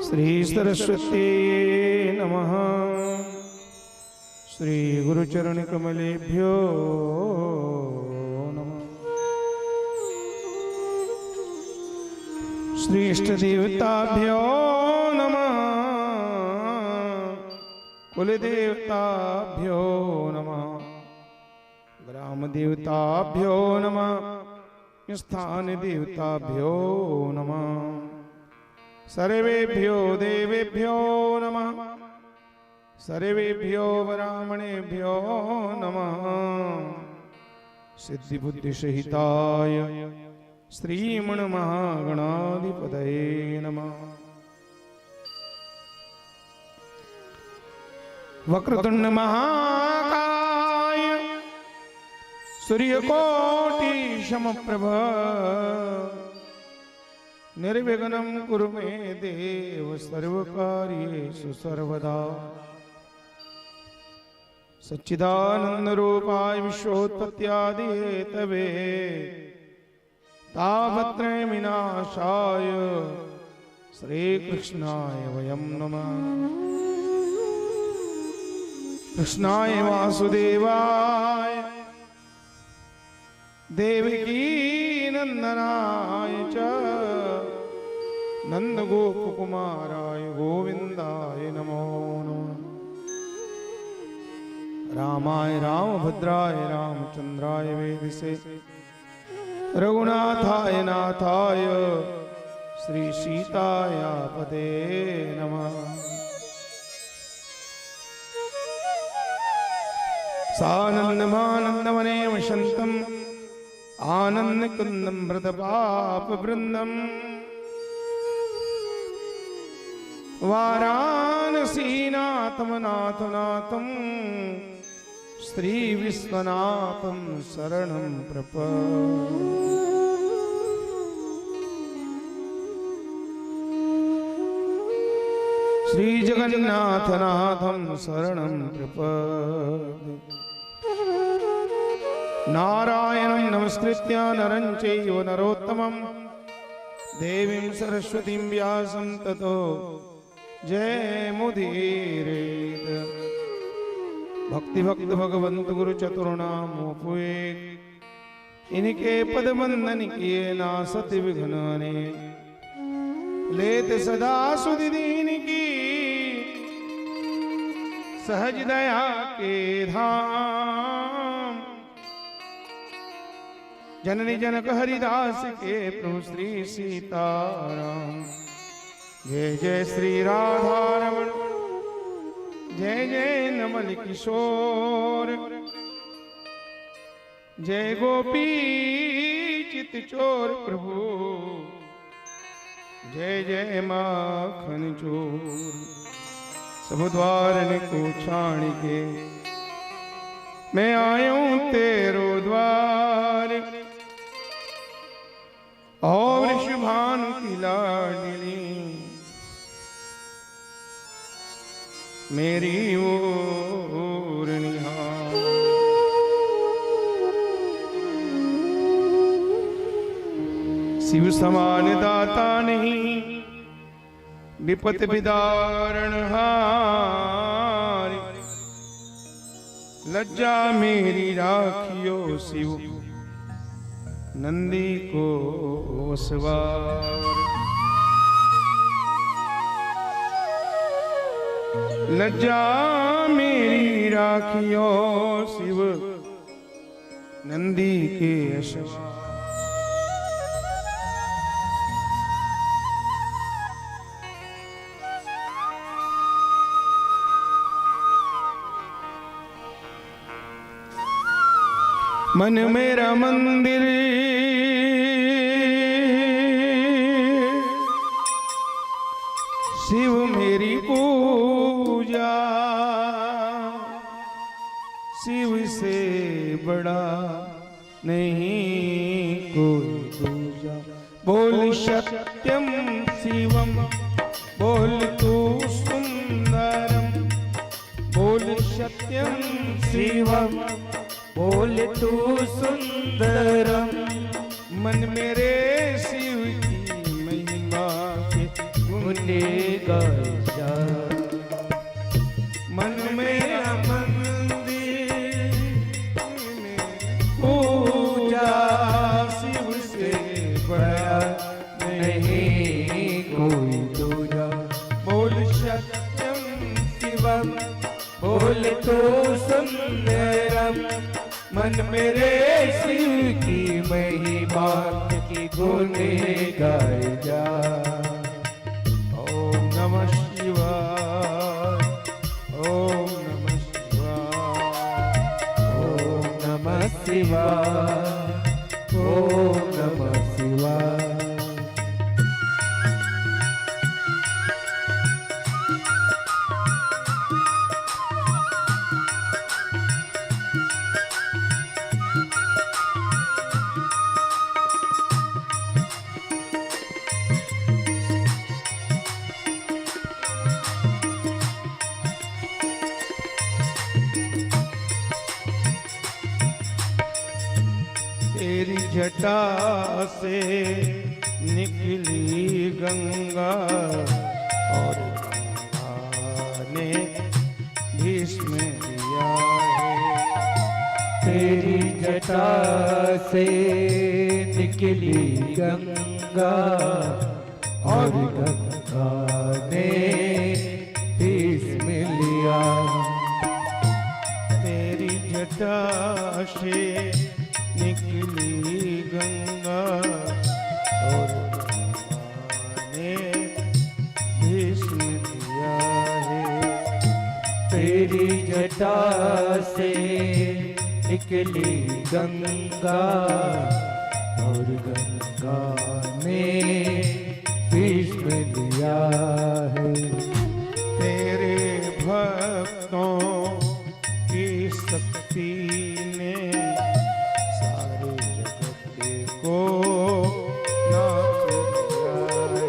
श्री सरस्वती नमः। श्री गुरुचरण कमलेभ्यो नमः। श्री इष्ट देवताभ्यो नमः। कुल देवताभ्यो नमः। ग्राम देवताभ्यो नमः। स्थान देवताभ्यो नमः। सर्वेभ्यो देवेभ्यो नमः। सर्वेभ्यो ब्राह्मणेभ्यो नमः। सिद्धि बुद्धि सहिताय श्रीमण महागणाधिपतये नमः। वक्रतुंड महाकाय सूर्यकोटि समप्रभ निर्विघ्नं कुरु मे देव सर्वकार्येषु सर्वदा। सच्चिदानंद रूपाय विश्वोत्पत्त्यादि हेतवे तावत्रय विनाशाय श्रीकृष्णाय वयं नमः। कृष्णाय वासुदेवाय देवकी नंदनाय च नंदगोपकुमाराय गोविंदाय नमो नमः। रामाय रामभद्राय रामचंद्राय वेदसे रघुनाथाय नाथाय श्री सीताय पदे नमः। सानंदमानंदवने वसंतम आनंद कुंदम व्रतपाप वृंदम वाराणसीनाथम नाथ नाथम श्री विश्वनाथम शरणं प्रपद्ये। श्री जगन्नाथनाथं शरणं प्रपद्ये। नारायणं नमस्कृत्य नरं चैव नरोत्तमं देवीं सरस्वतीं व्यासं ततो जयमुदीरयेत्। भक्ति भक्त भगवंत गुरु चतुर्नाम पुए इनके पद बंदन किए ना सति विघ्नाने लेत सदा सुधि दीन की सहज दया के धाम। जननी जनक हरिदास के प्रभु श्री सीताराम। जय जय श्री राधा रमण जय जय नमल किशोर जय गोपी चित चोर प्रभु जय जय माखन चोर। सब द्वार को छाण के मैं आयूं तेरो द्वार और शुभानु की लाडली मेरी ओर निहार। शिव समान दाता नहीं विपत विदारण हार। लज्जा मेरी राखियो शिव नंदी को सवार। लज्जा मेरी राखियो शिव नंदी के सवार। मन मेरा मंदिर शिव मेरी पूजा। शिव से बड़ा नहीं कोई दूजा। बोल सत्यम शिवम बोल तू सुंदरम। बोल सत्यम शिवम बोल तू सुंदरम। मन मेरे शिव की महिमा के गुण गुने गाए जा। मन मेरा मंदिर में पूजा शिव से बड़ा नहीं कोई दूजा। बोल सत्यम शिवम बोल तो सुंदरम मन मेरे शिव की महिमा की गुने गाए जा। ओम नमः शिवाय ओम नमः शिवाय ओम नमः शिवाय ओम नमः शिवाय। तेरी जटा से निकली गंगा और गंगा ने भीष्म दिया है। तेरी जटा से निकली गंगा और गंगा ने भीष्म लिया। तेरी जटा से निकली गंगा और गंगा ने भीष्म दिया है। तेरी जटा से निकली गंगा और गंगा ने भीष्म लिया है। तेरे भक्तों की शक्ति ने सारे जगत को नाच दिया है।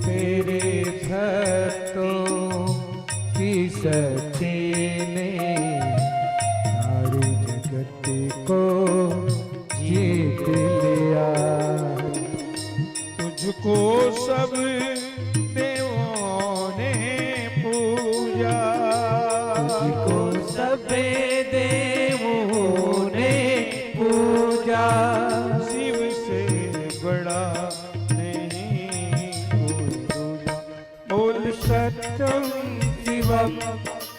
तेरे भक्तों की शक्ति ने सारे जगत को जीत लिया। तुझको सब देवों ने पूजा, तुझको सब देवों ने पूजा। शिव से बड़ा नहीं कोई दूजा। बोल सत्यम शिवम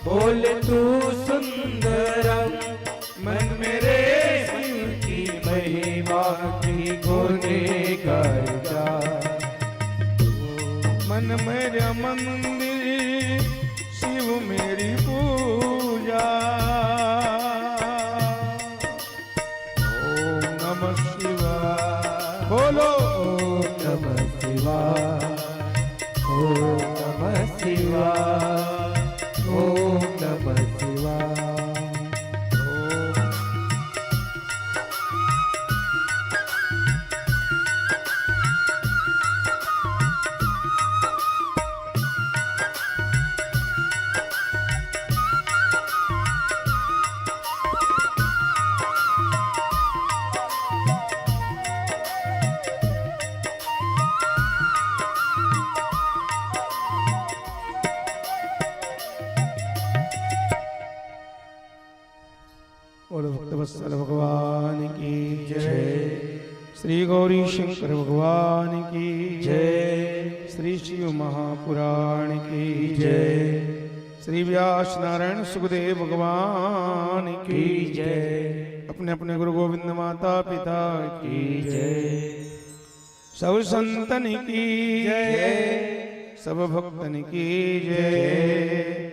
बोल तू सुंदरम मन मेरे शिव की महिमा की गुने गाए जा। मन मेरा मंदिर शिव मेरी पूजा। ओम नमः शिवाय बोलो ओम नमः शिवाय ओम नमः शिवाय ओम नमः शिवाय। बोलो भक्तवत्सल भगवान की जय। श्री गौरी शंकर भगवान की जय। श्री शिव महापुराण की जय। श्री व्यास नारायण सुखदेव भगवान की जय। अपने अपने गुरु गोविंद माता पिता की जय। सब संतन की जय। सब भक्तन की जय।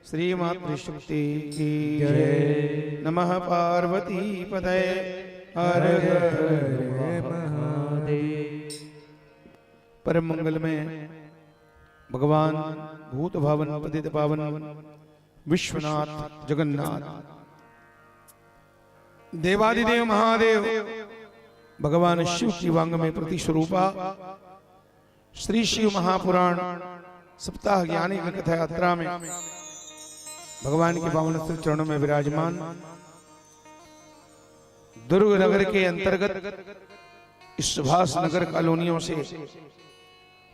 श्री मातृशक्ति की जय। नमः पार्वती पतये हर हर महादेव। परम मंगल में भगवान भूत भावन पतित पावन विश्वनाथ जगन्नाथ देवादिदेव महादेव भगवान शिव की वांग में प्रतिस्वरूपा श्री शिव महापुराण सप्ताह ज्ञानी कथा यात्रा में भगवान के पावन चरणों में विराजमान दुर्ग नगर के अंतर्गत इस सुभाष नगर कॉलोनियों से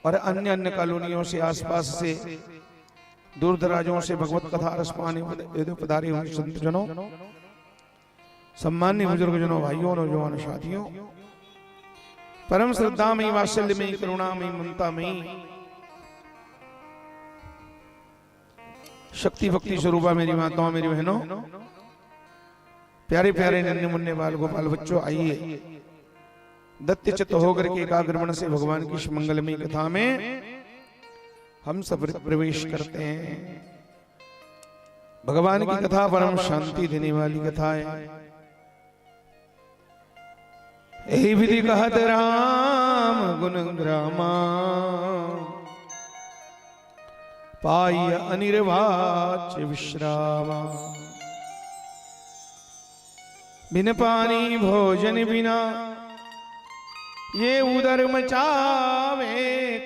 और अन्य अन्य कॉलोनियों से, आसपास से, दूर दराजों से भगवत कथा रस पाने पधारे हुए संतजनों, सम्मान्य बुजुर्गजनों, भाइयों, नौजवान साथियों, परम श्रद्धा में, वात्सल्य में, करुणा में, ममता में, शक्ति भक्ति स्वरूपा मेरी माताओं, मेरी बहनों, प्यारे प्यारे नन्हे मुन्ने बाल गोपाल बच्चों, आइए दत्त चित्त होकर के एकाग्र मन से भगवान की इस मंगलमयी कथा में हम सब प्रवेश करते हैं। भगवान की कथा परम शांति देने वाली कथा है। यही विधि कहत राम गुण ग्रामा, पाय अनिर्वाच्य विश्रामा। बिन पानी भोजन बिना ये उदर मचावे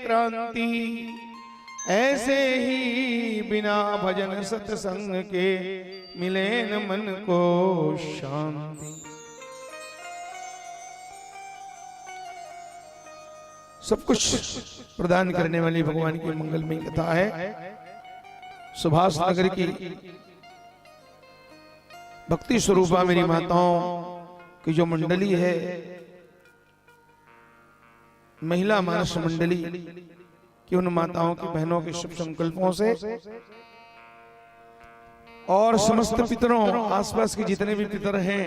क्रांति, ऐसे ही बिना भजन सत्संग के मिले न मन को शांति। सब कुछ प्रदान करने वाली भगवान की मंगलमयी कथा है। सुभाष नगर की भक्ति स्वरूपा मेरी माताओं की जो मंडली है, महिला मानस मंडली कि उन माताओं की बहनों के शुभ संकल्पों से और समस्त पितरों, आसपास के जितने भी पितर हैं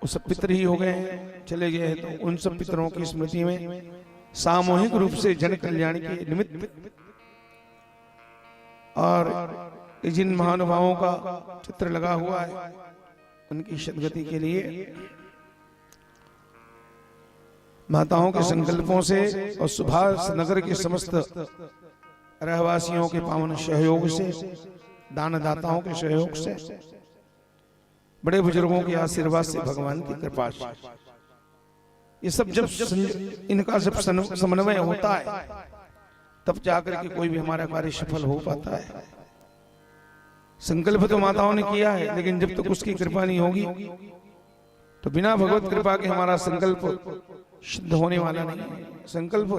वो सब पितर ही हो गए हैं, चले गए हैं, तो उन सब पितरों की स्मृति में सामूहिक रूप से जन कल्याण के निमित्त और जिन महानुभावों का चित्र लगा हुआ है उनकी सद्गति के लिए माताओं के संकल्पों से और सुभाष नगर के समस्त रहवासियों के पावन सहयोग से, दानदाताओं के सहयोग से, बड़े बुजुर्गों के आशीर्वाद से, भगवान की कृपा से, ये सब जब इनका जब समन्वय होता है तब जाकर के कोई भी हमारा कार्य सफल हो पाता है। संकल्प तो माताओं ने किया है, लेकिन जब तक उसकी कृपा नहीं होगी तो बिना भगवत कृपा के हमारा संकल्प सिद्ध होने वाला नहीं है। संकल्प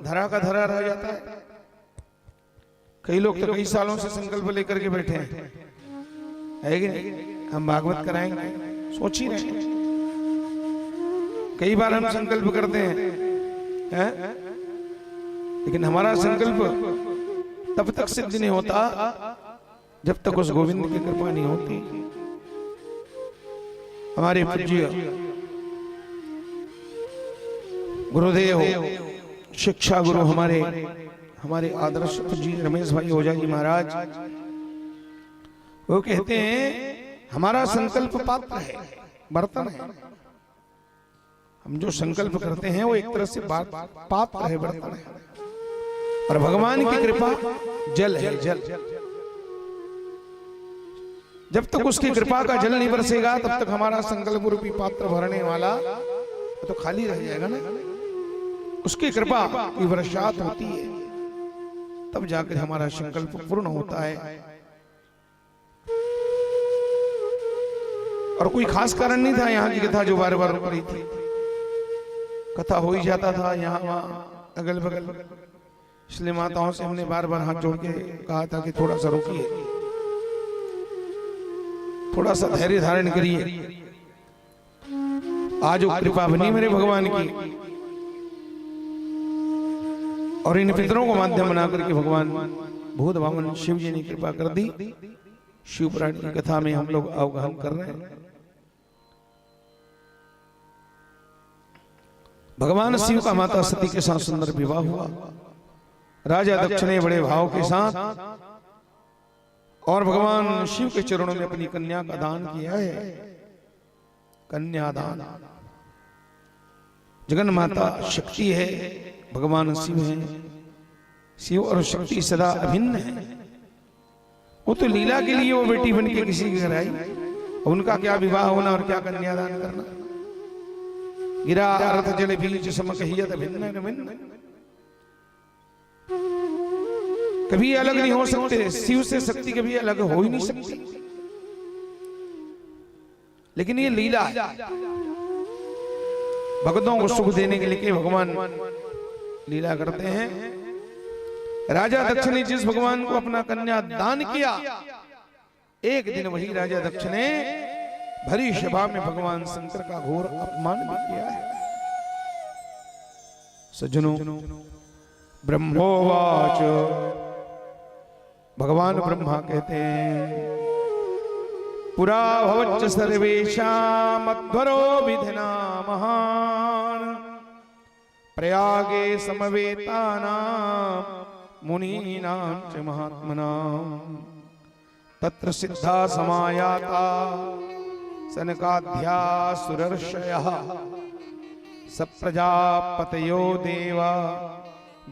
धरा का धरा रह जाता है। कई लोग तो कई सालों से संकल्प लेकर के बैठे हैं, है कि नहीं? हम भागवत कराएंगे, सोच ही रहे हैं। कई बार हम संकल्प करते हैं, लेकिन हमारा संकल्प तब तक सिद्ध नहीं होता जब तक उस गोविंद की कृपा नहीं होती। हमारे पूज्य गुरुदेव, शिक्षा गुरु, हमारे आदर्श जी रमेश भाई ओझा जी महाराज, वो कहते हैं हमारा संकल्प पात्र है, बर्तन है। हम जो संकल्प करते हैं वो एक तरह से पात्र है, बर्तन है, और भगवान की कृपा जल है, जल। जब तक उसकी कृपा का जल नहीं बरसेगा तब तक हमारा संकल्प रूपी पात्र भरने वाला तो खाली रह जाएगा ना। उसकी कृपा की वर्षात होती है तब जाकर हमारा संकल्प पूर्ण होता है। और कोई खास कारण नहीं था यहाँ की कथा जो बार बार रुक रही थी। कथा हो ही जाता था यहाँ वहाँ अगल बगल, इसलिए माताओं से हमने बार बार हाथ जोड़ के कहा था कि थोड़ा सा रुकिए, थोड़ा सा धैर्य धारण करिए। आज वो कृपा बनी मेरे भगवान की, और इन पितरों को माध्यम बना करके भगवान भूत भावन शिव जी ने कृपा कर दी। शिव पुराण की कथा में हम लोग अवगाहन कर रहे हैं। भगवान शिव का माता सती के साथ सुंदर विवाह हुआ। राजा दक्ष ने बड़े भाव के साथ और भगवान शिव के चरणों में अपनी कन्या का दान किया है। कन्यादान। जगन माता शक्ति है, भगवान शिव है। शिव और शक्ति सदा अभिन्न है। वो तो लीला के लिए वो बेटी बन के किसी के घर आई, उनका क्या विवाह होना और क्या कन्यादान करना। गिरा अर्थ जल बीज समकहियत भिन्न भिन्न, कभी अलग नहीं हो सकते। शिव से शक्ति कभी अलग हो ही नहीं सकती। लेकिन ये लीला है, भक्तों को सुख देने के लिए भगवान लीला करते हैं। राजा दक्ष ने जिस भगवान को अपना कन्या दान किया, एक दिन वही राजा दक्ष ने भरी सभा में भगवान शंकर का घोर अपमान भी किया है। सज्जनों, ब्रह्मोवाच, भगवान ब्रह्मा कहते हैं, पुरा भवच्च सर्वेषां मध्वरो विधिना महान प्रयागे समवेतानां मुनीनां च महात्मनां तत्र सिद्धा समायाता सनकाद्या सुरर्षयः सप्रजापतयो देवा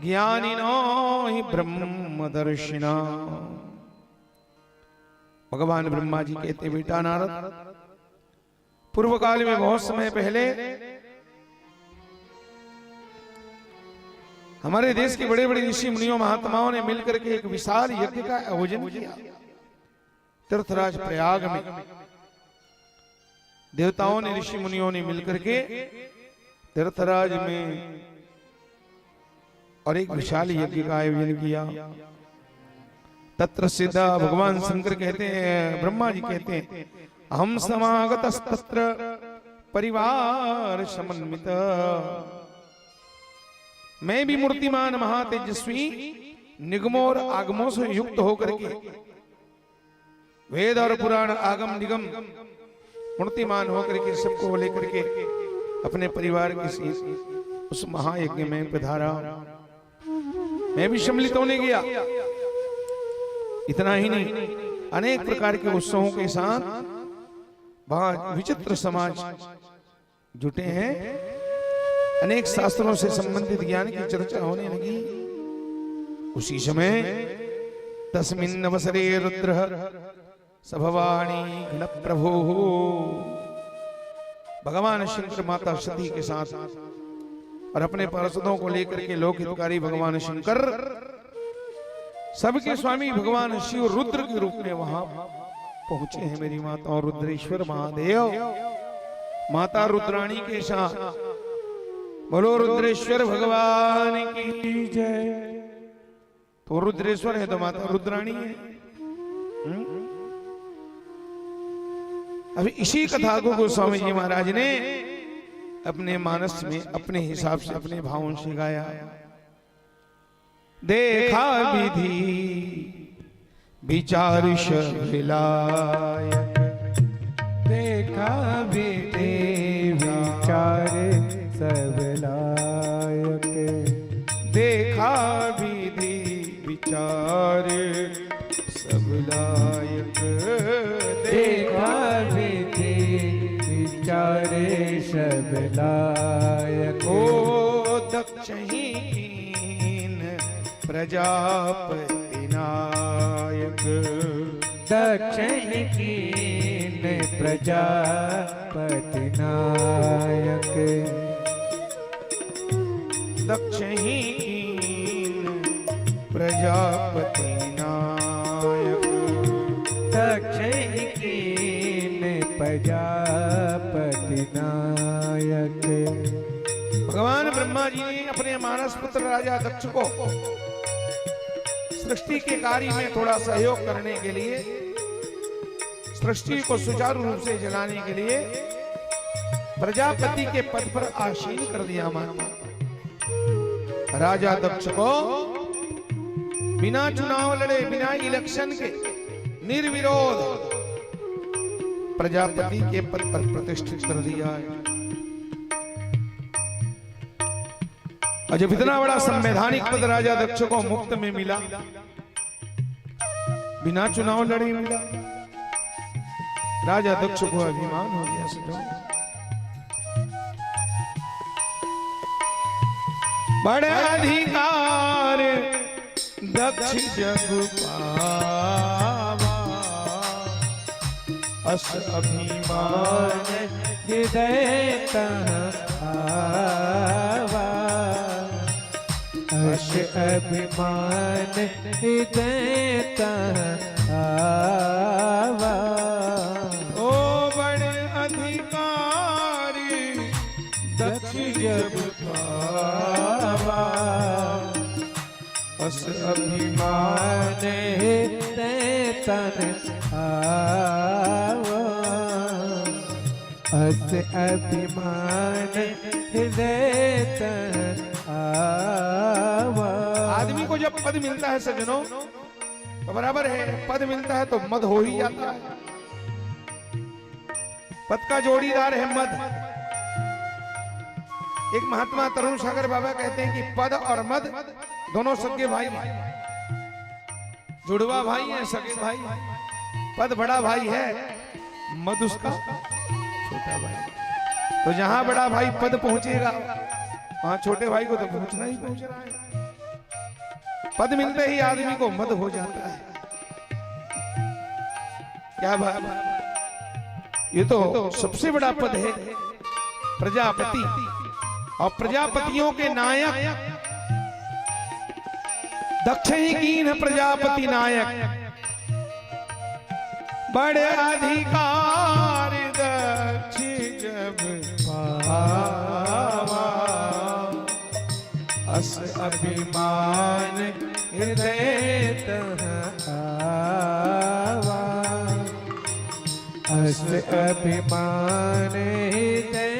ज्ञानिनो हि ब्रह्मदर्शिना। भगवान ब्रह्मा जी कहते, बेटा नारद, पूर्व काल में बहुत समय पहले हमारे देश के बड़े बड़े ऋषि मुनियों महात्माओं ने मिलकर के एक विशाल यज्ञ का आयोजन किया। तीर्थराज प्रयाग में देवताओं ने, ऋषि मुनियों ने मिलकर के तीर्थराज में और एक विशाल यज्ञ का आयोजन किया। तत्र सिद्धा, भगवान शंकर कहते हैं, ब्रह्मा जी कहते हैं, अहम समागतस्तत्र परिवार समन्वित, मैं भी मूर्तिमान महातेजस्वी निगमों और आगमों से युक्त होकर के वेद और पुराण आगम निगम मूर्तिमान होकर के सबको लेकर के अपने परिवार के उस महायज्ञ में पधारा। मैं भी सम्मिलित होने गया। इतना ही नहीं, अनेक प्रकार के उत्सवों के साथ वहां विचित्र समाज जुटे हैं। अनेक शास्त्रों से संबंधित ज्ञान की चर्चा होने लगी। उसी समय तस्मिन् अवसरे रुद्र सभवाणी गण प्रभु, भगवान शंकर माता सती के साथ और अपने पार्षदों को लेकर के लोक हितकारी भगवान शंकर सबके स्वामी भगवान शिव रुद्र के रूप में वहां पहुंचे हैं। मेरी माता और रुद्रेश्वर महादेव, माता रुद्राणी के साथ बोलो रुद्रेश्वर भगवान की जय। तो रुद्रेश्वर है तो माता रुद्राणी है। अभी इसी कथा को गोस्वामी जी महाराज ने अपने मानस में अपने हिसाब से, अपने भावों से गाया। देखा विधि विचारिश विलायक, देखा विधि विचार सब लायक, देखा विधि विचार सब लायक, देखा विधि विचार सब लायक। ओ दक्षहीन प्रजापति नायक, दक्षिण कीन प्रजापति नायक, दक्षहीन प्रजापति नायक, दक्षिण कीन प्रजापति नायक। भगवान ब्रह्मा जी ने अपने मानस पुत्र राजा दक्ष को सृष्टि के कार्य में थोड़ा सहयोग करने के लिए, सृष्टि को सुचारू रूप से चलाने के लिए प्रजापति के पद पर आसीन कर दिया। माता राजा दक्ष को बिना चुनाव लड़े, बिना इलेक्शन के निर्विरोध प्रजापति के पद पर प्रतिष्ठित कर दिया है। और जब इतना बड़ा संवैधानिक पद राजा दक्ष को मुफ्त में मिला, बिना चुनाव लड़े मिला, राजा दक्ष को अभिमान हो गया। सजो बड़े अधिकार दक्ष जग पावा, अस अभिमान हृदय आवा, अस अभिमान हृदय आवा। ओ बड़े अधिकारी दक्ष अस अभिमान हृदय तन आवा, अस अभिमान हृदय तन आवा। आदमी को जब पद मिलता है सज्जनों तो बराबर है, पद मिलता है तो मद हो ही जाता है। पद का जोड़ीदार है मद। एक महात्मा तरुण सागर बाबा कहते हैं कि पद और मद दोनों सगे भाई हैं, जुड़वा भाई हैं, सगे भाई। पद बड़ा भाई है, मद उसका छोटा भाई। तो जहां बड़ा भाई पद पहुंचेगा वहां छोटे भाई को तो पहुंचना ही पहुंच रहा है। पद मिलते ही आदमी को मद हो जाता है। क्या बात, ये तो सबसे बड़ा पद है प्रजापति। और प्रजापतियों के नायक दक्ष ही कीन प्रजापति नायक, बड़े अधिकार दक्ष जब पावा, अस अभिमान हृदय तन आवा, अस अभिमान हृदय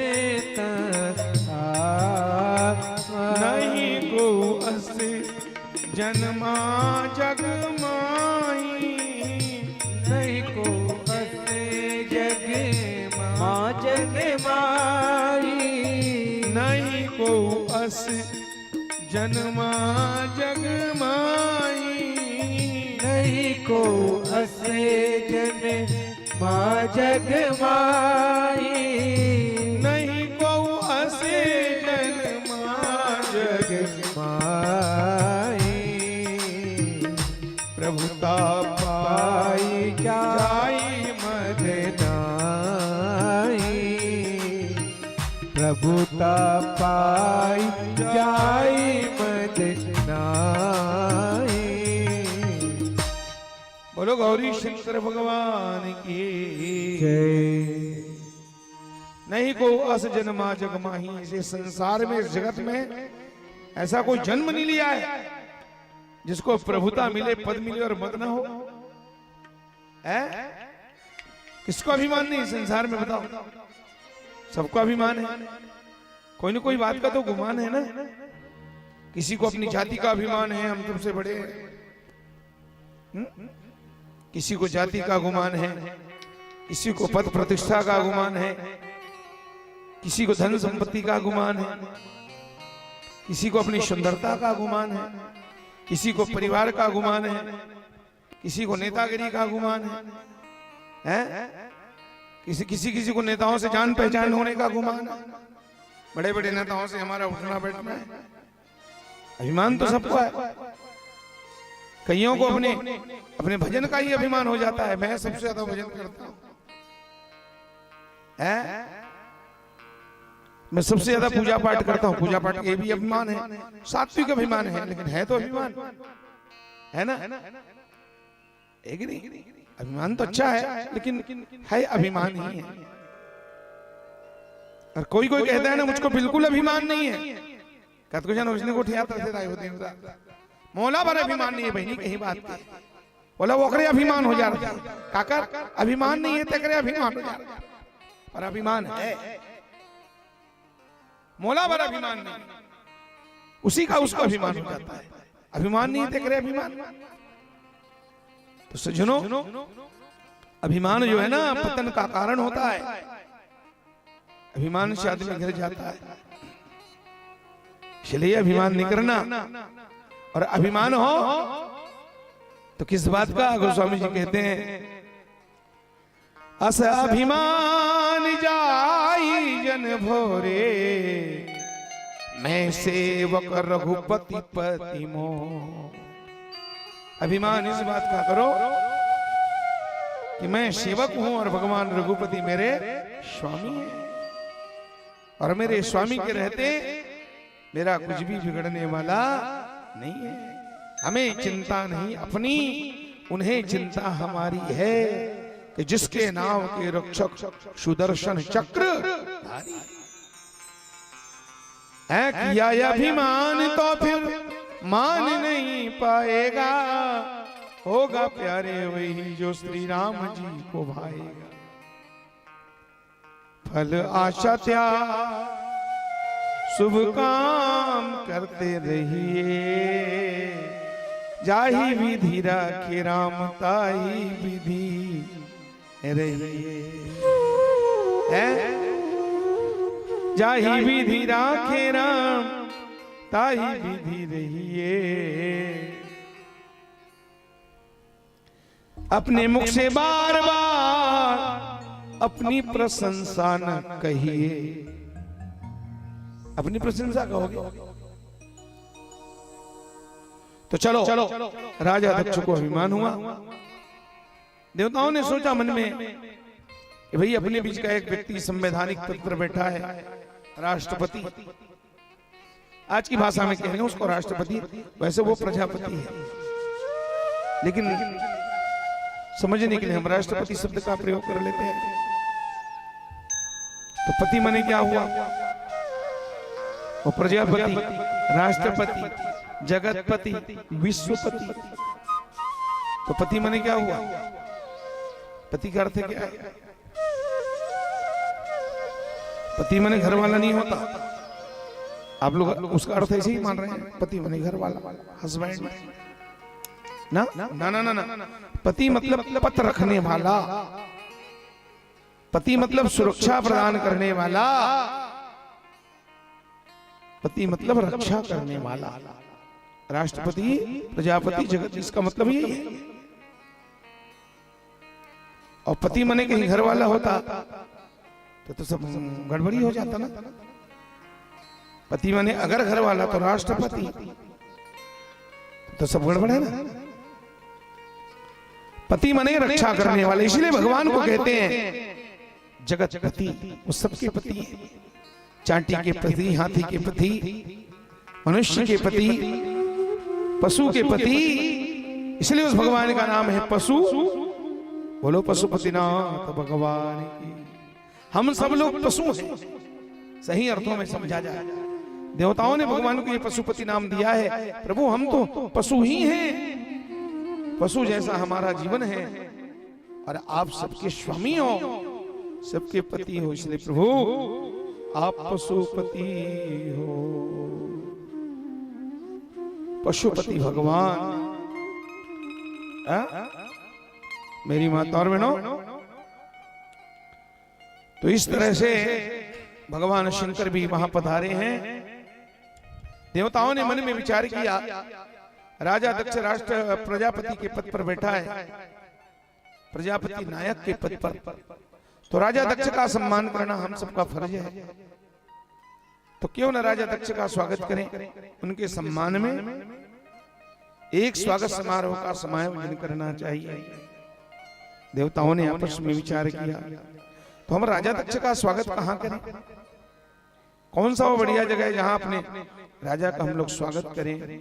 तन आवा। नहीं को अस जन्मा जग माही, नहीं को अस जग माँ जग माही, नहीं को अस जन्मा जग माही, नहीं को अस जन माँ जग माही, नहीं को अस जन्मा जग माही। प्रभुता पाई जाई मद नाई, प्रभुता पाई जाई मद नाई। बोलो गौरी शंकर भगवान की जय। नहीं को अस जन्मा जग माही। इस संसार में, इस जगत में ऐसा कोई जन्म नहीं लिया है जिसको प्रभुता मिले, पद मिले और मद ना हो। है? किसको अभिमान नहीं संसार में, बताओ? सबको अभिमान है, कोई ना कोई बात का तो गुमान है ना। किसी को अपनी जाति का अभिमान है, हम तुमसे बड़े हैं। किसी को जाति का गुमान है, किसी को पद प्रतिष्ठा का गुमान है, किसी को धन संपत्ति का गुमान है, किसी को अपनी सुंदरता का गुमान है, किसी को परिवार का गुमान है, किसी को नेतागिरी का गुमान है? किसी को नेताओं से जान पहचान होने का गुमान है। बड़े बड़े नेताओं से हमारा उठना बैठना है। अभिमान तो सबको है। कईयों को अपने भजन का ही अभिमान हो जाता है, मैं सबसे ज्यादा भजन करता हूं, मैं सबसे ज्यादा पूजा पाठ करता हूं। पूजा पाठ ये भी अभिमान है, सात्विक अभिमान है, लेकिन है तो अभिमान है ना, है कि नहीं? अभिमान तो अच्छा है, लेकिन है अभिमान ही है। और कोई कहता है ना मुझको बिल्कुल अभिमान नहीं है, कत को जानो उसने को ठियाता से राय होते हैं मोला पर अभिमान नहीं है बहनी, कहीं बात की बोला वो करे अभिमान हो जा रहा है। काकर अभिमान नहीं है तेरे अभिमान हो जा रहा है, पर अभिमान है। मोला पर अभिमान नहीं, उसी का उसको अभिमान हो जाता है। अभिमान नहीं है तेरे अभिमान। तो सज्जनों, अभिमान जो है ना पतन का कारण होता है। अभिमान से आदमी गिर जाता है, इसलिए अभिमान नहीं करना। और अभिमान हो तो किस बात का? गोस्वामी जी कहते हैं अस अभिमान जाई जन भोरे, मैं सेवक रघुपति पति मोह। अभिमान इस बात का करो कि मैं सेवक हूं और भगवान रघुपति मेरे स्वामी हैं, और मेरे स्वामी के रहते मेरा कुछ भी बिगड़ने वाला नहीं है। हमें चिंता नहीं अपनी, उन्हें चिंता हमारी है कि जिसके नाम के रक्षक सुदर्शन चक्र है। किया अभिमान तो फिर मान नहीं पाएगा, होगा प्यारे वही जो श्री राम जी को भाएगा। फल आशा त्याग शुभ काम करते रहिए, जाहि विधि राखे राम ताहि विधि रहिए। जाहि विधि राखे राम ताहि विधि रहिए। अपने मुख से बार बार अपनी प्रशंसा न कहिए। अपनी प्रशंसा कहोगे तो चलो राजा दक्ष को अभिमान हुआ। देवताओं ने सोचा मन में कि भाई अपने बीच का एक व्यक्ति संवैधानिक पद पर बैठा है, राष्ट्रपति। आज की भाषा में कहेंगे उसको राष्ट्रपति, वैसे वो प्रजापति है, लेकिन समझने के लिए हम राष्ट्रपति शब्द का प्रयोग कर लेते हैं। तो पति माने क्या हुआ? वो प्रजापति, राष्ट्रपति, जगतपति, विश्वपति। तो पति माने क्या हुआ? पति का अर्थ क्या है? पति माने घर वाला नहीं होता। आप लोग उसका अर्थ ऐसे ही मान रहे हैं, पति माने घर वाला, हस्बैंड ना ना ना ना ना। पति मतलब पत रखने वाला, पति मतलब सुरक्षा प्रदान करने वाला, पति मतलब रक्षा करने वाला। राष्ट्रपति, प्रजापति, जगत, इसका मतलब यही है। और पति माने कहीं घर वाला होता तो सब गड़बड़ी हो जाता ना। पति माने अगर घर वाला तो राष्ट्रपति, तो सब गड़बड़ है ना। पति माने रक्षा करने वाले, इसलिए भगवान को कहते हैं जगतपति। वो सबके पति है, चांटी के पति, हाथी के पति, मनुष्य के पति, पशु के पति। इसलिए उस भगवान का नाम है पशु। बोलो पशुपतिनाथ भगवान की। हम सब लोग पशु हैं, सही अर्थों में समझा जाए। देवताओं ने भगवान को ये पशुपति नाम दिया है। प्रभु हम तो पशु ही हैं, पशु जैसा हमारा जीवन है, और आप सबके स्वामी हो, सबके पति हो। इसलिए प्रभु आप पशुपति हो, पशुपति भगवान। मेरी माता और बहनों, तो इस तरह से भगवान शंकर भी वहां पधारे हैं। देवताओं ने मन में विचार किया, राजा दक्ष राष्ट्र प्रजापति के पद पर बैठा है, प्रजापति नायक के पद पर, तो राजा दक्ष का सम्मान करना हम सबका फर्ज है। तो क्यों न राजा दक्ष का स्वागत करें। उनके सम्मान में एक स्वागत समारोह का समायोजन करना चाहिए। देवताओं ने आपस में विचार किया, तो हम राजा दक्ष का स्वागत कहां करें? कौन सा वो बढ़िया जगह है जहां अपने राजा का हम लोग स्वागत करें?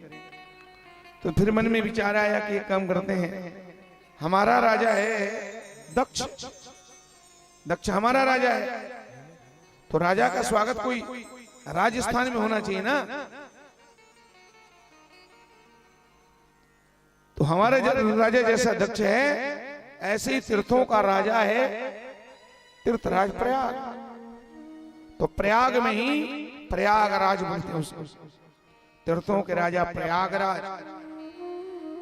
तो फिर मन में विचार आया कि एक काम करते हैं, हमारा राजा है दक्ष, दक्ष हमारा राजा है, तो राजा का स्वागत कोई राजस्थान में होना चाहिए ना। तो हमारा राजा जैसा दक्ष है, ऐसे ही तीर्थों का राजा है तीर्थराज प्रयाग। तो प्रयाग में ही प्रयागराज बोलते हैं उसे, तीर्थों के राजा प्रयागराज।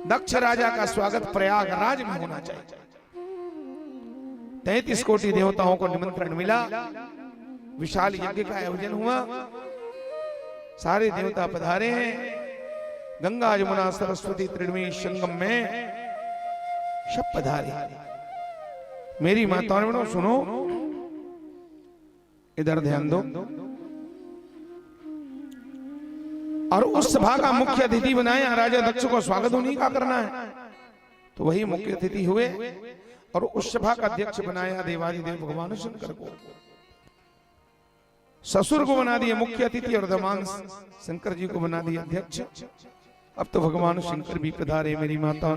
दक्ष राजा का स्वागत प्रयागराज में होना चाहिए। 33 कोटि देवताओं को निमंत्रण मिला, विशाल यज्ञ का आयोजन हुआ, सारे देवता पधारे हैं। गंगा यमुना सरस्वती त्रिवेणी संगम में सब पधारे। मेरी माताओं बहनों सुनो, इधर ध्यान दो। और उस सभा का मुख्य अतिथि बनाया राजा दक्ष को, स्वागत उन्हीं का करना है। तो वही मुख्य अतिथि हुए और उस सभा का अध्यक्ष बनाया देवादिदेव भगवान शंकर को। ससुर को बना दिया मुख्य अतिथि और दमान शंकर जी को बना दिया अध्यक्ष। अब तो भगवान शंकर भी पधारे। मेरी माता,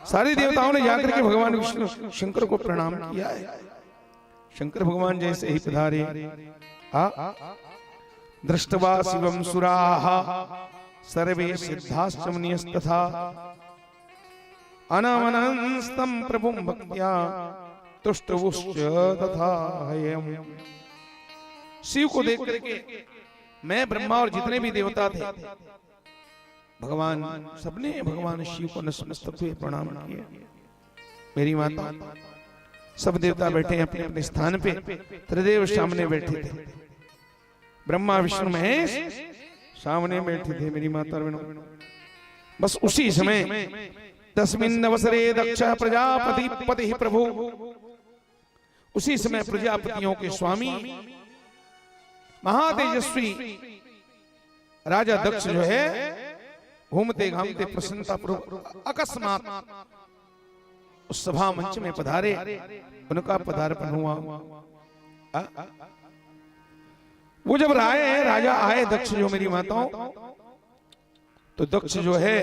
सारे देवताओं ने जाकर के भगवान विष्णु शंकर को प्रणाम किया है। शंकर भगवान जैसे ही पधारे, दृष्टवा शिवम सुराः सर्वे सिद्धाश्चमनीयस्तथा अनामनंस्तम प्रभुं भक्त्या तुष्टवुश्च तथा हयम्। शिव को देख करके मैं, ब्रह्मा और जितने भी देवता थे, भगवान सबने भगवान शिव को नतमस्तक हुए प्रणाम किए। मेरी माता, सब देवता बैठे हैं अपने अपने स्थान पे, त्रिदेव सामने बैठे थे, ब्रह्मा विष्णु महेश सामने बैठे थे। मेरी माता बहनों, बस उसी समय 10वें अवसरे दक्ष प्रजापति पति प्रभु, उसी समय प्रजापतियों के स्वामी महातेजस्वी राजा दक्ष जो है, घूमते घामते प्रसन्नता पूर्वक अकस्मात उस सभा मंच में पधारे। उनका पदार्पण हुआ। वो जब राजा आए दक्ष जो, मेरी माताओं, तो दक्ष जो है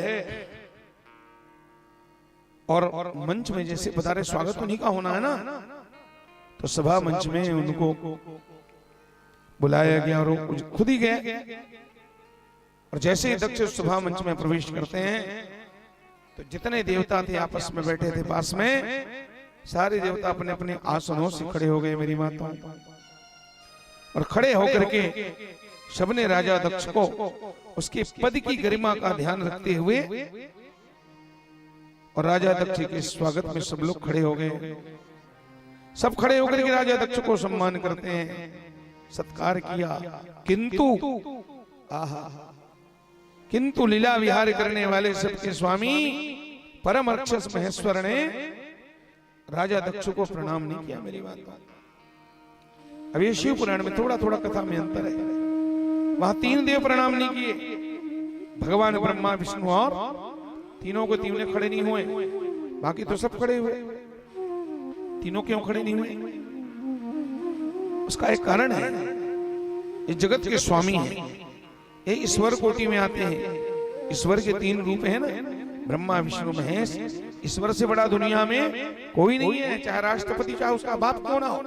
और मंच में जैसे पधारे, स्वागत उन्हीं का होना है ना, तो सभा मंच में उनको बुलाया गया और खुद ही गए। और जैसे ही दक्ष सभा मंच में प्रवेश करते हैं, तो जितने देवता थे आपस में बैठे थे पास में, सारे देवता अपने अपने आसनों से खड़े हो गए। मेरी माता, और खड़े होकर के सबने राजा दक्ष को उसके पद की गरिमा का ध्यान रखते हुए, और राजा दक्ष के स्वागत में सब लोग खड़े हो गए। सब खड़े होकर के राजा दक्ष को सम्मान करते हैं, सत्कार किया। किंतु लीला विहार करने वाले सबके स्वामी परम राक्षस महेश्वर ने राजा दक्ष को प्रणाम नहीं किया। मेरी बात, अब ये शिव पुराण में थोड़ा थोड़ा कथा में अंतर है। वहां 3 देव प्रणाम नहीं किए, भगवान ब्रह्मा विष्णु और तीनों को तीनों खड़े नहीं हुए, बाकी तो सब खड़े हुए। तीनों क्यों खड़े नहीं हुए? उसका एक कारण है, ये जगत के स्वामी हैं, ये ईश्वर कोटि में आते हैं। ईश्वर के 3 रूप हैं ना, ब्रह्मा विष्णु महेश। ईश्वर से बड़ा दुनिया में कोई नहीं है, चाहे राष्ट्रपति, चाहे उसका बाप क्यों ना हो।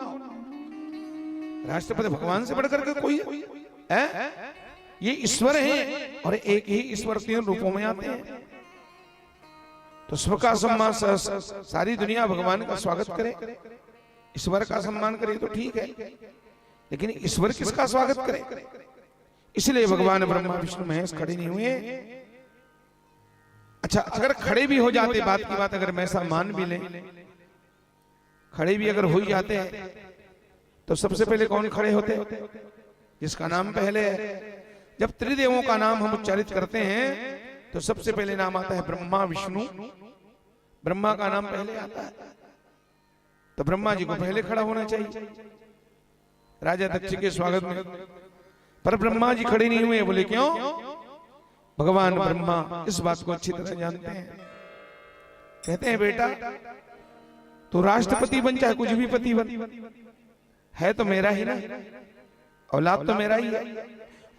राष्ट्रपति भगवान से बढ़कर के कोई है? ये ईश्वर है, और एक ही ईश्वर 3 रूपों में आते हैं। तो सबका सम्मान, सारी दुनिया भगवान का स्वागत करे, ईश्वर का सम्मान करे तो ठीक है, लेकिन ईश्वर किसका स्वागत करे? इसलिए भगवान ब्रह्मा विष्णु महेश खड़े नहीं हुए। अच्छा, अगर खड़े भी हो जाते, बात की बात अगर मैं ऐसा मान भी लें, खड़े भी अगर हो जाते हैं, तो सबसे पहले कौन खड़े होते? जिसका नाम पहले है। जब त्रिदेवों का नाम हम उच्चारित करते हैं, तो सबसे पहले नाम आता है ब्रह्मा विष्णु। ब्रह्मा का नाम पहले आता है, तो ब्रह्मा जी को पहले खड़ा होना चाहिए राजा दक्ष के स्वागत में। पर ब्रह्मा जी खड़े नहीं हुए। बोले क्यों? भगवान ब्रह्मा इस बात को अच्छी तरह जानते हैं। कहते हैं, बेटा तू राष्ट्रपति बन, चाहे कुछ भी पति बन, है तो मेरा ही ना, औलाद तो मेरा ही है,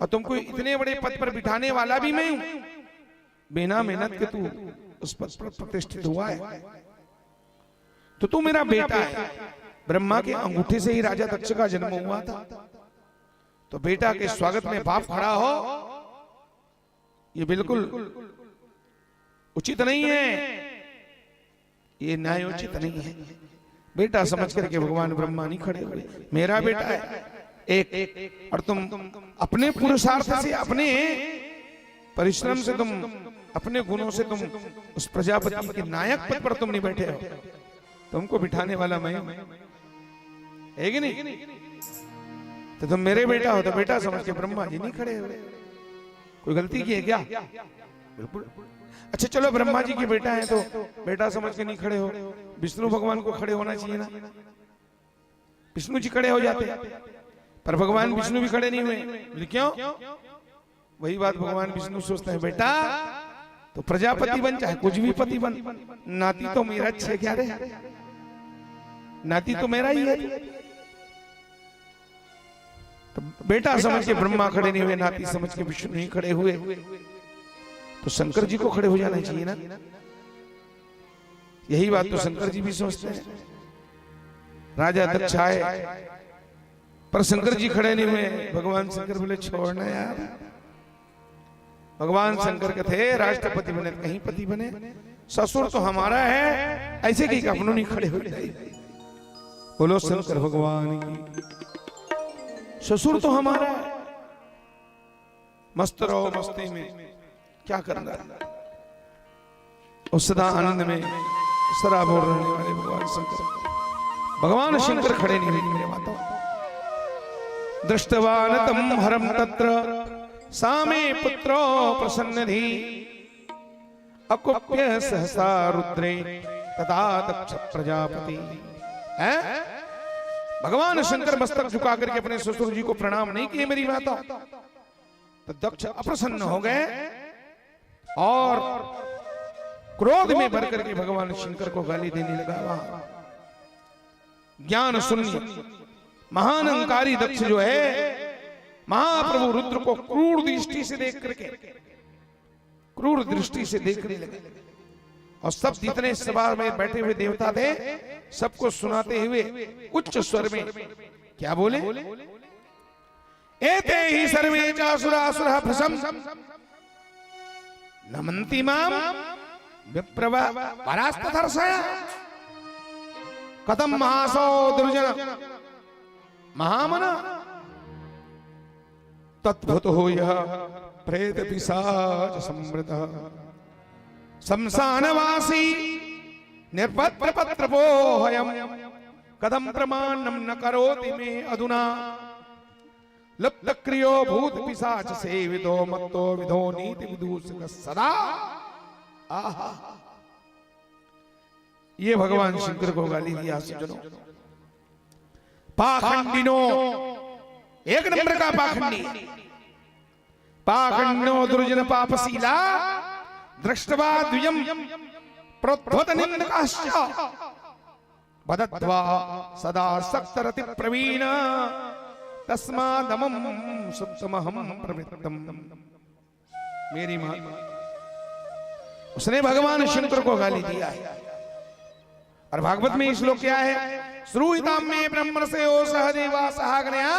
और तुमको इतने बड़े पद पर बिठाने वाला भी मैं हूं। बिना मेहनत के तू उस पद पर प्रतिष्ठित हुआ है, तो तू मेरा बेटा है। ब्रह्मा के अंगूठे से ही राजा दक्ष का जन्म हुआ था, तो बेटा के स्वागत में बाप खड़ा हो, ये बिल्कुल उचित नहीं है, ये न्यायोचित नहीं है। बेटा समझ करके भगवान ब्रह्मा नहीं खड़े हुए। मेरा बेटा है एक, और तुम अपने पुरुषार्थ से, अपने परिश्रम से, तुम अपने गुणों से तुम उस प्रजापति के नायक पद पर तुम नहीं बैठे हो, तुमको बिठाने वाला मैं है कि नहीं? तो तुम मेरे बेटा हो, तो बेटा समझ के ब्रह्मा जी नहीं खड़े हुए। कोई गलती की है क्या? बिल्कुल। अच्छा चलो, ब्रह्मा जी के बेटा है तो बेटा समझ के नहीं खड़े हो, विष्णु भगवान को खड़े होना चाहिए ना, विष्णु जी खड़े हो जाते, पर भगवान विष्णु भी खड़े नहीं हुए। क्यों? वही बात भगवान विष्णु सोचते हैं, बेटा तो प्रजापति बन, चाहे कुछ भी पति बन, नाती तो मेरा अच्छे क्या रे, नाती तो मेरा ही है। तो बेटा समझ के ब्रह्मा खड़े नहीं हुए, नाती समझ के विष्णु नहीं खड़े हुए, तो शंकर जी को खड़े हो जाना चाहिए ना। यही बात तो शंकर जी भी सोचते हैं। राजा दक्ष आए, पर शंकर जी खड़े नहीं हुए। भगवान शंकर बोले, छोड़ना यार, भगवान शंकर के थे राष्ट्रपति बने कहीं पति बने, ससुर तो हमारा है ऐसे की अपनों नहीं खड़े हो जाए। बोलो शंकर भगवान की। ससुर तो हमारा है, मस्त रहो मस्ती में, क्या करना है। उस सदा आनंद में सराबोर रहने वाले भगवान शंकर, भगवान शंकर खड़े नहीं रहे मेरे माता। दृष्टवान तम हरम तत्र सामे पुत्रो प्रसन्नधि अकुप्य सहसा रुद्रे तथा दक्ष प्रजापति। भगवान शंकर मस्तक झुका करके अपने ससुर जी को प्रणाम नहीं किए मेरी माता, तो दक्ष अप्रसन्न हो गए और क्रोध में भर करके भगवान शंकर को गाली देने लगा। ज्ञान शून्य महान अहंकारी दक्ष जो है महाप्रभु रुद्र को क्रूर दृष्टि से देख करके क्रूर दृष्टि से देखने लगे और सब जितने सभा में बैठे हुए देवता थे सबको सुनाते हुए उच्च स्वर में क्या बोले, एते ही सर्वे चासुरासुरः भृशं नमन्ति माम विप्रवा परास्तथर्षय कथम महासो दुर्जन महामना तद्भुतो यः प्रेत पिशाच संवृतः शमशानवासी निर्पत्र पत्रपोहयम् कथम प्रमाणं न करोति मे अधुना लप्तक्रियो भूत पिशाच सेवितो मत्तो विधो नीति विदूषक सदा। आहा, ये भगवान शंकर को गाली दिया सज्जनों। पाखंडिनो, एक नंबर का पाखंडी, पाखंडिनो दुर्जन पापशीला दृष्टवा द्वियम प्रोद्भूत निंदकाश्च वदत्वा सदा सक्तरति प्रवीण तस्मादमं सुप्तमहं प्रवृत्तम। मेरी मां, उसने भगवान शंकर को गाली दिया है। और भागवत में श्लोक क्या है, श्रूयताम में ब्रह्मण से ओ सहदेवा सहाग्नया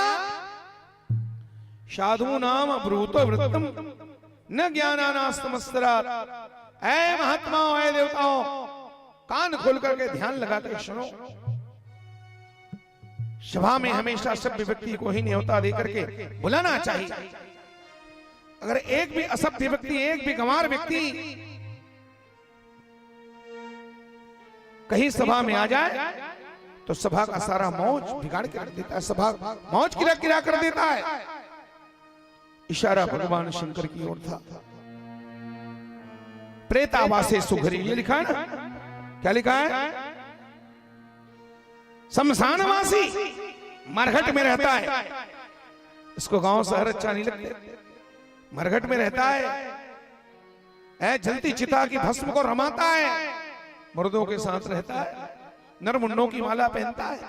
साधु नाम ब्रूत वृत्तम न ज्ञानानास्तमस्तरात्। ऐ महात्माओं, ऐ देवताओं, कान खोल करके ध्यान लगा कर सुनो। सभा में हमेशा सभ्य व्यक्ति को ही न्योता देकर के बुलाना चाहिए। अगर एक भी असभ्य व्यक्ति, एक भी गंवार व्यक्ति कहीं सभा में आ जाए तो सभा का सारा मौज बिगाड़ के रख देता है, सभा मौज किरा किरा कर देता है। इशारा भगवान शंकर की ओर था। प्रेतावासे सुघरी, ये लिखा है ना, क्या लिखा है, शमशानवासी, मरघट में रहता है। इसको गांव शहर अच्छा नहीं लगते, मरघट में रहता है, जलती चिता की भस्म को रमाता है, मुर्दों के साथ रहता है, नरमुंडों की माला पहनता है,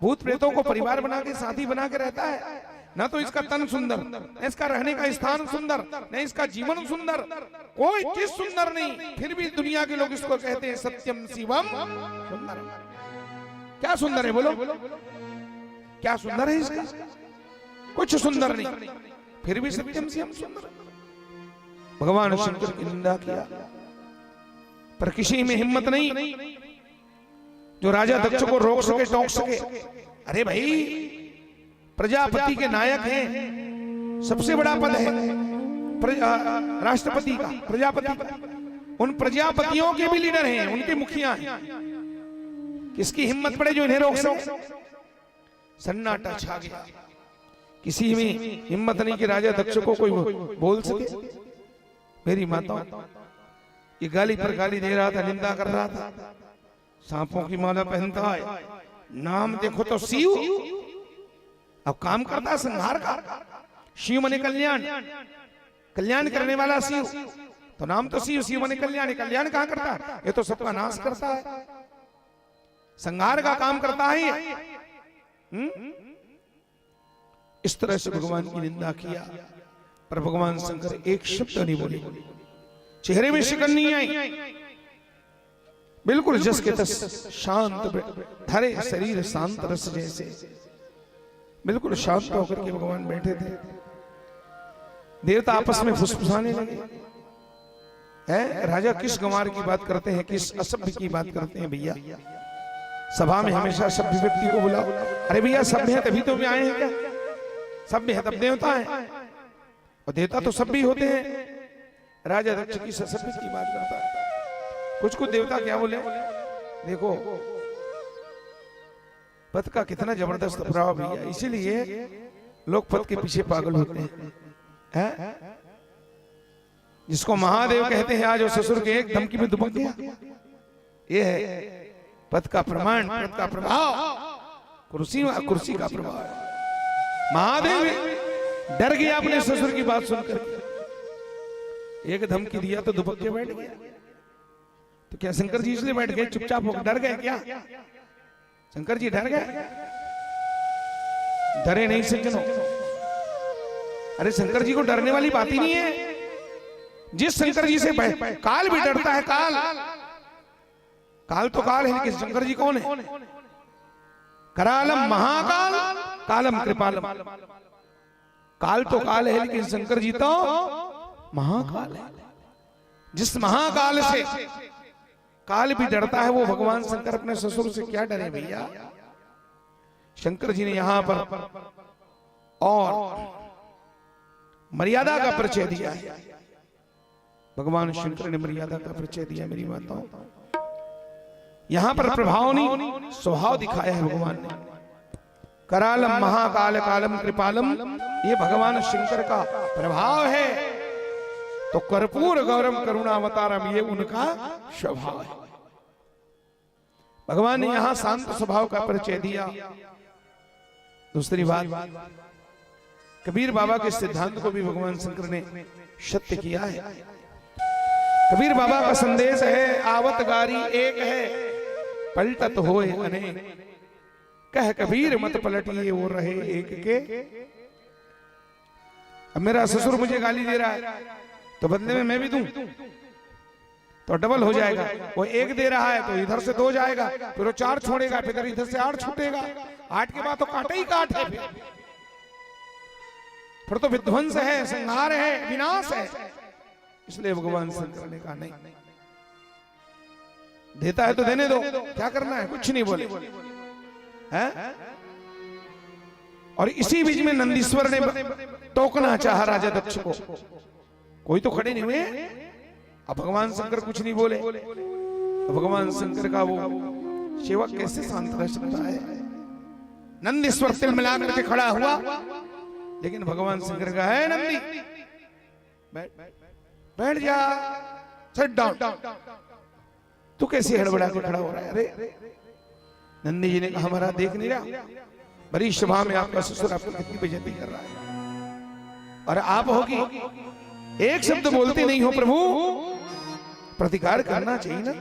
भूत प्रेतों को परिवार बना के साथी बना के रहता है। ना तो इसका तन सुंदर, न इसका रहने का स्थान सुंदर, न इसका जीवन सुंदर, कोई चीज सुंदर नहीं, फिर भी दुनिया के लोग इसको कहते हैं सत्यम शिवम सुंदरम। क्या सुंदर है बोलो, क्या सुंदर है इसका, कुछ सुंदर नहीं, फिर भी सत्यम शिवम सुंदर। भगवान शंकर की निंदा किया, पर किसी में हिम्मत नहीं जो राजा दक्ष को रोक सके, टोक सके। अरे भाई, प्रजापति के नायक हैं, सबसे बड़ा पद है राष्ट्रपति का, प्रजापति का। उन प्रजापतियों के भी लीडर हैं, उनके मुखिया हैं। किसकी हिम्मत पड़े जो इन्हें रोक सके। सन्नाटा छा गया, किसी में हिम्मत नहीं कि राजा दक्ष को कोई बोल सके। मेरी माता, ये गाली पर गाली दे रहा था, निंदा कर रहा था। सांपों की माला पहनता है, नाम देखो तो शिव, अब काम करता है संहार का। शिव मने कल्याण, कल्याण करने वाला शिव, तो नाम तो शिव, शिव मने कल्याण। कल्याण कहां करता है, ये तो सबका नाश करता है, संहार का काम करता है। इस तरह से भगवान की निंदा किया, पर भगवान शंकर एक शब्द नहीं बोले, चेहरे में शिकन नहीं आई, बिल्कुल जस के तस शांत, धरे शरीर शांत रस जैसे, बिल्कुल शांत होकर के भगवान बैठे थे। देवता आपस में फुसफुसाने लगे। है राजा किस गंवार की बात करते हैं, किस असभ्य की बात करते हैं भैया? सभा में हमेशा सभ्य व्यक्ति को बुलाओ। अरे भैया सभ्य है तभी तो भी आए हैं क्या? सभ्य है तब देवता है, और देवता तो सभ्य होते हैं। राजा दक्ष की सभ्य की बात करता है। कुछ देवता क्या बोले, देखो पद का कितना जबरदस्त प्रभाव भैया, इसीलिए लोग पद के पीछे पागल होते हैं। जिसको महादेव कहते हैं आज वो ससुर के एक धमकी में दुबक गया। ये है पद का प्रमाण, पद का प्रभाव, कुर्सी का प्रभाव। महादेव डर गया अपने ससुर की बात सुनकर, एक धमकी दिया तो दुबक के बैठ गया। तो क्या शंकर जी इसलिए बैठ गए, चुपचाप होकर डर गए क्या? शंकर जी डर गए? डरे नहीं सज्जनों। अरे शंकर जी को डरने वाली बात ही नहीं है। जिस शंकर जी से काल भी डरता है, काल तो काल है, लेकिन शंकर जी कौन है? करालम महाकाल कालम कृपालम। काल तो काल है, लेकिन शंकर जी तो महाकाल है। जिस महाकाल से काल भी डरता है वो भगवान शंकर अपने ससुर से क्या डरे भैया? शंकर जी ने यहां पर और मर्यादा का परिचय दिया है। भगवान शंकर ने मर्यादा का परिचय दिया मेरी माताओं। यहां पर प्रभाव नहीं स्वभाव दिखाया है भगवान ने। करालम महाकाल कालम कृपालम, ये भगवान शंकर का प्रभाव है। तो कर्पूर गौरम करुणावतारम, ये उनका स्वभाव है। भगवान ने यहां शांत स्वभाव का परिचय दिया। दूसरी बात, कबीर बाबा के सिद्धांत को भी भगवान शंकर ने सत्य किया है। कबीर बाबा का संदेश है, आवत गारी एक है, पलटत होए अनेक। कह कबीर मत पलटिए वो रहे एक के। अब मेरा ससुर मुझे गाली दे रहा है तो बदले में मैं भी दूं तो डबल हो जाएगा। वो एक दे रहा है तो इधर से 2 जाएगा, फिर वो 4 छोड़ेगा, फिर इधर से 8 छूटेगा। 8 के बाद तो काटे ही काट है, फिर तो विध्वंस है, संहार है, विनाश है। इसलिए भगवान शंकर ने कहा नहीं, देता है तो देने दो, क्या करना है? कुछ नहीं बोले हैं। और इसी बीच में नंदीश्वर ने टोकना चाहा राजा दक्ष को, कोई तो खड़े नहीं हुए। अब भगवान शंकर कुछ नहीं बोले तो भगवान शंकर का वो सेवक कैसे शांत रह सकता है? नंदीश्वर तिल मिला करके खड़ा हुआ, लेकिन भगवान शंकर का है नंदी बैठ जा, सिट डाउन। तू कैसे हड़बड़ा के खड़ा हो रहा है? अरे नंदी जी ने कहा महाराज देख नहीं रहा, बड़ी सभा में आपका ससुर आपको कितनी बेइज्जती कर रहा है, और आप होगी एक शब्द बोलते नहीं हो प्रभु, प्रतिकार करना चाहिए ना।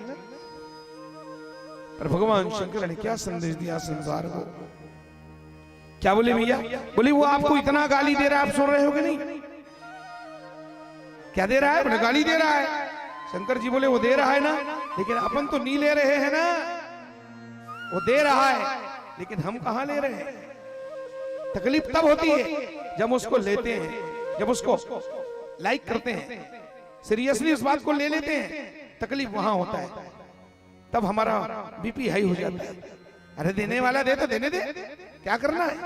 पर भगवान शंकर ने क्या संदेश दिया संसार को? क्या बोले भैया? बोले वो आपको इतना गाली दे रहा है, आप सुन रहे हो कि नहीं? क्या दे रहा है? बोले गाली दे रहा है। शंकर जी बोले वो दे रहा है ना, लेकिन अपन तो नहीं ले रहे हैं ना। वो दे रहा है लेकिन हम कहां ले रहे हैं? तकलीफ तब होती है जब उसको लेते हैं, जब उसको लाइक करते हैं, सीरियसली उस बात को ले लेते हैं, तकलीफ वहां होता है, तब हमारा बीपी हाई हो जाता है। अरे देने वाला दे तो देने दे, क्या करना है?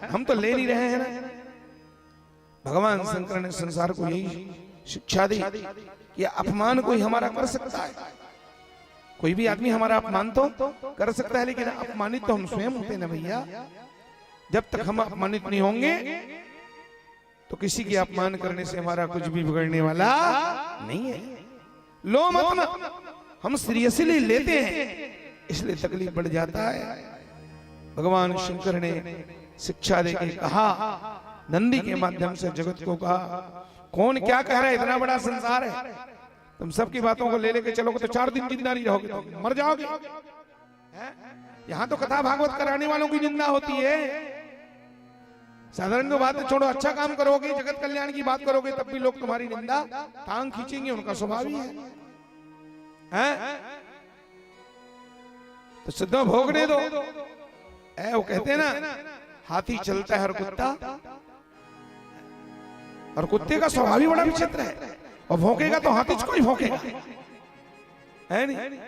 हम तो ले नहीं रहे हैं ना। भगवान शंकर ने संसार को यही शिक्षा दी कि अपमान कोई हमारा कर सकता है, कोई भी आदमी हमारा अपमान तो कर सकता है, लेकिन अपमानित तो हम स्वयं होते हैं ना भैया। जब तक हम अपमानित नहीं होंगे तो किसी की अपमान करने से हमारा कुछ भी बिगड़ने वाला नहीं है। लो मत, हम सीरियसली लेते हैं इसलिए तकलीफ बढ़ जाता है। भगवान शंकर ने शिक्षा देके कहा, नंदी के माध्यम से जगत को कहा, कौन क्या कह रहा है? इतना बड़ा संसार है, तुम सबकी बातों को ले लेके चलोगे तो 4 दिन जिंदा नहीं रहोगे, तो मर जाओगे। यहाँ तो कथा भागवत कराने वालों की निंदा होती है। साधारण तो बात छोड़ो, अच्छा काम करोगे, जगत कल्याण की बात करोगे, तब भी लोग तुम्हारी निंदा टांग खींचेंगे, उनका स्वभाव ही है। तो सिद्ध भोगने दो। वो कहते हैं ना, हाथी चलता है हर कुत्ता और कुत्ते का स्वभाव ही बड़ा विचित्र है, और भौंकेगा तो हाथी को ही भौंकेगा, है नहीं?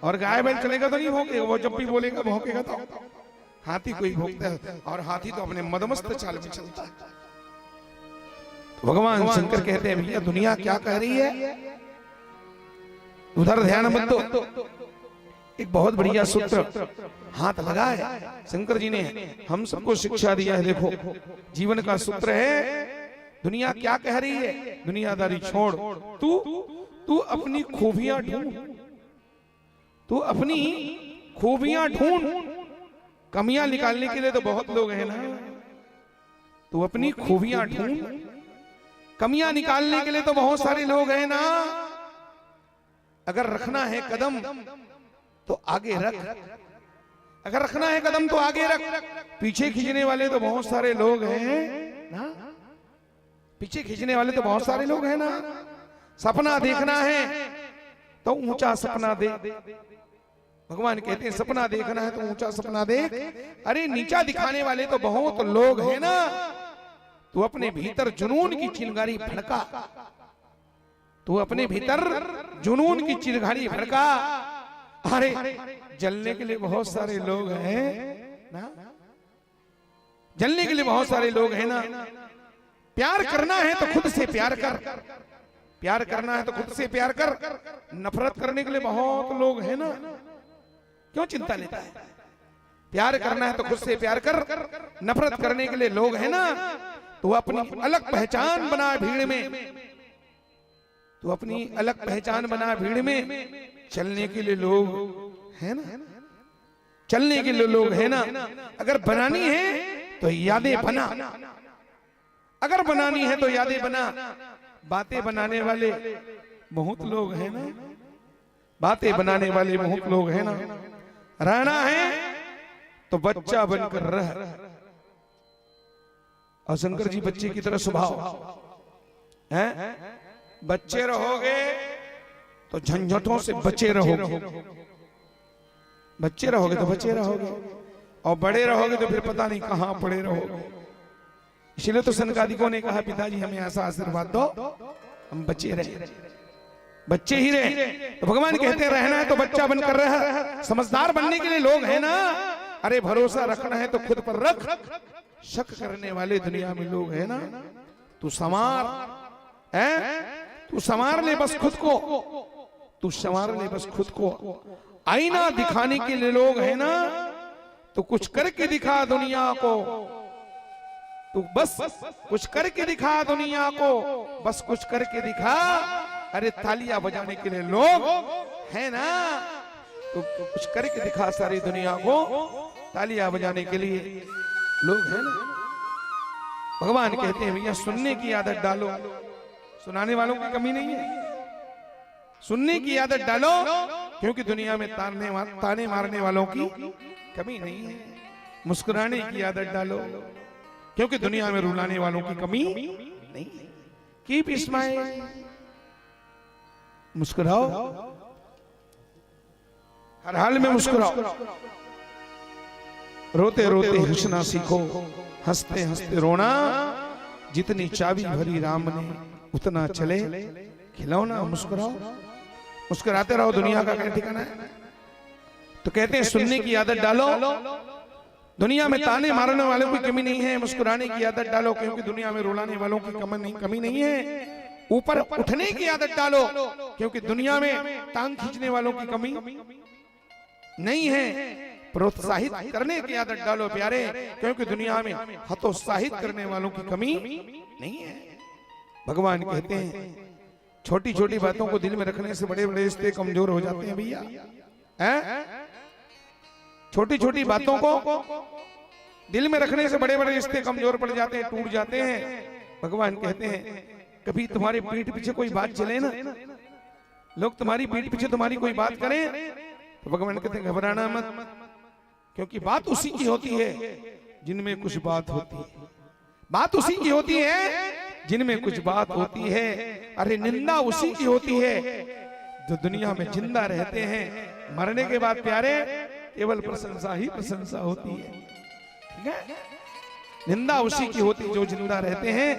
और गाय बैल चलेगा तो नहीं भौंकेगा, वो जब भी बोलेगा भौंकेगा तो हाथी को ही भौंकता है, और हाथी तो अपने मदमस्त चाल में चलता है। तो भगवान शंकर कहते हैं भैया दुनिया क्या कह रही है, उधर ध्यान मत दो। एक बहुत बढ़िया सूत्र हाथ लगा है शंकर जी ने, हम सबको शिक्षा दिया है। देखो जीवन का सूत्र है, दुनिया क्या कह रही है, दुनियादारी छोड़, तू अपनी खूबियां ढूंढ, तू अपनी खूबियां ढूंढ। कमियां निकालने के लिए तो बहुत लोग हैं ना, तू अपनी खूबियां ढूंढ। कमियां निकालने के लिए तो बहुत सारे लोग हैं ना। अगर रखना है कदम तो आगे रख, अगर रखना है कदम तो आगे रख। पीछे खींचने वाले तो बहुत सारे लोग हैं ना, पीछे खींचने वाले तो बहुत सारे लोग हैं ना। सपना देखना है तो ऊंचा सपना दे, भगवान कहते हैं सपना देखना है तो ऊंचा सपना देख। अरे नीचा दिखाने वाले तो बहुत लोग हैं ना, तू अपने भीतर जुनून की चिंगारी भड़का, तू अपने भीतर जुनून की चिंगारी भड़का। अरे जलने के लिए बहुत सारे लोग हैं ना, जलने के लिए बहुत सारे लोग हैं ना। प्यार करना है तो खुद से प्यार कर, प्यार करना है तो खुद से प्यार कर। नफरत करने के लिए बहुत लोग हैं ना, क्यों चिंता लेता है? प्यार करना है तो खुद से प्यार कर, नफरत करने के लिए लोग हैं ना। तो अपनी अलग पहचान बना भीड़ में, तो अपनी अलग पहचान बना भीड़ में। चलने के लिए लोग है ना, चलने के लिए लोग है ना। अगर बनानी है तो यादें बना, अगर बनानी है तो यादें बना। बातें बनाने वाले बहुत लोग हैं ना, बातें बनाने वाले बहुत लोग हैं ना। रहना है तो बच्चा बनकर रह, और शंकर जी बच्चे की तरह स्वभाव है। बच्चे रहोगे तो झंझटों से बचे रहोगे, बच्चे रहोगे तो बचे रहोगे, और बड़े रहोगे तो फिर पता नहीं कहां पड़े रहोगे। इसलिए तो सनकादिकों ने कहा पिताजी हमें ऐसा आशीर्वाद दो हम बच्चे रहे, बच्चे ही रहे। तो भगवान कहते हैं रहना है तो बच्चा बनकर रह। समझदार बनने के लिए लोग हैं ना। अरे भरोसा रखना है तो खुद पर रख, शक करने वाले दुनिया में लोग हैं ना। तू संवार है, तू संवार ले बस खुद को, तू संवार ले बस खुद को। आईना दिखाने के लिए लोग हैं ना, तो कुछ करके दिखा दुनिया को, तू बस कुछ करके दिखा दुनिया को, बस कुछ करके दिखा। अरे तालियां बजाने के लिए लोग हैं ना, तो कुछ करके दिखा सारी दुनिया को। तालियां बजाने के लिए लोग हैं ना। भगवान कहते हैं भैया सुनने की आदत डालो, सुनाने वालों की कमी नहीं है। सुनने की आदत डालो, क्योंकि दुनिया में ताने मारने वालों की कमी नहीं है। मुस्कुराने की आदत डालो, क्योंकि दुनिया में रुलाने वालों की कमी नहीं है। कीप स्माइल, मुस्कुराओ, हर हाल में मुस्कुराओ। रोते रोते हंसना सीखो, हंसते हंसते रोना। जितनी चाबी भरी राम ने उतना चले खिलौना। मुस्कुराओ, मुस्कुराते रहो, दुनिया का क्या ठिकाना है। तो कहते हैं सुनने की आदत डालो, दुनिया में ताने मारने वालों की कमी नहीं है। मुस्कुराने की आदत डालो, क्योंकि दुनिया में रुलाने वालों की कमी नहीं है। ऊपर उठने की आदत डालो, क्योंकि दुनिया में टांग खींचने वालों की कमी नहीं है। प्रोत्साहित करने की आदत डालो प्यारे, क्योंकि दुनिया में हतोत्साहित करने वालों की कमी नहीं है। भगवान कहते हैं छोटी छोटी बातों को दिल में रखने से बड़े बड़े रिश्ते कमजोर हो जाते हैं भैया। छोटी छोटी बातों को दिल में रखने से बड़े बड़े रिश्ते कमजोर पड़ जाते हैं, टूट जाते हैं। भगवान कहते हैं कभी तुम्हारी पीठ पीछे कोई बात चले ना, लोग तुम्हारी पीठ पीछे तुम्हारी कोई बात करें, तो भगवान कहते हैं घबराना मत, क्योंकि बात उसी की होती है जिनमें कुछ बात होती है। बात उसी की होती है जिनमें कुछ बात होती है। अरे निंदा उसी की होती है जो दुनिया में जिंदा रहते हैं। मरने के बाद प्यारे केवल प्रशंसा ही प्रशंसा होती है। ठीक है, निंदा उसी की होती जो जिंदा रहते हैं,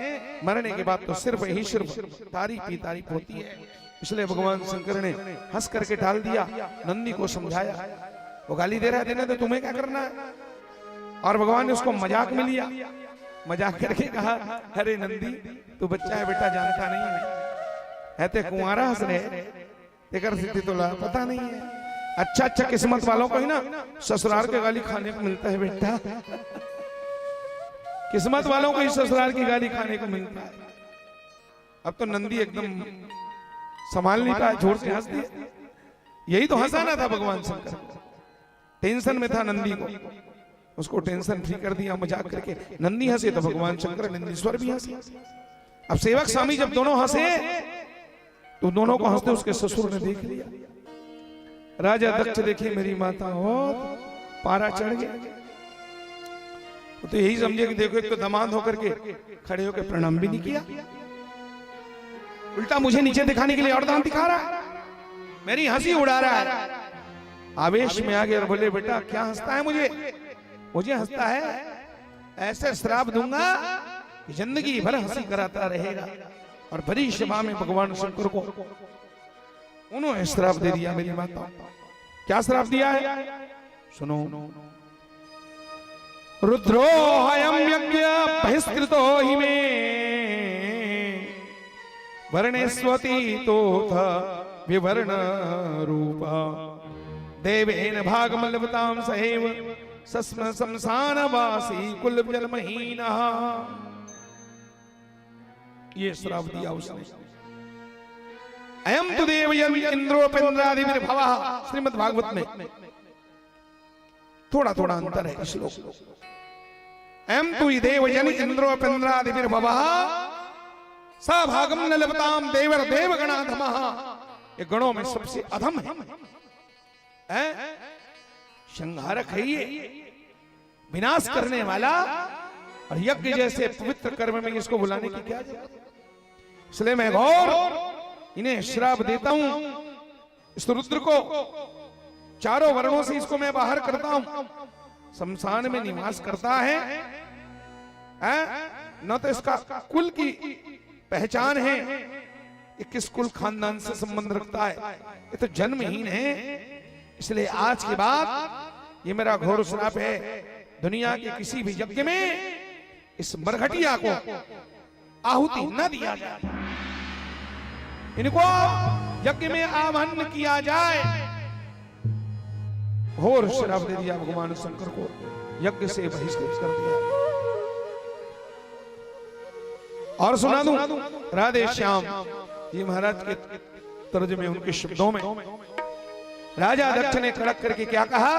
मरने के बाद तो सिर्फ ही सिर्फ तारीफ ही तारीफ होती है। इसलिए भगवान शंकर ने हंस करके टाल दिया, नंदी को समझाया। वो गाली दे रहा है, देने तो तुम्हें क्या करना है। और भगवान ने उसको मजाक में लिया, मजाक करके कहा, अरे नंदी तू बच्चा है बेटा, जानता नहीं है ते कुंवारा हंस रहे तेकर स्थिति तो पता नहीं है। अच्छा अच्छा किस्मत वालों को ही ना ससुराल के गाली खाने को मिलता है बेटा, किस्मत वालों को ही ससुराल की गाली खाने को मिलता है। अब तो नंदी एकदम संभाल नहीं पाया, जोर से हंस दिया। यही तो हंसाना था भगवान शंकर को, टेंशन में था नंदी को, उसको टेंशन फ्री कर दिया मजाक करके। नंदी हंसे तो भगवान शंकर नंदीश्वर भी हंसे। अब सेवक स्वामी जब दोनों हंसे तो दोनों को हंसते उसके ससुर ने देख लिया। राजा दक्ष देखे मेरी माता हो पारा चढ़ गया, तो यही समझे कि देखो एक तो दामाद होकर के खड़े होकर प्रणाम भी नहीं किया, उल्टा मुझे नीचे दिखाने के लिए और दांत दिखा रहा है, मेरी हंसी उड़ा रहा है। आवेश में आ गया और बोले बेटा क्या हंसता है, मुझे हंसता है, ऐसे श्राप दूंगा कि जिंदगी भर हंसी कराता रहेगा। और बड़ी सभा में भगवान शंकर को उन्होंने श्राप दे दिया मेरी माता। क्या श्राप दिया है सुनो। रुद्रो हयम यज्ञ बहिष्कृतो हि मे वर्णेस्वती तो था विवर्ण रूपा देवेन भागमल्लवतां सहेव सस्म शमशानवासी कुल जलमहीनः। ये श्राप दिया उसने। अयम तु देवयन इंद्रोपेन्द्रादिभिर्भवः, श्रीमद् भागवत में थोड़ा थोड़ा अंतर है इस श्लोक। अयम तु देवयन इंद्रोपेन्द्रादिभिर्भवः स भागम न लभताम देवर देवगणाधमः। ये गणों में सबसे अधम है, संहारक है ये, विनाश करने वाला। और यज्ञ जैसे पवित्र कर्म में इसको बुलाने की क्या जरूरत। इसलिए मैं घोर इन्हें श्राप देता हूं, इस रुद्र को चारों वर्णों से इसको मैं बाहर करता हूं, शमशान में निवास करता है, न तो इसका कुल की पहचान है, ये किस कुल खानदान से संबंध रखता है, ये तो जन्महीन है। इसलिए आज के बाद ये मेरा घोर श्राप है, दुनिया के किसी भी यज्ञ में इस मरघटिया को आहुति न दिया जाए, इनको यज्ञ में आह्वान किया जाए। घोर श्राप दे दिया भगवान शंकर को, यज्ञ से बहिष्कृत कर दिया। और सुना दूं राधे श्याम ये महाराज के तर्जुमे उनके शब्दों में। राजा दक्ष ने कड़क करके क्या कहा,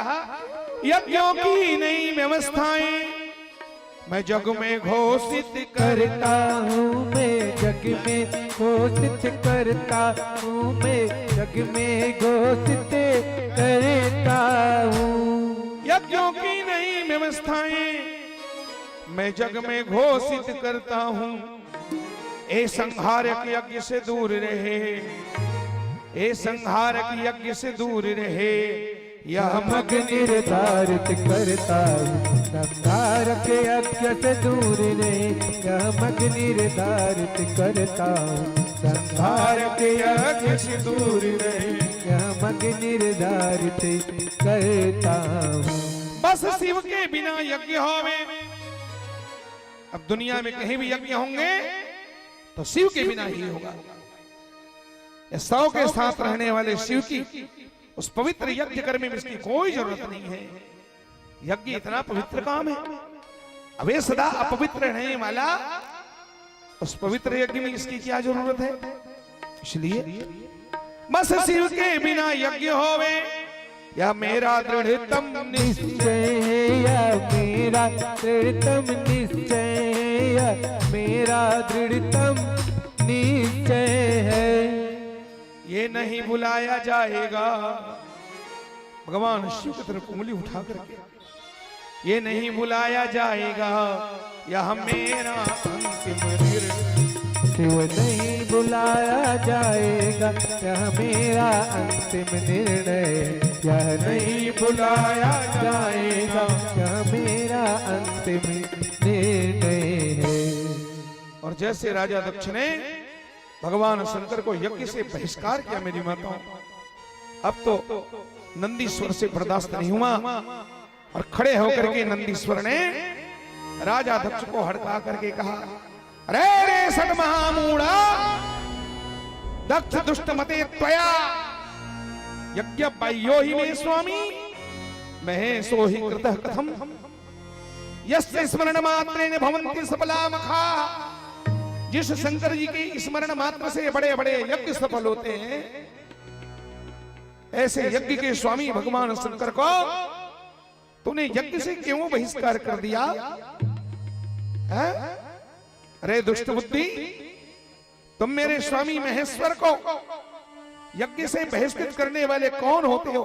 यज्ञों की नई व्यवस्थाएं मैं जग में घोषित करता हूँ, मैं जग में घोषित करता हूँ, मैं जग में घोषित करता हूँ। यज्ञों की नई व्यवस्थाएं मैं जग में घोषित करता हूँ। ए संहारक यज्ञ से दूर रहे, ए संहारक यज्ञ से दूर रहे, यह मग निर्धारित करता हूँ, संहारक यज्ञ से दूर रहे, यह मग निर्धारित करता हूँ, संहारक यज्ञ से दूर रहे, यह मग निर्धारित करता हूँ। बस शिव के बिना यज्ञ होवे। अब दुनिया में कहीं भी यज्ञ होंगे तो शिव के बिना ही होगा। सौ के साथ रहने वाले शिव की उस पवित्र यज्ञ कर्म में इसकी कोई जरूरत नहीं है। यज्ञ इतना पवित्र काम है, अबे सदा अपवित्र रहने वाला उस पवित्र यज्ञ में इसकी क्या जरूरत है। इसलिए बस शिव के बिना यज्ञ होवे या मेरा दृढ़तम निश्चय है, या मेरा दृढ़तम निश्चय है, या मेरा दृढ़तम निश्चय है। ये नहीं बुलाया जाएगा। भगवान शिव की तरफ उंगली उठा करके, ये नहीं बुलाया जाएगा, यह मेरा अंतिम निर्णय। शिव नहीं बुलाया जाएगा, यह मेरा अंतिम निर्णय। यह नहीं बुलाया जाएगा, यह मेरा अंतिम निर्णय है। और जैसे राजा दक्ष ने भगवान शंकर को यज्ञ से बहिष्कार किया मेरी माताओं, अब तो नंदीश्वर से बर्दाश्त नहीं हुआ और खड़े होकर के नंदीश्वर ने राजा दक्ष को हड़का करके कहा, अरे रे सद महामूढ़ा, दक्ष दुष्ट मते त्वया यज्ञ बाह्यो ही मे स्वामी महेशो ही कृतः कथम यस्य स्मरण मात्रेण भवन्ति सफला मखा। जिस शंकर जी के स्मरण मात्र से बड़े बड़े यज्ञ सफल होते हैं, ऐसे यज्ञ के स्वामी भगवान शंकर को तूने यज्ञ से क्यों बहिष्कार कर दिया? अरे दुष्ट बुद्धि, तुम मेरे स्वामी महेश्वर को यज्ञ से बहिष्कृत करने वाले कौन होते हो?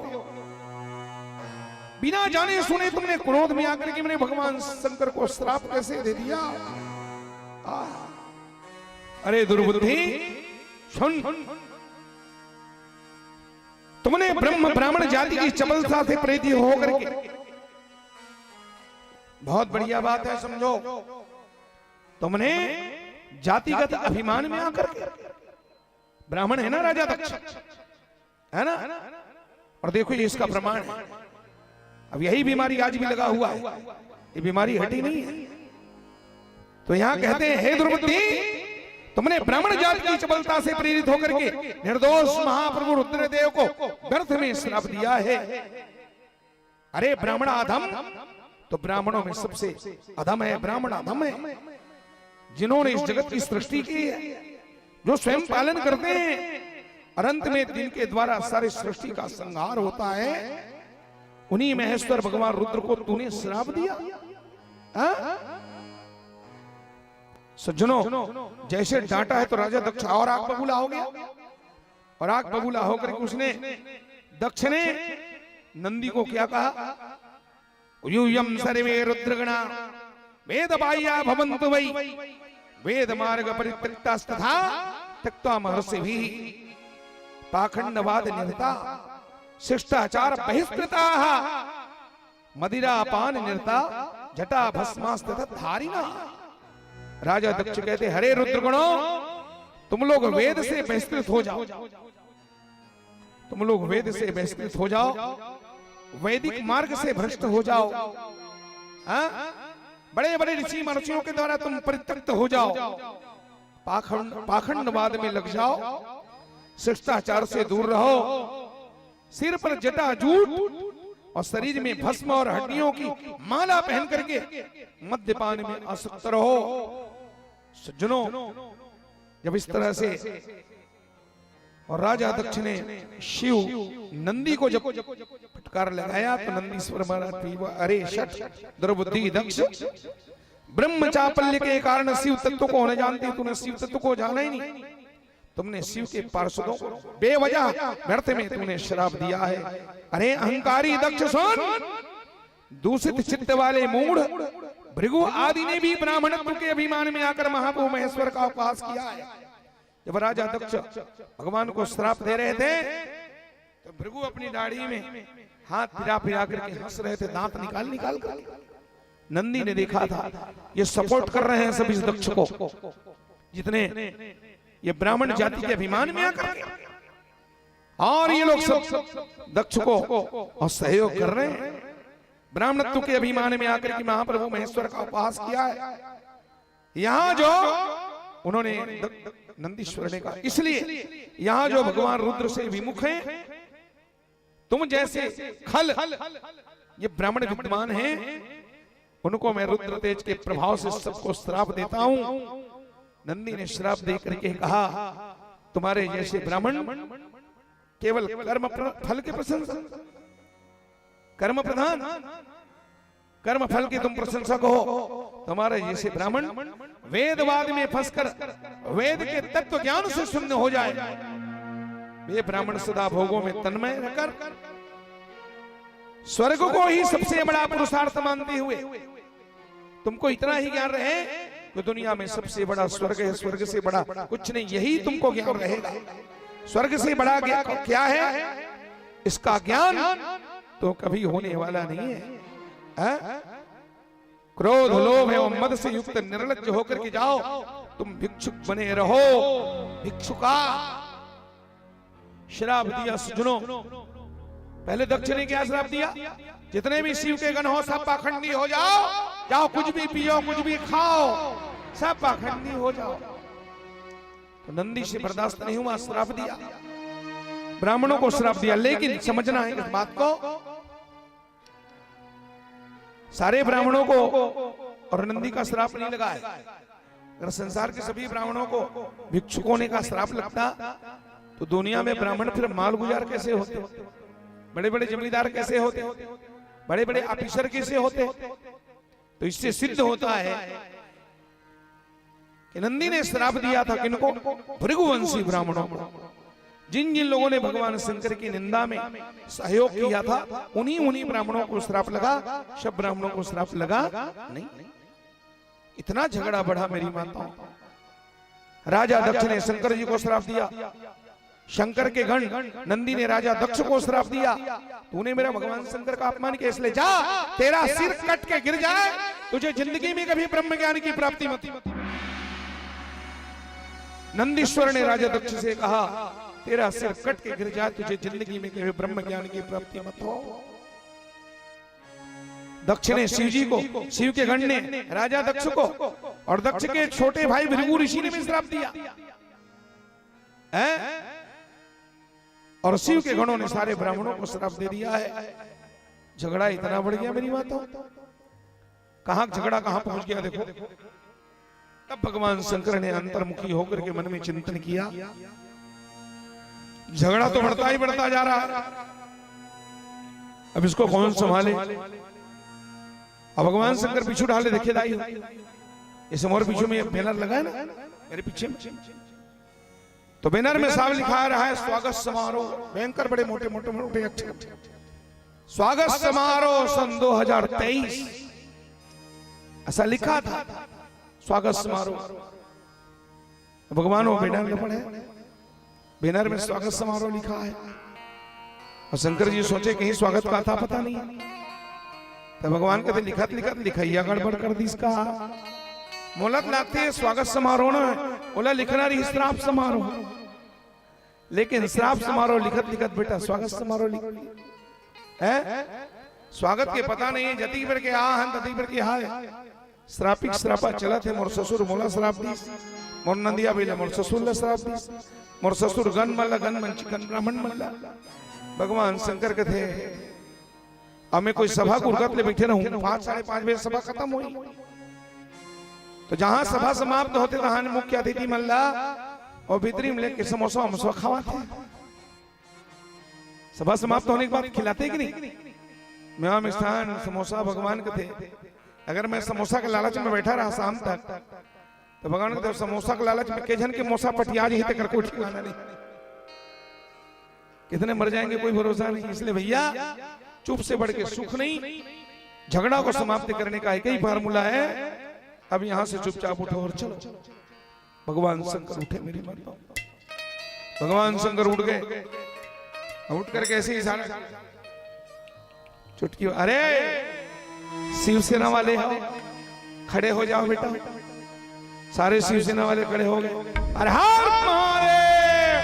बिना जाने सुने तुमने क्रोध में आकर के मैंने भगवान शंकर को श्राप कैसे दे दिया? अरे दुर्बुद्धि, सुन, तुमने ब्रह्म ब्राह्मण जाति की चपलता से प्रेरित होकर के, बहुत बढ़िया बात है, समझो, तुमने जातिगत अभिमान में आकर के, ब्राह्मण है ना राजा दक्ष, है ना, और देखो ये इसका प्रमाण है। अब यही बीमारी आज भी लगा हुआ है, ये बीमारी हटी नहीं है। तो यहां कहते हैं, हे दुर्बुद्धि, तुमने ब्राह्मण जाति की चपलता से प्रेरित होकर के निर्दोष महाप्रभु रुद्रदेव को व्यर्थ में श्राप दिया है। अरे ब्राह्मण अधम, तो ब्राह्मणों में सबसे अधम है, ब्राह्मण अधम है, जिन्होंने इस जगत की सृष्टि की है, जो स्वयं पालन करते हैं और अंत में दिन के द्वारा सारे सृष्टि का संहार होता है, उन्हीं महेश्वर भगवान रुद्र को तूने श्राप दिया। सज्जनों, जैसे डांटा है तो राजा दक्ष और आग बबूला हो गया, और आग बबूला होकर के उसने, दक्ष ने नंदी को क्या कहा? यूयम सर्वे रुद्रगणा वेद बाह्या भवन्तु वै वेद मार्ग परित्यक्तास्तथा त्यक्त्वा महर्षिभिः पाखंडवाद निरता शिष्टाचार बहिष्कृताः मदिरापान निरता जटा भस्मास्तथा धारिणा। राजा दक्ष कहते, हरे रुद्रगणों, तुम लोग वेद से बहिष्कृत हो जाओ, तुम लोग वेद से बहिष्कृत हो जाओ, वैदिक मार्ग से भ्रष्ट हो जाओ, बड़े बड़े ऋषि महर्षियों के द्वारा तुम परित्यक्त हो जाओ, पाखंडवाद में लग जाओ, शिष्टाचार से दूर रहो, सिर पर जटा जूट और शरीर में भस्म और हड्डियों की माला पहन करके मद्यपान में आसक्त रहो। सज्जनों, जब इस तरह से और राजा दक्ष ने शिव नंदी को जब फटकार लगाया तो नंदीश्वर महाराज, अरे शठ दुर्बुद्धि दक्ष, ब्रह्म चापल्य के कारण शिव तत्व को न जानती, तूने शिव तत्व को जाना ही नहीं, तुमने शिव के पार्षदों को बेवजह व्यर्थ में तुमने श्राप दिया है। अरे अहंकारी दक्ष सुन, दूषित चित्त वाले मूढ़, भृगु आदि ने भी ब्राह्मणत्व के अभिमान में आकर महाप्रभु महेश्वर का उपहास किया है। जब राजा दक्ष भगवान को श्राप दे रहे थे तो भृगु अपनी दाढ़ी में हाथ फिरा फिरा करके हंस रहे थे, दांत निकाल निकाल कर। नंदी ने देखा था ये सपोर्ट कर रहे हैं सब इस दक्ष को, जितने ये ब्राह्मण जाति के अभिमान में आकर के, और ये लोग सब दक्ष को और सहयोग कर रहे हैं, ब्राह्मणत्व के अभिमान में आकर के महाप्रभु महेश्वर का उपहास किया है। यहां जो उन्होंने नंदीश्वर ने कहा, इसलिए यहां जो भगवान रुद्र से विमुख हैं, तुम जैसे खल ये ब्राह्मण विद्वान हैं, उनको मैं रुद्र तेज के प्रभाव से सबको श्राप देता हूं। नंदी ने श्राप दे करके कहा, तुम्हारे जैसे ब्राह्मण केवल कर्म फल के प्रशंसक, कर्म प्रधान, कर्म फल के तुम प्रशंसक हो। तुम्हारे जैसे ब्राह्मण वेदवाद में फंसकर वेद के तत्व ज्ञान से शून्य हो जाए, वे ब्राह्मण सदा भोगों में तन्मय रहकर स्वर्ग को ही सबसे बड़ा पुरुषार्थ मानते हुए तुमको इतना ही ज्ञान रहे कि दुनिया में सबसे बड़ा स्वर्ग है, स्वर्ग से बड़ा कुछ नहीं, यही तुमको ज्ञान रहेगा। स्वर्ग से बड़ा क्या है इसका ज्ञान तो कभी होने वाला नहीं है। क्रोध, लोभ एवं मद से युक्त निर्लज्ज होकर के जाओ, तुम भिक्षुक बने रहो। भिक्षुका श्राप दिया सुजनों। पहले दक्ष ने क्या श्राप दिया? जितने भी शिव के गण हो सब पाखंडी हो जाओ, जाओ कुछ भी पियो कुछ भी खाओ, सब पाखंडी हो जाओ। तो नंदी से बर्दाश्त नहीं हुआ, श्राप दिया, ब्राह्मणों को श्राप दिया। लेकिन समझना है इस बात को, सारे ब्राह्मणों को और नंदी का श्राप नहीं लगा है। अगर संसार के सभी ब्राह्मणों को भिक्षुक होने का श्राप लगता तो दुनिया में ब्राह्मण फिर माल गुजार कैसे होते, बड़े बड़े जमींदार कैसे होते, बड़े बड़े ऑफिसर कैसे होते। तो इससे सिद्ध होता है कि नंदी ने श्राप दिया था किनको? भृगुवंशी ब्राह्मणों को। जिन जिन लोगों ने भगवान शंकर की निंदा में सहयोग किया था उन्हीं ब्राह्मणों को श्राप लगा, सब ब्राह्मणों को श्राप लगा नहीं। इतना झगड़ा बढ़ा मेरी माताओं। राजा दक्ष ने शंकर जी को श्राप दिया, शंकर के गण नंदी ने राजा दक्ष को श्राप दिया, तूने मेरा भगवान शंकर का अपमान किया, इसलिए जा तेरा सिर कट के गिर जाए, तुझे जिंदगी में कभी ब्रह्म ज्ञान की प्राप्ति मत। नंदीश्वर ने राजा दक्ष से कहा तेरा सिर कट के गिर जाए, तुझे जिंदगी में कभी ब्रह्म ज्ञान की प्राप्ति मत हो। दक्ष ने शिव जी को, शिव के गण ने राजा दक्ष को और दक्ष के छोटे भाई भृगु ऋषि ने भी श्राप दिया है? और शिव के गणों ने सारे ब्राह्मणों को श्राप दे दिया है। झगड़ा इतना बढ़ गया मेरी माता, कहां झगड़ा कहां पहुंच गया देखो। तब भगवान शंकर ने अंतर्मुखी होकर के मन में चिंतन किया, झगड़ा तो बढ़ता ही बढ़ता जा रहा है, अब इसको कौन संभाले। अब भगवान शंकर पीछू ढाले, देखे दाई इस मोर पीछू में बैनर लगा है ना मेरे पीछे में, तो बैनर में साफ लिखा रहा है स्वागत समारोह, भयंकर बड़े मोटे मोटे मोटे अक्षर, स्वागत समारोह सन 2023 ऐसा लिखा था। स्वागत समारोह भगवान वो बैनर में पढ़े, बैनर में स्वागत समारोह लिखा है। और शंकर जी सोचे कहीं स्वागत का था पता नहीं, तो भगवान कहते लिखत लिखत लिखाइया गड़बड़ कर दी इसका। मोलत लाते स्वागत समारोह ना, बोला लिखना रही श्राप समारोह, लेकिन श्राप समारोह लिखत लिखत बेटा स्वागत समारोह लिख है। स्वागत के पता नहीं जती पर के आ हन तती पर के हाय, श्रापिक श्रापा चला थे। मोर ससुर मोला श्राप दी, मोर नंदिया बेला मोर ससुर ला श्राप दी, मोर ससुर गन मल्ला गन मंच गन ब्राह्मण मल्ला। भगवान शंकर के थे अब मैं कोई सभा कुर्गत ले बैठे रहूं, 5 साढ़े 5 बजे सभा खत्म हुई, तो जहां सभा समाप्त होते वहां मुख्य अतिथि मल्ला और भीतरी में लेके समोसा वमोसा खावाते। सभा समाप्त होने के बाद खिलाते कि नहीं? मेवा मिष्ठान समोसा भगवान के थे। अगर मैं समोसा के लालच में बैठा रहा शाम तक तो भगवान के समोसा के लालच में केजन के मोसा पटियाज ही तक कोई ठिकाना नहीं, कितने मर जाएंगे कोई भरोसा नहीं। इसलिए भैया चुप से बढ़ के सुख नहीं, झगड़ा को समाप्त करने का एक ही फार्मूला है, अब यहां से चुपचाप उठो और चलो। भगवान शंकर उठे मेरी माता, भगवान शंकर उठ गए, उठ कर कैसे इशारा चुटकी, अरे शिवसेना वाले हो खड़े हो जाओ बेटा। सारे शिवसेना वाले खड़े हो गए, अरे हर महादेव,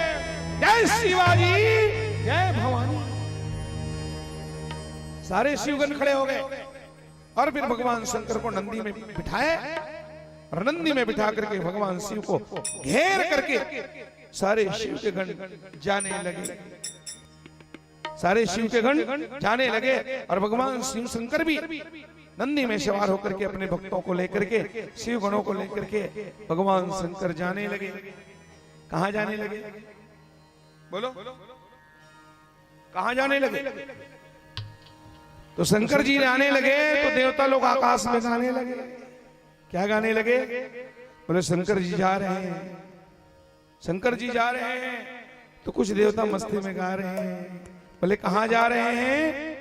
जय शिवाजी, जय भवानी। सारे शिवगण खड़े हो गए और फिर भगवान शंकर को नंदी में बिठाए और नंदी में बिठा करके भगवान शिव को घेर करके सारे शिव के गण जाने लगे, सारे शिव के गण जाने लगे। और भगवान शिव शंकर भी नंदी में सवार होकर के अपने भक्तों को लेकर के, शिव गणों को लेकर के भगवान शंकर जाने लगे। कहां जाने लगे बोलो, कहां जाने लगे? तो शंकर जी आने लगे तो देवता लोग आकाश में गाने लगे। क्या गाने लगे? बोले शंकर जी जा रहे हैं, शंकर जी जा रहे हैं। तो कुछ देवता मस्ती में गा रहे हैं। बोले कहां जा रहे हैं?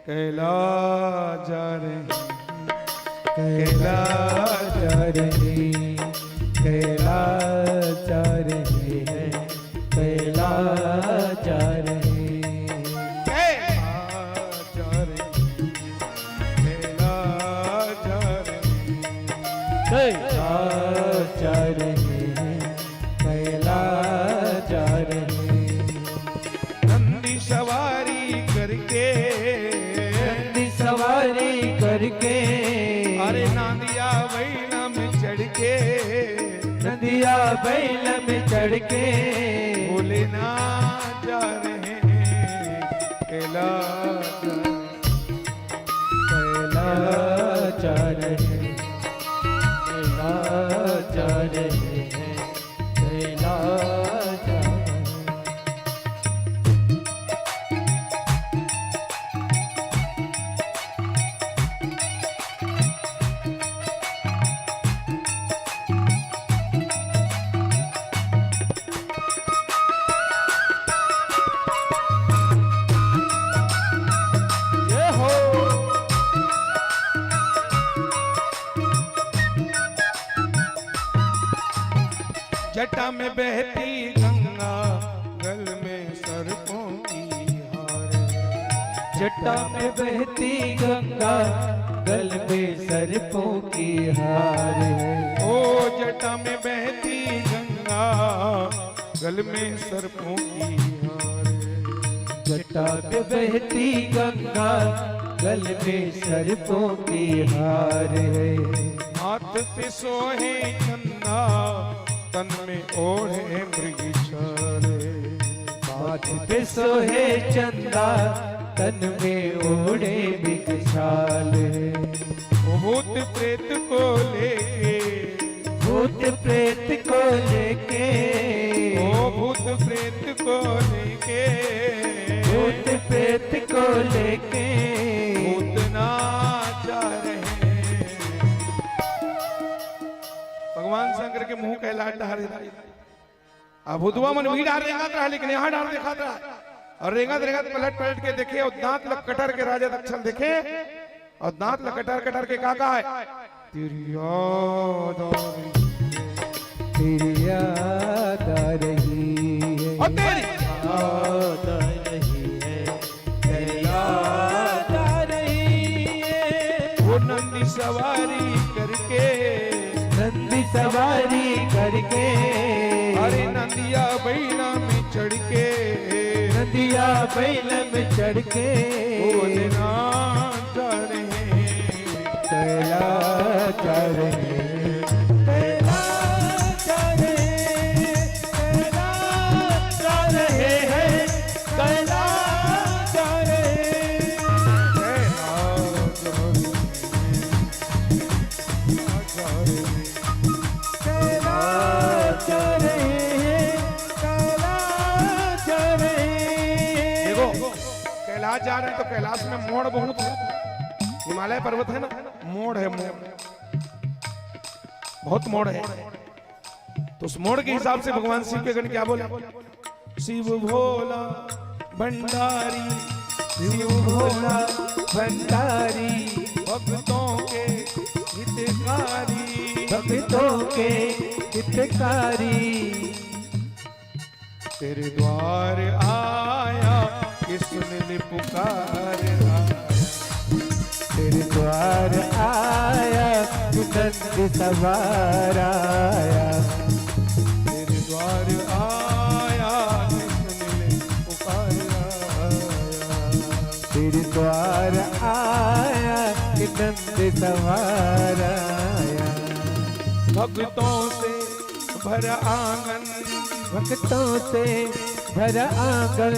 कैलाश जा रहे हैं, कैलाचारणी कैलाचारणी है कैलाचारणी कैलाचारणी कैलाचारणी नंदी सवारी करके नंदी सवारी करके अरे नांदिया बैला में चढ़ के नदिया बैल में चढ़ के बोले ना जा रहे हैं कैलाचारणी कैलाचारणी है कैलाचारणी ये हो जटा में बहती गंगा गल में सर्पों की हार जटा में बहती गंगा गल में सर्पों की हार है ओ जटा में बहती गंगा गल में सर्पों की हार जटा पे बहती गंगा गल में सर्पों की हार है हाथ पे सोहे चंदा तन में ओढ़े मृग छाले माथ पे सोहे चंदा तन में ओढ़े बिगशाल है भूत प्रेत को लेके भूत प्रेत को लेके ओ भूत प्रेत को लेके भूत प्रेत को लेके भूत नाचा रहे भगवान शंकर के मुंह कैलाश डहार अब भूतवा मन भी डार रेंगत रहा लेकिन यहाँ डार दिखाता रहा और रेंगत रेंगत पलट पलट के देखे और दांत लग कटर के राजा दक्षिण देखे और दांत लग कटर कटर के काका है तेरी याद आ रही तेरी याद आ रही है और तेरी याद आ रही है तेरी याद आ रही है वो नंदी सवारी करके नंदी सवारी करके अरे नंदिया बैला में चढ़ के नदिया बैल में चढ़ के बोलना जा रहे कैलाचारणी कैलाचारणी कैलाचारणी है देखो कैलाश जा रहे हैं तो कैलाश में मोड़ बहुत है हिमालय पर्वत है ना मोड़ है मोड़ बहुत मोड़ है तो उस मोड़ के हिसाब से भगवान शिव के गण क्या बोले शिव भोला भंडारी शिव भोला भंडारी भक्तों के हितकारी भक्तों के हितकारी तेरे द्वार आया कि सुन ले पुकार आया। तेरे द्वार आया नंद सवार आया तेरे द्वार आया कि सुन ले पुकार आया। तेरे द्वार आया नंद सवार आया भक्तों से भरा आंगन भक्तों से भरा आंगन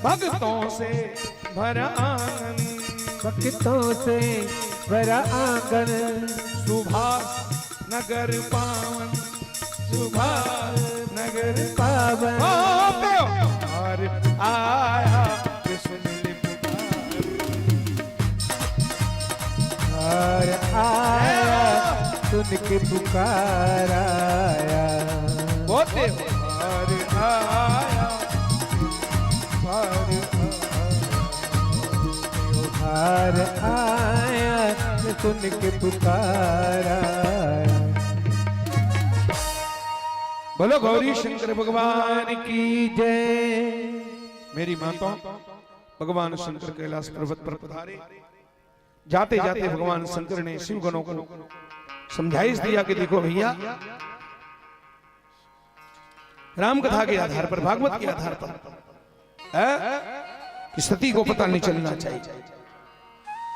भक्तों से भरा आंगन भक्तों से भरा आंगन सुभाष नगर पावन सुभाष नगर पावन और आया कि सुन ले और आया सुन के पुकार आया बोलते और आया और आया सुन के पुकारा। बोलो गौरी शंकर भगवान की जय। मेरी माता भगवान शंकर कैलाश पर्वत पर पधारे। जाते जाते भगवान शंकर ने शिव गणों को समझाइश दिया कि देखो भैया, राम कथा के आधार पर, भागवत के आधार पर कि सती को पता नहीं चलना चाहिए।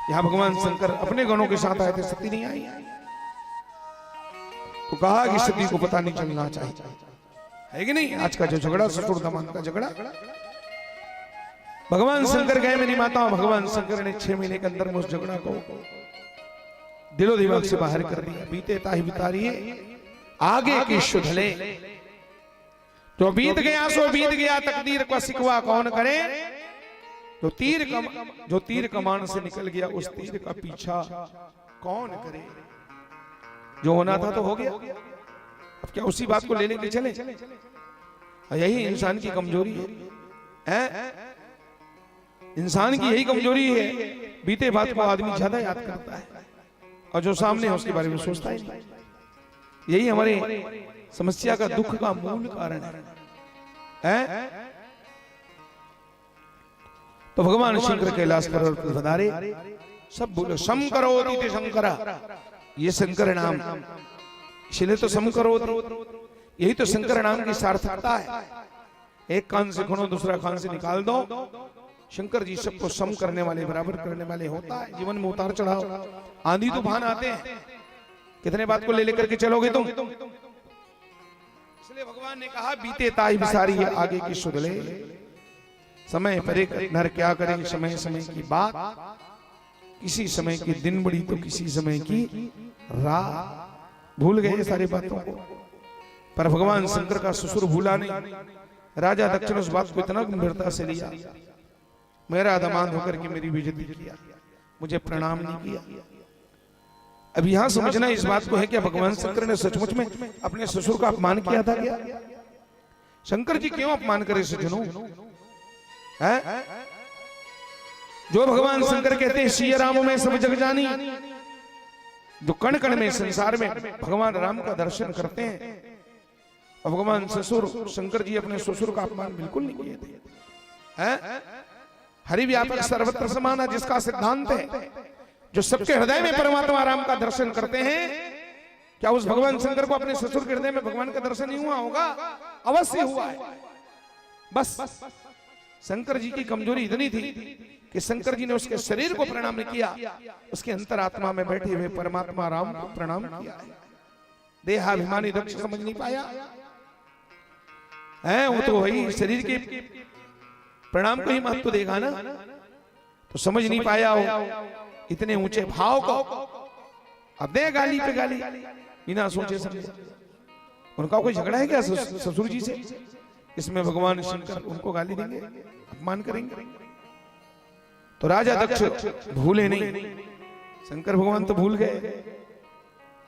यहां भगवान शंकर अपने गणों के साथ आए थे, सती नहीं आई, तो कहा कि सती को पता नहीं चलना चाहिए, है कि नहीं। आज का जो झगड़ा, ससुर दामाद का झगड़ा, भगवान शंकर गए मेरी माता, भगवान शंकर ने 6 महीने के अंदर में उस झगड़ा को दिलो दिमाग से बाहर कर दिया। बीते ताही बितारिए, आगे की शुद्धले, जो बीत गया सो बीत गया, तकदीर का सिकवा कौन करे। जो तीर कमान से निकल गया, उस तीर का पीछा कौन करे। जो होना था तो हो गया, अब क्या उसी बात को ले लेके चले। यही इंसान की कमजोरी है, इंसान की यही कमजोरी है, बीते बात को आदमी ज्यादा याद करता है और जो सामने है उसके बारे में सोचता ही नहीं। यही हमारे समस्या का, दुख का मूल कारण है। तो भगवान शंकर कैलाश पर्वत पर पधारे। सब बोलो शंकरोति शंकरा, ये शंकर नाम, इसलिए तो शंकरोति, यही तो शंकर नाम की सार्थकता है। एक कान से सुनो, दूसरा कान से निकाल दो। शंकर जी सबको सम करने वाले, बराबर करने वाले होता है। जीवन में उतार चढ़ाव, आंधी तूफान आते हैं, कितने बात को ले लेकर के चलोगे तुम। इसलिए भगवान ने कहा बीते ताई बिसारी है, आगे की सुध ले। समय परे नर क्या करे, समय समय की बात, किसी समय की दिन बड़ी तो किसी समय की रात। भूल गए सारी बातों को, पर भगवान शंकर का ससुर भूला नहीं। राजा दक्षिण उस बात को इतना गंभीरता से लिया, मेरा दामाद होकर के मेरी बेइज्जती किया, मुझे प्रणाम नहीं किया। अब यहां समझना इस बात को है कि भगवान शंकर ने सचमुच में अपने ससुर का अपमान किया था क्या। शंकर जी क्यों अपमान करे सज्जनों, है? जो भगवान शंकर कहते हैं सिया राम में सब जग जानी, जो कण कण में संसार में भगवान राम का दर्शन करते हैं, और भगवान ससुर शंकर जी अपने ससुर का अपमान बिल्कुल नहीं किए थे। है? हरि व्यापक सर्वत्र समाना जिसका सिद्धांत है, जो सबके हृदय में परमात्मा राम का दर्शन करते हैं, क्या उस भगवान शंकर को अपने ससुर के हृदय में भगवान का दर्शन नहीं हुआ होगा? अवश्य हुआ है। बस शंकर जी की कमजोरी इतनी थी कि शंकर जी ने उसके शरीर को प्रणाम नहीं किया, उसके अंतरात्मा में बैठे हुए परमात्मा राम को प्रणाम किया। देहाभिमानी दक्ष समझ नहीं पाया है, वो तो वही शरीर के प्रणाम को ही महत्व देगा ना, तो समझ नहीं पाया हो इतने ऊंचे भाव को। अब दे गाली पे गाली बिना सोचे समझे। उनका कोई झगड़ा है क्या ससुर जी से? इसमें भगवान शंकर उनको गाली देंगे, अपमान करेंगे? तो राजा दक्ष भूले नहीं, शंकर भगवान तो भूल गए।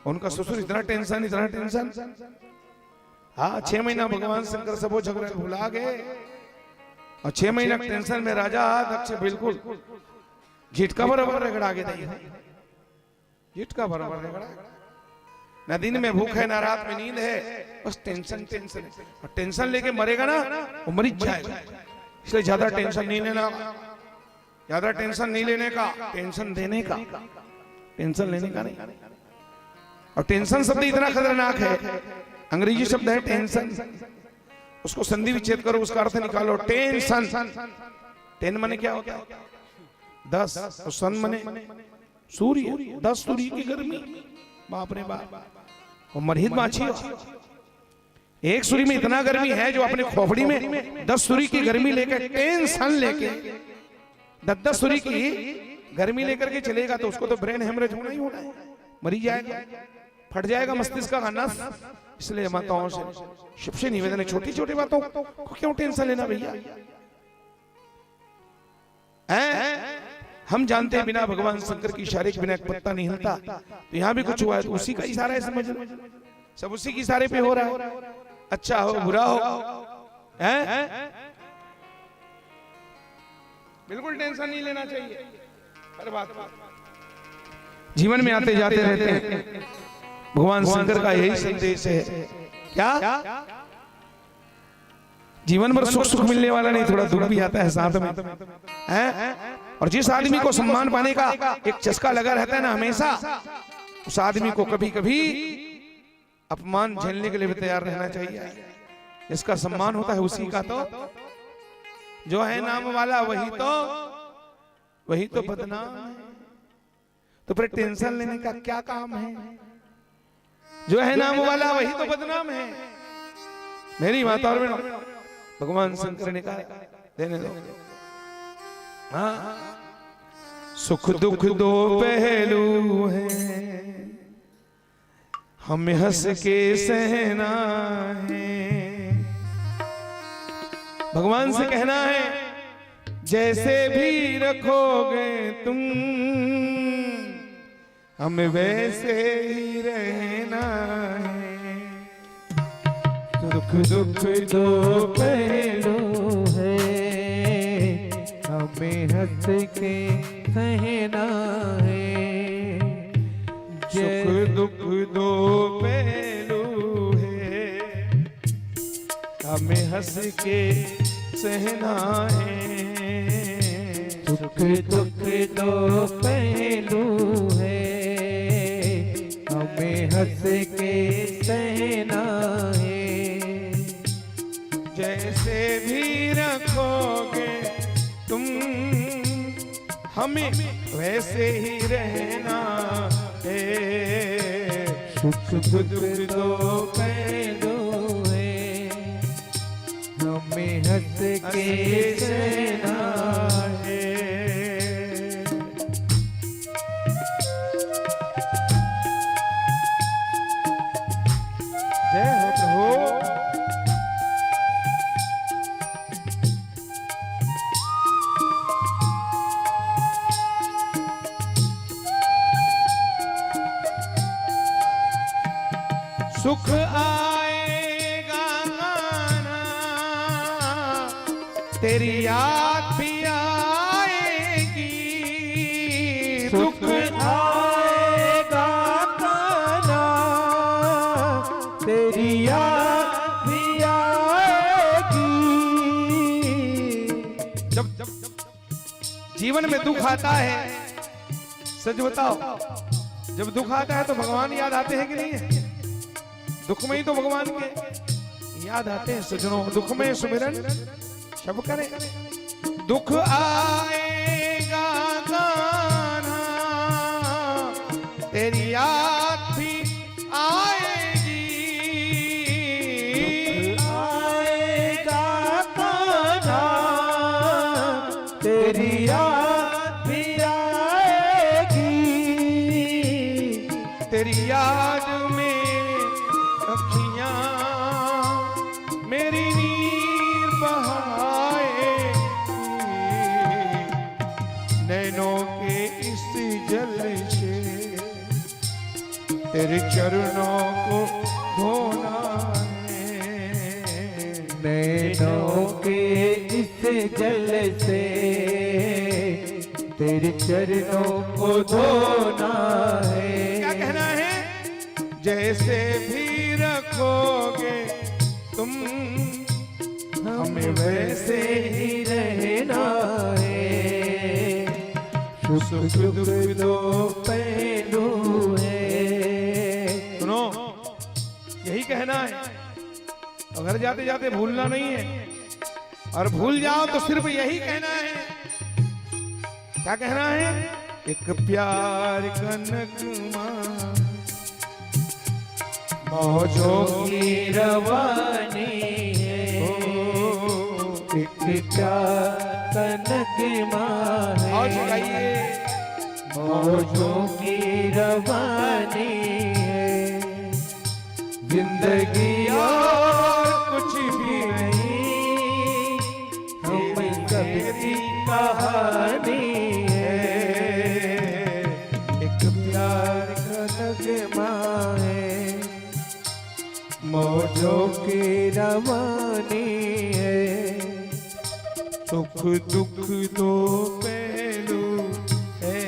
उनका ससुर इतना टेंशन, इतना टेंशन। हाँ, 6 महीना भगवान शंकर सब वो झगड़ा भुला गए, और 6 महीना टेंशन में राजा दक्ष बिल्कुल झिटका बराबर रगड़ा के दी, झिटका बराबर रगड़ा। ना दिन में भूख है, ना रात में नींद है, बस टेंशन टेंशन। और टेंशन लेके मरेगा ना, वो मर जाएगा। इसलिए ज्यादा टेंशन नहीं लेना, ज्यादा टेंशन नहीं लेने का, टेंशन देने का, टेंशन लेने का नहीं। और टेंशन शब्द इतना खतरनाक है, अंग्रेजी शब्द है टेंशन, उसको संधि विच्छेद करो, उसका अर्थ निकालो। टेंशन, टेन मने क्या होता है? 10, और सन मने सूर्य, 10 सूर्य की गर्मी, बाप रे बाप। और मरहित माछी, एक सूर्य में इतना गर्मी है जो अपने खोपड़ी में 10 सूर्य की गर्मी लेकर, टेंशन लेके 10 सूर्य की गर्मी लेकर के चलेगा, तो उसको तो ब्रेन हेमरेज होना ही होना है, मरी जाएगा, फट जाएगा मस्तिष्क का नस। इसलिए माताओं से शुभ से निवेदन है, छोटी छोटी बातों को क्यों टेंशन लेना भैया। हम जानते हैं बिना भगवान शंकर की इशारे के बिना एक पत्ता नहीं हिलता। तो यहाँ भी कुछ हुआ है तो उसी का इशारा है, समझ लो, सब उसी के इशारे पे हो रहा है। अच्छा हो बुरा हो, बिल्कुल टेंशन नहीं लेना चाहिए हर बात। जीवन में आते जाते रहते हैं। भगवान शंकर का यही संदेश है। क्या जीवन भर सुख सुख मिलने वाला नहीं, थोड़ा दुख भी आता है साथ में, है? और जिस आदमी को सम्मान पाने का एक चस्का लगा रहता है ना हमेशा, उस आदमी को कभी कभी अपमान झेलने के लिए भी तैयार रहना चाहिए। इसका सम्मान होता है उसी का, तो जो है नाम वाला वही तो बदनाम है। तो फिर टेंशन लेने का क्या काम है? जो है नाम वाला वही तो बदनाम है। मेरी माता और बहनों, भगवान शंकर ने कहा देने दो। हाँ, सुख दुख दो पहलू हैं, हमें हंस के सहना है। भगवान से कहना है जैसे भी रखोगे तुम, हमें वैसे ही रहना है। सुख दुख दो पहलू है, हमें हंस के सहना है। सुख दुख दो पहलू है, हमें हंस के सहना है। सुख दुख दो पहलू है, हमें हंस के सहना है। जैसे भी रखोगे तुम, हमें वैसे ही रहना है। सुख दुख दो पहलू है, हमें हंस के सहना है। जय हो प्रभु। सुख आएगा गाना, तेरी याद भी आएगी। सुख आएगा गाना, तेरी याद भी आएगी। जब जीवन में दुख आता है, सच बताओ, जब दुख आता है तो भगवान याद आते हैं कि नहीं है? दुख में ही तो भगवान के याद आते हैं सजनों। दुख में सुमिरन सब करें। दुख आएगा गाना, तेरी याद भी आएगी। आएगा गाना, तेरी याद भी आएगी। तेरी याद में अखियां मेरी नीर बहाएगी। नैनों के इस जल से तेरे चरणों को धोना है। नैनों के इस जल से तेरे चरणों को धोना है। क्या कहना है? जैसे भी रखोगे तुम, हमें वैसे ही रहना है। सुख दुख दो पहलू है। सुनो, यही कहना है। अगर जाते जाते भूलना नहीं है, और भूल जाओ तो सिर्फ यही कहना है। क्या कहना है? एक प्यार का नगमा मौजों की रवानी है। एक प्यार का नगमा है। और गाइए। मौजों की रवानी है। जिंदगी और कुछ भी नहीं, हम सबकी कहानी है। एक प्यार का नगमा है, मौजों की रवानी है। सुख दुख दो पहलू है,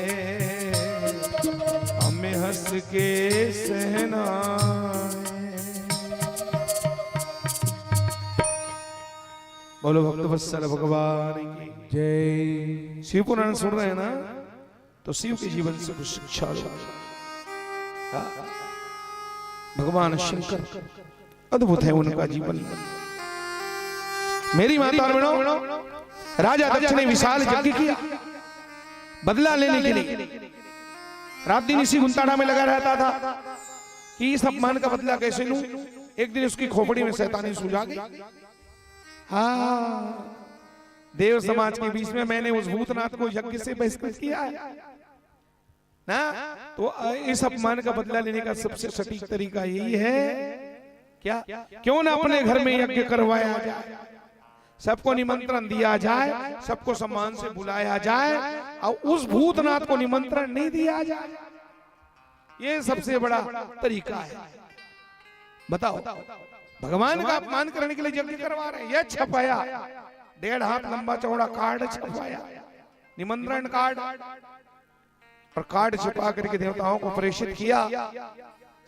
हंस के सहनाए। बोलो भक्त वत्सल भगवान की जय। शिव पुराण सुन रहे हैं ना, तो शिव के जीवन से कुछ शिक्षा लो। भगवान शंकर अद्भुत है उनका जीवन। मेरी माता और बहनों, राजा दक्ष ने विशाल यज्ञ किया बदला लेने के लिए। रात दिन इसी गुंताड़ा में लगा रहता था कि इस अपमान का बदला कैसे लूं। एक दिन उसकी खोपड़ी में शैतानी सूझा गई। हाँ, देव समाज के बीच में मैंने उस भूतनाथ को यज्ञ से बहिष्कृत किया है ना, तो इस अपमान का बदला लेने का सबसे सटीक तरीका यही है क्या, क्यों ना अपने घर में यज्ञ करवाया जाए, सबको निमंत्रण दिया जाए, सबको सम्मान से बुलाया जाए और उस भूतनाथ को निमंत्रण नहीं दिया जाए। ये सबसे बड़ा तरीका है। बताओ, भगवान का अपमान करने के लिए यज्ञ करवा रहे हैं। यह छपाया 1.5 हाथ लंबा चौड़ा कार्ड छपाया, निमंत्रण कार्ड, और कार्ड छपा करके देवताओं को प्रेषित किया।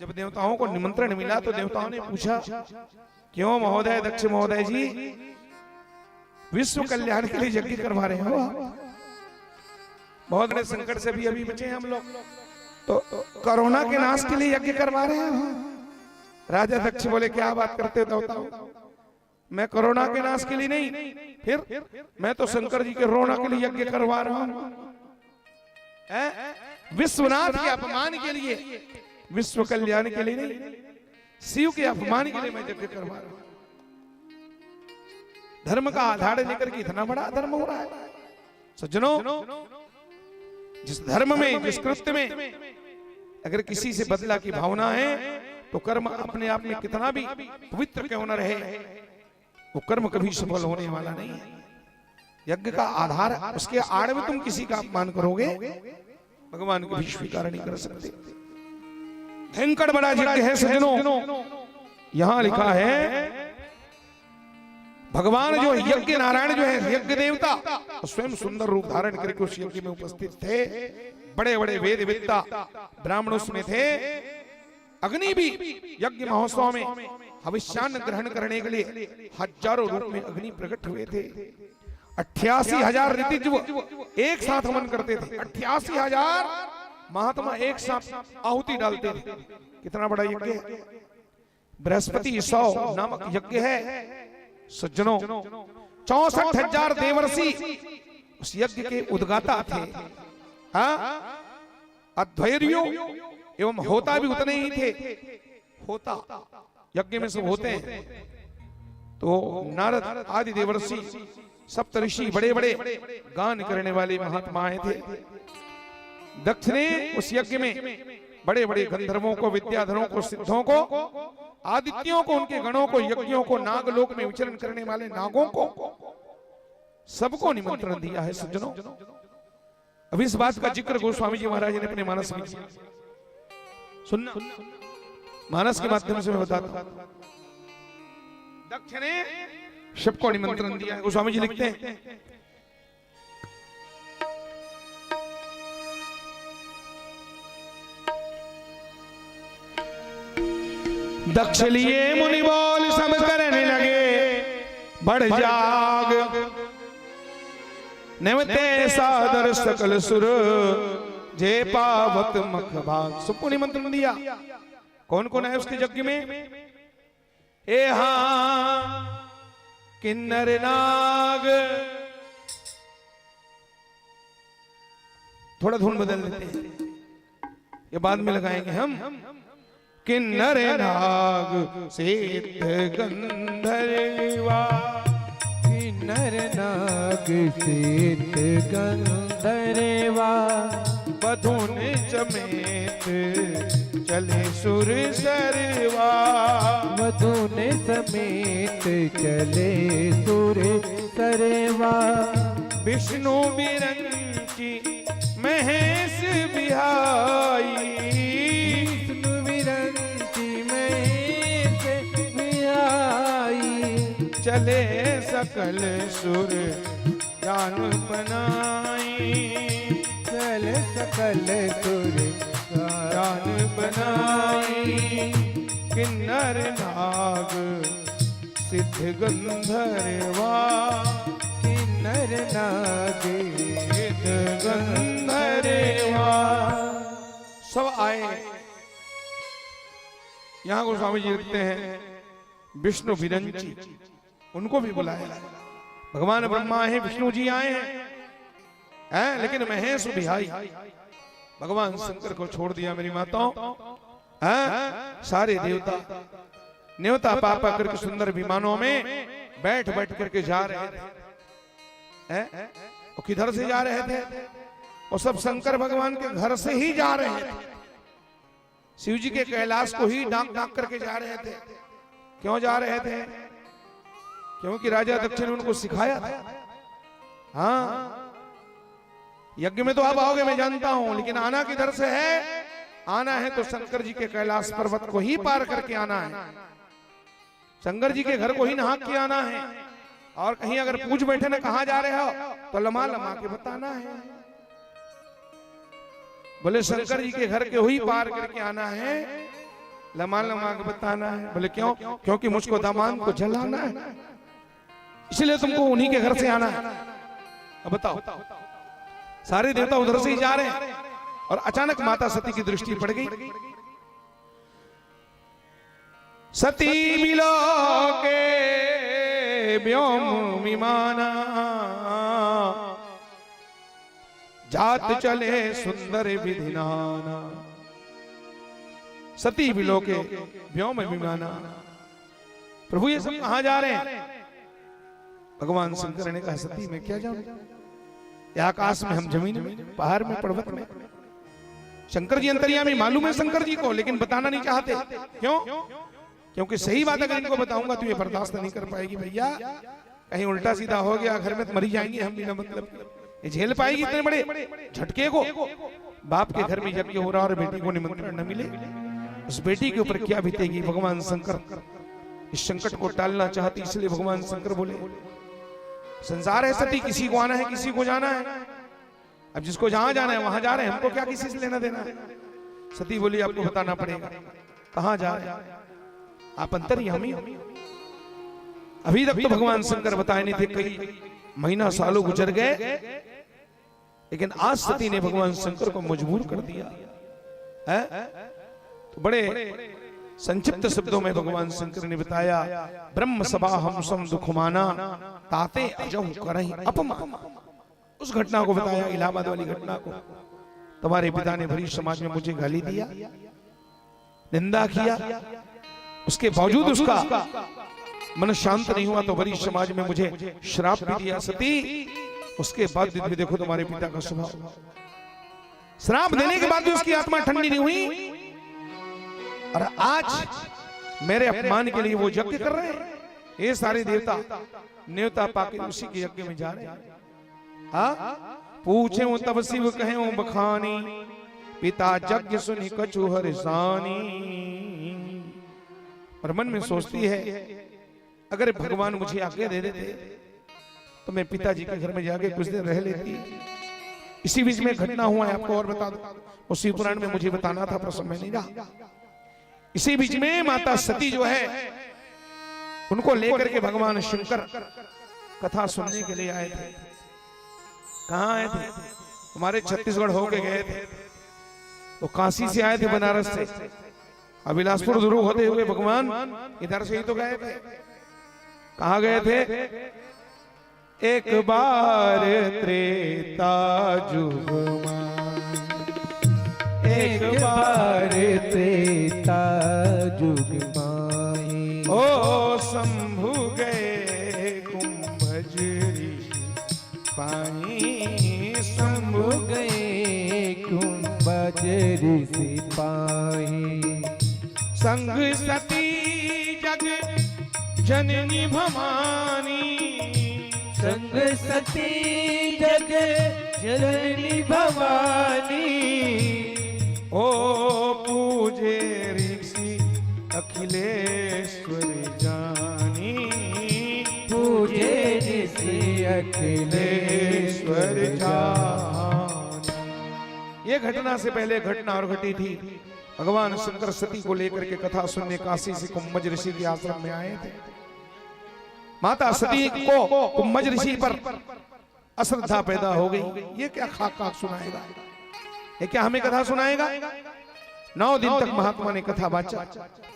जब देवताओं को निमंत्रण मिला तो देवताओं ने पूछा, क्यों महोदय, दक्ष महोदय जी, विश्व कल्याण के लिए यज्ञ करवा रहे हो? बहुत बड़े संकट से भी अभी बचे हैं हम लोग, तो कोरोना के नाश के लिए यज्ञ करवा रहे हो? राजा दक्ष बोले, क्या बात करते हो देवताओं, मैं कोरोना के नाश के लिए नहीं, फिर मैं तो शंकर जी के रोना के लिए यज्ञ करवा रहा हूं। विश्वनाथ के अपमान के लिए, विश्व कल्याण के लिए नहीं, शिव के अपमान के लिए मैं यज्ञ करवा रहा हूं। धर्म का आधार लेकर के इतना बड़ा धर्म हो रहा है। सज्जनों, जिस धर्म में, जिस कृत्य में अगर किसी से बदला की भावना है तो कर्म अपने आप में कितना भी पवित्र क्यों न रहे, वो कर्म कभी सफल होने वाला नहीं है। यज्ञ का आधार, उसके आड़ में तुम किसी का अपमान करोगे, भगवान कभी स्वीकार नहीं कर सकते। भयंकर बड़ा यज्ञ है सज्जनों। यहां लिखा है भगवान जो यज्ञ नारायण जो है यज्ञ देवता, स्वयं सुंदर रूप धारण करके उस यज्ञ में उपस्थित थे। बड़े बड़े वेद वेत्ता ब्राह्मण उसमें थे। अग्नि भी यज्ञ महोत्सव में हविष्यान्न ग्रहण करने के लिए हजारों रूप में अग्नि प्रकट हुए थे। 88,000 ऋतिज्व एक साथ हवन करते थे। 88,000 महात्मा एक साथ आहुति डालते थे। कितना बड़ा यज्ञ है। बृहस्पति 100 नामक यज्ञ है सज्जनों। 64,000 देवर्षि उस यज्ञ के उद्गाता थे। अध्वर्यों एवं होता भी उतने ही थे। होता यज्ञ में सब होते हैं, तो नारद आदि देवर्षि सप्तऋषि बड़े बड़े गान करने वाले महात्माएं थे। दक्ष ने उस यज्ञ में बड़े बड़े गंधर्वों को, विद्याधरों को, सिद्धों को, आदित्यों को, उनके गणों को, यज्ञों को, नागलोक में विचरण करने वाले नागों को, सबको निमंत्रण दिया है सज्जनों। अब इस बात का जिक्र गोस्वामी जी महाराज ने अपने मानस में किया। सुनना, मानस के माध्यम से मैं बताता हूं। दक्ष ने सबको निमंत्रण दिया है। गोस्वामी जी लिखते हैं, दक्ष लिए मुनि बोल सब करने लगे बढ़ जाग, निमते सादर सकल सुर जे पावत मख भाग। सबको निमंत्रण दिया। कौन कौन है उसके यज्ञ में? ए हाँ किन्नर नाग, थोड़ा धुन बदल देते हैं, ये बाद में लगाएंगे हम। किन्नर नाग सिद्ध गंधर्वा, किन्नर नाग सिद्ध गंधर्वा, बधुन समेत चले सुर सरवा, मधुन समेत चले सुर सरवा। विष्णु बिरंची महेश बिहाई, विष्णु विरंची महेश बिहाई, चले सकल सुर जान बनाई, चल सकल सुर जान बनाई, किन्नर नाग सिद्ध गंधर्वा, किन्नर नाग सिद्ध गंधर्वा। सब आए। यहाँ गोस्वामी जी लिखते हैं विष्णु विरंची, उनको भी बुलाया। भगवान ब्रह्मा है, विष्णु जी आए हैं, लेकिन महेश बिहाई भगवान शंकर को छोड़ दिया मेरी माताओं। सारे देवता न्योता पापा करके सुंदर विमानों में बैठ बैठ करके जा रहे थे। वो किधर से जा रहे थे? वो सब शंकर भगवान के घर से ही जा रहे थे। शिव जी के कैलाश को ही डांक डांक करके जा रहे थे। क्यों जा रहे थे? क्योंकि राजा दक्ष ने उनको सिखाया था। हाँ, यज्ञ में तो आप आओगे मैं जानता हूं, लेकिन आना किधर से है? आना है तो शंकर जी के कैलाश पर्वत को ही पार करके आना है, शंकर जी के घर को ही नहा के आना है। और कहीं अगर पूछ बैठे ना कहां जा रहे हो तो लमा लमा के बताना है। बोले शंकर जी के घर के ही पार करके आना है, लमा लमा के बताना है। बोले क्यों? क्योंकि मुझको दामान को जलाना है, इसलिए तुमको उन्हीं के घर से आना है। अब बताओ, सारे देवता उधर से ही जा रहे हैं और अचानक माता सती की दृष्टि पड़ गई। सती बिलोके व्योम विमाना, जात चले सुंदर विधिनाना। सती बिलोके व्योम विमाना, प्रभु ये सब कहां जा रहे हैं? भगवान शंकर ने कहा सती मैं क्या जाऊं, आकाश में, हम जमीन में, पहाड़ में, पर्वत में। शंकर जी अंतर्यामी मालूम है शंकर जी को, लेकिन बताना नहीं चाहते। क्यों? क्योंकि सही बात अगर इनको बताऊंगा तो ये बर्दाश्त नहीं कर पाएगी। भैया कहीं उल्टा सीधा हो गया घर में तो मरी जाएंगे हम बिना मतलब, ये झेल पाएगी इतने बड़े झटके को? बाप के घर में यज्ञ हो रहा और बेटी को निमंत्रण न मिले, उस बेटी के ऊपर क्या बीतेगी? भगवान शंकर इस संकट को टालना चाहती, इसलिए भगवान शंकर बोले संसार है सती, किसी को आना है किसी को जाना है। अब जिसको जहां जाना है वहां जा रहे हैं, हमको क्या किसी से लेना देना है? सती बोली आपको बताना पड़ेगा कहां जा रहे हैं, आप अंतर्यामी हो। अभी तक तो भगवान शंकर बताए नहीं थे, कई महीना सालों गुजर गए, लेकिन आज सती ने भगवान शंकर को मजबूर कर दिया है। तो बड़े संक्षिप्त शब्दों में भगवान शंकर ने बताया, ब्रह्म सभा हम सम दुखमाना, ताते अजहु करहि अपमान। उस घटना को बताया, इलाहाबाद वाली घटना को। तुम्हारे पिता ने भरी समाज में मुझे गाली दिया, निंदा किया, उसके बावजूद उसका मन शांत नहीं हुआ तो बड़ी समाज में मुझे श्राप भी दिया सती। उसके बाद भी देखो तुम्हारे पिता का स्वभाव, श्राप देने के बाद भी उसकी आत्मा ठंडी नहीं हुई, और आज मेरे अपमान के लिए वो यज्ञ कर रहे हैं। ये सारे देवता न्योता पाके उसी के यज्ञ में जा रहे हैं। पूछे वो तब शिव कहे वो बखानी, पिता यज्ञ सुनी कछु हर्षानी। और मन में सोचती है अगर भगवान मुझे आज्ञा दे देते तो मैं पिताजी के घर में जाके कुछ दिन रह लेती। इसी बीच में घटना हुआ है, आपको और बता दो, उसी पुराण में मुझे बताना था पर समय नहीं रहा। इसी बीच में माता सती जो है उनको लेकर के भगवान शंकर कथा सुनने के लिए आए थे। कहाँ आए थे? हमारे छत्तीसगढ़ होके गए थे, वो काशी से आए थे, बनारस से, अब बिलासपुर शुरू होते हुए भगवान इधर से ही तो गए थे। कहाँ गए थे? एक बार त्रेता जुग में, एक बार त्रेता जुग माई, ओ शंभु गए कुंभज पाई, शंभु गए कुंभज सिपाही। संग सती जग जननी भवानी, संग सती जग जननी भवानी, ओ पूजे ऋषि अखिलेश्वर जानी, पूजे ऋषि अखिलेश्वर जानी। ये घटना से पहले घटना और घटी थी। भगवान शंकर सती को लेकर के कथा सुनने काशी से कुंभज ऋषि के आश्रम में आए थे। माता सती को कुंभज ऋषि पर अश्रद्धा पैदा हो गई। ये क्या खाक खाक सुनाएगा, ये क्या हमें कथा सुनाएगा। 9 दिन तक महात्मा ने कथा बाचा,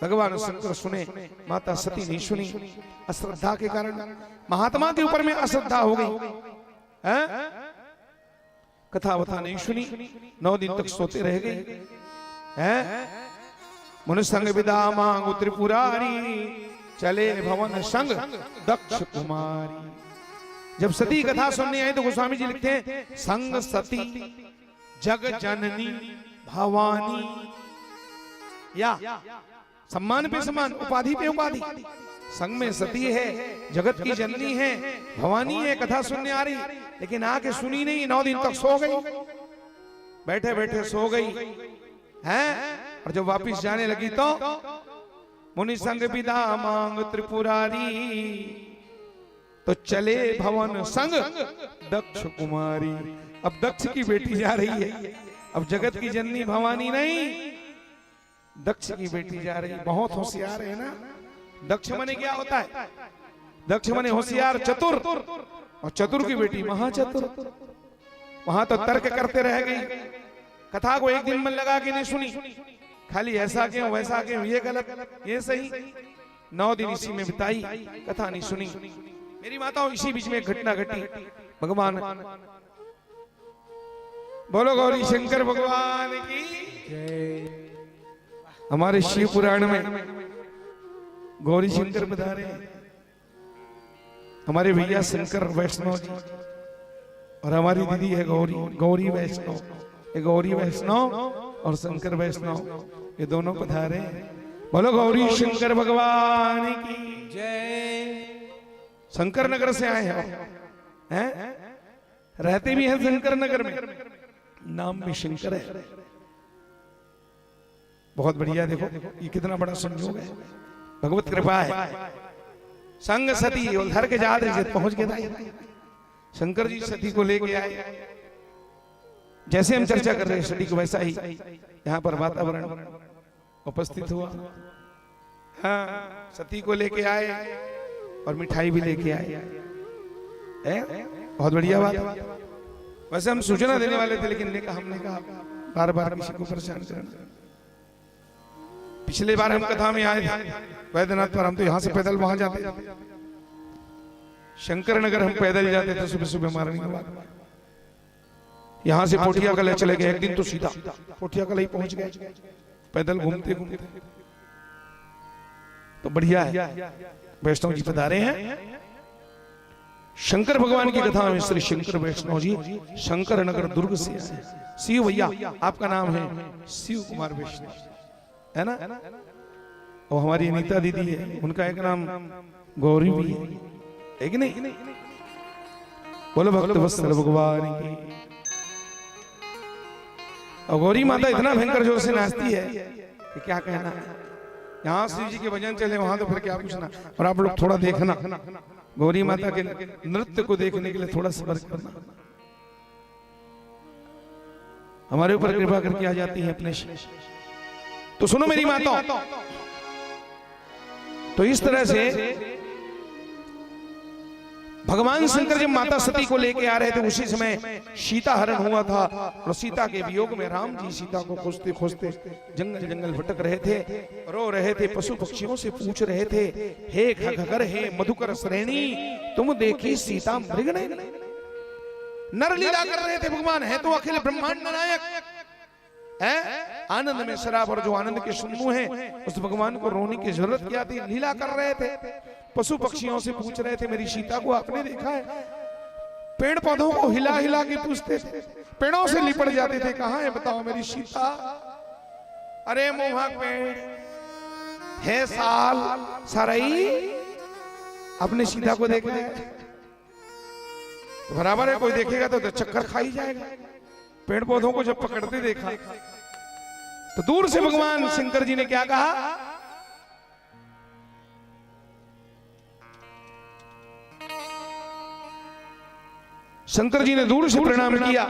भगवान शंकर सुने, माता सती नहीं सुनी। अश्रद्धा के कारण महात्मा के ऊपर में अश्रद्धा हो गई, कथा वथा नहीं सुनी। 9 दिन तक सोते रह गए। मुनि संग विदा मांगो त्रिपुरारी, चले भवन संग दक्ष कुमारी। जब सती कथा सुनने आए तो गोस्वामी जी लिखते हैं, संग सती जग जननी भवानी। या सम्मान पे सम्मान, उपाधि पे उपाधि। संग में सती है, जगत की जननी है, भवानी है। कथा सुनने आ रही लेकिन आके सुनी नहीं। 9 दिन तक सो गई, बैठे बैठे सो गई हैं। और जब वापिस जाने लगी तो मुनि संग विदा मांग त्रिपुरारी, तो चले भवन संग दक्ष कुमारी। अब दक्ष की बेटी जा रही है, अब जगत की जननी भवानी नहीं, दक्ष की बेटी जा रही। बहुत होशियार है ना। दक्ष मने क्या होता है? दक्ष मने होशियार, चतुर। और चतुर की बेटी महाचतुर। वहां तो तर्क करते रह गई। कथा को एक दिन मन लगा के नहीं सुनी, खाली ऐसा क्यों वैसा क्यों, ये गलत ये सही। 9 दिन इसी में बिताई, कथा नहीं सुनी। मेरी माताओं, इसी बीच में एक घटना घटी। भगवान बोलो गौरी शंकर भगवान की जय। हमारे शिव पुराण में गौरी शंकर पधारे। हमारे भैया शंकर वैष्णव जी और हमारी दीदी है गौरी, गौरी वैष्णव। ये गौरी वैष्णव और शंकर वैष्णव, ये दोनों पधारे। बोलो गौरी शंकर भगवान की जय। शंकर नगर से आए हैं, रहते भी हैं शंकर नगर में, नाम भी शंकर है। बहुत बढ़िया। देखो ये कितना बड़ा संयोग है, भगवत कृपा है। संग सती उधर के जात पहुंच गए। शंकर जी सती को लेके आए। जैसे हम चर्चा कर रहे हैं सती को, वैसा ही यहाँ पर वातावरण उपस्थित हुआ। हाँ, सती को लेके आए और मिठाई भी लेके आए। बहुत बढ़िया बात। वैसे हम सूचना देने वाले थे, लेकिन हमने कहा बार बार किसी को परेशान करना। पिछले बार हम कथा में आए थे वैद्यनाथ पर, हम तो यहाँ से पैदल वहां जाते। शंकर नगर हम पैदल जाते थे सुबह सुबह मारने के बाद। यहाँ से पोठिया कला चले गए। एक दिन तो सीधा पोठिया कला ही पहुंच गए, पैदल घूमते घूमते। तो बढ़िया है, वैष्णव जी पधारे हैं। शंकर भगवान की कथा में श्री शंकर वैष्णव जी शंकर नगर दुर्ग से आए। शिव भैया आपका नाम है शिव कुमार वैष्णव, है ना। और हमारी अनीता दीदी है, उनका एक नाम गौरी भी है कि नहीं। बोलो भक्त वत्सल भगवान की। और गौरी माता इतना भयंकर जोर से नाचती है कि क्या कहना है। यहाँ शिव जी के भजन चले, वहां तो फिर क्या पूछना। और आप लोग थोड़ा देखना, गौरी माता के नृत्य को देखने के लिए थोड़ा सब्र करना। हमारे ऊपर कृपा करके आ जाती है अपने से। तो सुनो मेरी माता, तो इस तरह से भगवान शंकर जब माता सती को लेके आ रहे थे, उसी समय सीता हरण हुआ था। और सीता के वियोग में राम जी सीता को खोजते खोजते जंगल जंगल भटक रहे थे, रो रहे थे, पशु पक्षियों से पूछ रहे थे, हे खगगर हे मधुकर श्रेणी, तुम देखी सीता मृग नहीं। नर लीला कर रहे थे भगवान, है तो अखिल ब्रह्मांड नायक है, आनंद में शराब। और जो आनंद के सुन्नू हैं, उस भगवान को रोने की जरूरत क्या थी। लीला कर रहे थे, पशु पक्षियों से पूछ रहे थे, मेरी सीता को आपने देखा है। पेड़ पौधों को हिला हिला के पूछते थे, पेड़ों से लिपट जाते थे, कहाँ है बताओ मेरी सीता। अरे मोहक पेड़ है साल सरई, अपने सीता को देख ले बराबर है, कोई देखेगा तो चक्कर खा ही जाएगा। पेड़ पौधों को जब पकड़ते देखा तो दूर से भगवान शंकर जी ने क्या कहा, शंकर जी ने दूर से प्रणाम किया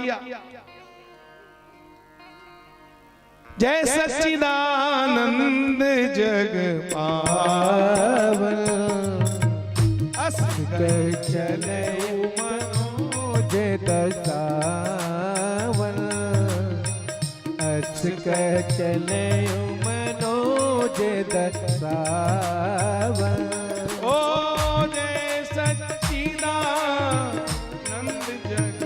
जय सच्चिदानंद जग पावन अस कर चले मनोज दसावन अस कर चले मनोज दसावन ओ जय सच्चिदानंद जग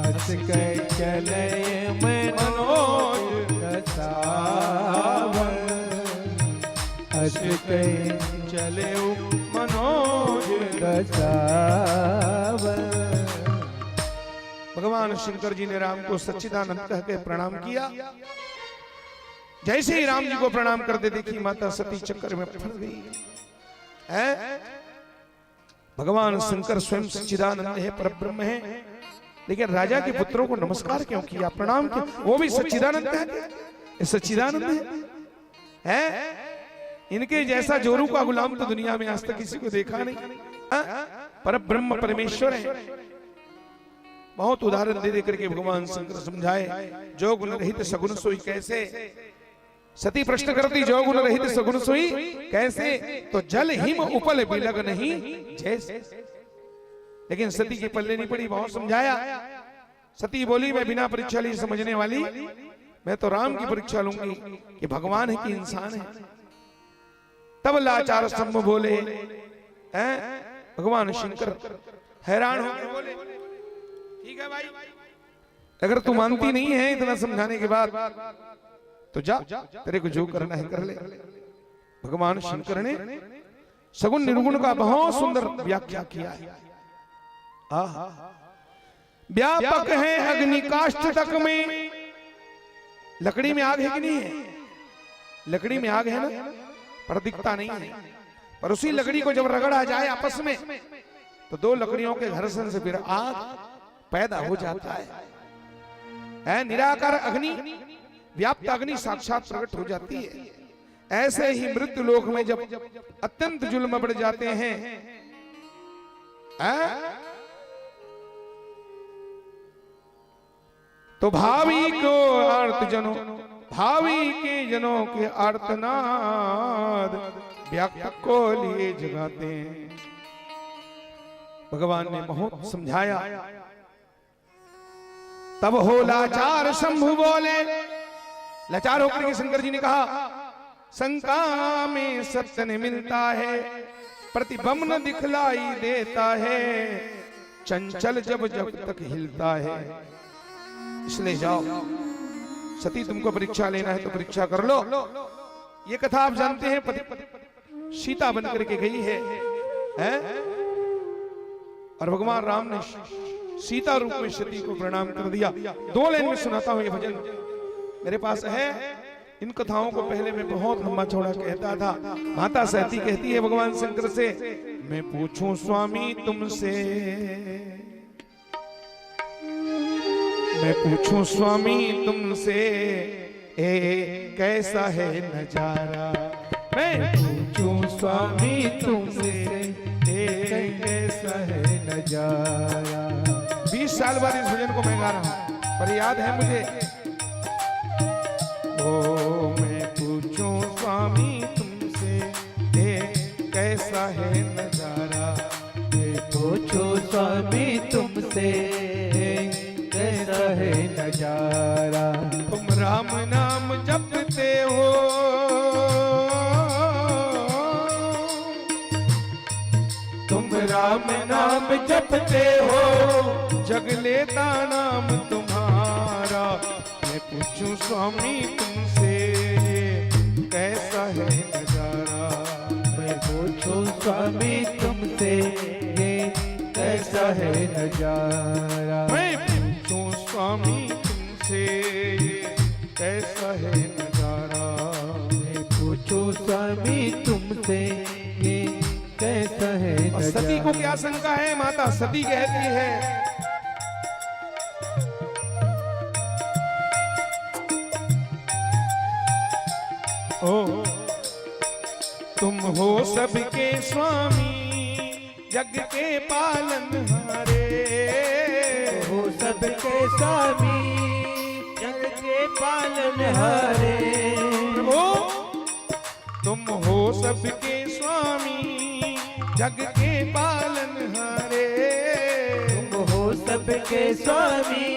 अस कर चले मनोज दसावन अस कर चले मनोज दसावन। भगवान शंकर जी ने राम को सच्चिदानंद कह के प्रणाम किया। जैसे ही राम जी को प्रणाम करते देखी माता सती चक्कर में फंस गई है। भगवान शंकर स्वयं सच्चिदानंद है, परब्रह्म है, लेकिन राजा के पुत्रों को नमस्कार क्यों किया, प्रणाम क्यों? वो भी सच्चिदानंद है, ये सच्चिदानंद है? इनके जैसा जोरू का गुलाम तो दुनिया में आज तक किसी को देखा नहीं। परब्रह्म परमेश्वर है। बहुत उदाहरण दे करके भगवान शंकर समझाए, जो गुण रहित सगुण सोई कैसे। सती प्रश्न करती, जो गुण रहित सगुण सोई कैसे, तो जल हिम उपल बिलग नहीं जैसे। लेकिन सती की पल्ले नहीं पड़ी, बहुत समझाया। सती बोली, मैं बिना परीक्षा लिए समझने वाली, मैं तो राम की परीक्षा लूंगी कि भगवान है कि इंसान है। तब लाचार स्तंभ बोले, भगवान शंकर हैरान हो गए, बोले ठीक है भाई, अगर तू मानती नहीं है इतना समझाने के बाद तो जा, तेरे को जो करना है कर ले। भगवान शंकर ने सगुण निर्गुण का बहुत सुंदर व्याख्या किया है। व्यापक है अग्नि काष्ठ तक में। लकड़ी में आग है कि नहीं है? लकड़ी में आग है ना, पर दिखता नहीं है। पर उसी लकड़ी को जब रगड़ा जाए आपस में तो दो लकड़ियों के घर्षण से फिर आग पैदा हो जाता है। निराकार अग्नि, व्याप्त अग्नि साक्षात प्रकट हो जाती है। ऐसे ही मृत्यु लोक में जब अत्यंत जुल्म बढ़ जाते हैं, तो भावी को आर्त जनों, भावी के जनों के आर्तनाद व्यापक को लिए जगाते हैं। भगवान ने बहुत समझाया। तब हो लाचार शंभु बोले, लाचार होकर के शंकर जी ने कहा, शंका में सत्य न मिलता है, प्रतिबंब न दिखलाई देता है, चंचल जब जब तक हिलता है। इसलिए जाओ, सती तुमको परीक्षा लेना है तो परीक्षा कर लो। ये कथा आप जानते हैं, सीता बन करके गई है, और भगवान राम ने सीता रूप में सती को प्रणाम कर दिया। 2 लाइन में सुनाता हूं ये भजन, मेरे पास है। इन कथाओं को पहले मैं बहुत लंबा चौड़ा कहता था। माता सती कहती है भगवान शंकर से, मैं पूछूं स्वामी तुमसे, मैं पूछूं स्वामी तुमसे, कैसा है नजारा। मैं पूछूं स्वामी तुमसे, कैसा है नजारा। 20 साल बाद इस भजन को मैं गा रहा हूं, पर याद है मुझे। ओ मैं पूछूं स्वामी तुमसे, कैसा है नजारा। मैं पूछूं स्वामी तुमसे, कैसा है नजारा। तुम राम नाम जपते हो, तुम राम नाम जपते हो, जग लेता नाम तुम्हारा। मैं पूछूं स्वामी तुमसे, कैसा है नजारा। मैं पूछूं स्वामी तुमसे, कैसा है नजारा। मैं पूछूं स्वामी तुमसे, कैसा है नजारा। मैं पूछूं स्वामी तुमसे, कैसा है नजारा। सती को क्या शंका है? माता सती कहती है, ओ तुम हो सबके स्वामी, जग के पालनहारे। हो सबके स्वामी जग के पालनहारे। प्रभु तुम हो सबके स्वामी जग के पालनहारे। तुम हो सबके स्वामी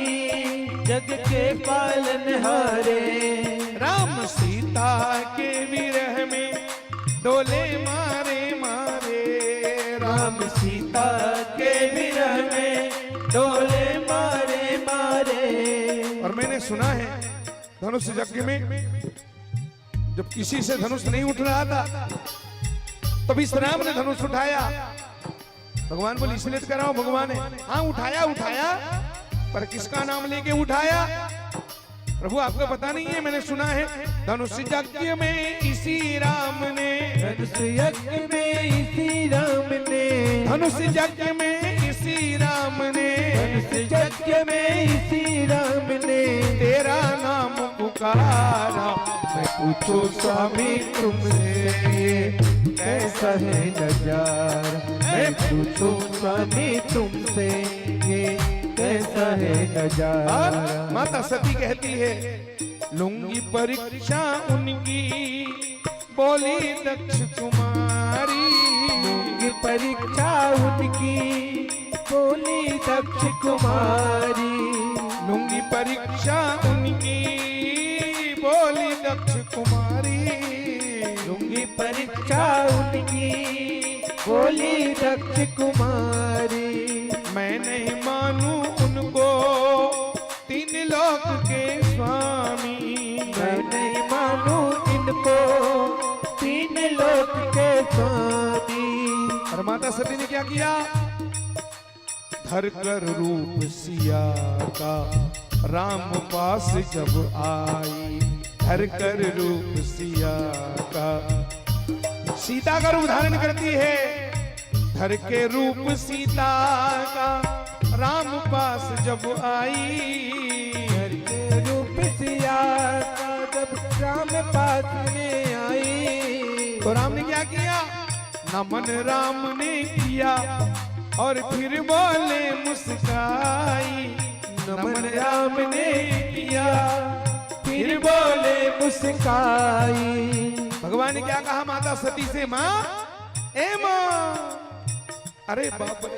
जग के पालनहारे। राम सीता के विरह में डोले मारे मारे। राम सीता के विरह में डोले मारे मारे। और मैंने सुना है धनुष यज्ञ में जब किसी से धनुष नहीं उठ रहा था तो इस राम ने धनुष उठाया। भगवान बोले इसलिए कर रहा हूं। भगवान है हाँ उठाया उठाया पर किसका नाम लेके उठाया? प्रभु आपको पता नहीं है, मैंने सुना है धनुष यज्ञ में इसी राम ने। धनुष यज्ञ में इसी राम ने। धनुष यज्ञ में इसी राम ने। धनुष यज्ञ में इसी राम ने तेरा नाम पुकारा। मैं पूछो स्वामी तुमसे ये कैसा है नजारा। मैं पूछो स्वामी तुमसे ये कैसा है नजारा। माता सती कहती है लूंगी परीक्षा उनकी बोली दक्ष कुमारी। लूंगी परीक्षा उनकी बोली दक्ष कुमारी। लूंगी परीक्षा उनकी बोली दक्ष कुमारी। लूंगी परीक्षा उनकी बोली दक्ष कुमारी। मैं नहीं मानू उनको तीन लोक के स्वामी। मैं नहीं मानू इनको तीन लोक के स्वामी। और माता सती ने क्या किया? धर कर रूप सिया का राम पास जब आई। धर कर रूप सिया का सीता का रूप धारण करती है। धर के रूप सीता का राम पास जब आई। धर के रूप सिया का जब राम पास में आई। तो राम ने क्या किया? नमन राम ने किया और फिर बोले मुस्काई। नमन राम ने किया फिर बोले मुस्काई। भगवान ने क्या कहा माता सती से? माँ ए माँ। अरे बाप रे,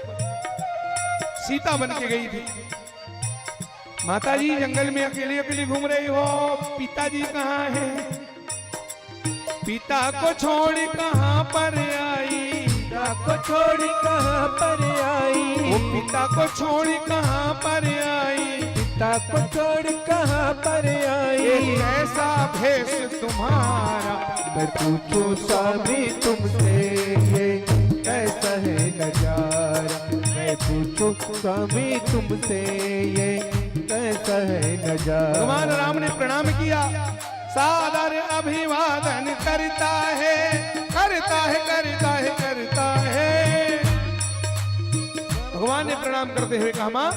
सीता बन के गई थी। माता जी जंगल में अकेले अकेले घूम रही हो, पिताजी कहाँ हैं? पिता को छोड़ कहाँ पर आई? पिता को छोड़ कहाँ पर आई? वो पिता को छोड़ कहाँ पर आई? पिता को छोड़ कहाँ पर आई? ये कैसा भेष तुम्हारा? मैं पूछूं स्वामी तुमसे ये कैसा है नजारा। मैं पूछूं स्वामी तुमसे ये कैसा है नजारा। भगवान राम ने प्रणाम किया, सादर अभिवादन करता है, करता है, करता है, करता है। भगवान ने प्रणाम करते हुए कहा मां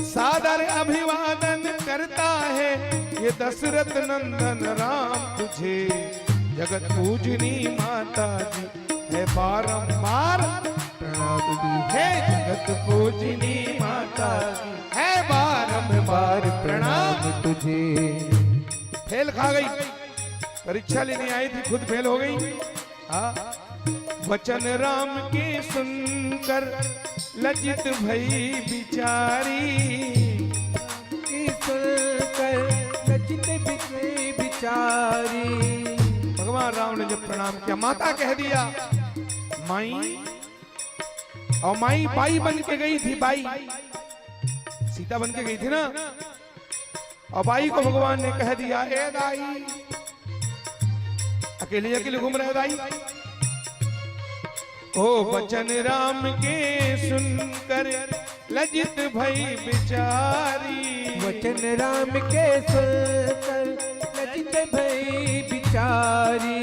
सादर अभिवादन करता है ये दशरथ नंदन राम तुझे। जगत पूजनी माता जी है बारंबार प्रणाम है। जगत पूजनी माता जी है बारंबार प्रणाम तुझे। फेल खा गई, परीक्षा लेने आई थी, खुद फेल हो गई। वचन राम के सुनकर लज्जित भई बिचारी। सुनकर लज्जित भई बिचारी। भगवान राम ने जब प्रणाम किया, माता कह दिया माई। और माई बाई बन के गई थी, बाई सीता बन के गई थी ना। और बाई को भगवान ने कह दिया ए दाई, अकेले अकेले घूम रहे दाई। ओ वचन राम के सुनकर लज्जित भई बिचारी। वचन राम के सुनकर लज्जित भई बिचारी।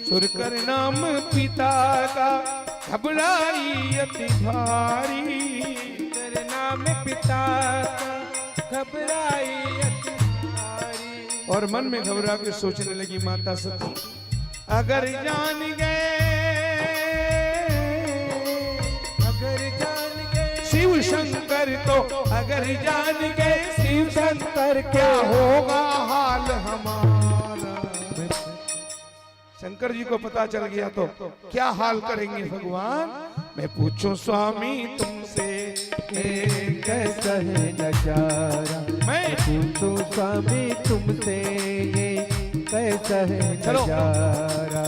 सुरकर नाम पिता का घबराई अति भारी। सुरकर नाम पिता का घबराई अति भारी। और मन में घबरा के सोचने लगी माता सती, अगर जान गए शिव शंकर तो अगर जान गए शिव शंकर क्या होगा हाल हमारा। शंकर जी को पता चल गया तो क्या हाल करेंगे भगवान। मैं पूछूं स्वामी तुमसे कैसा है नजारा, मैं पूछूं स्वामी तुमसे ये कैसा है नजारा।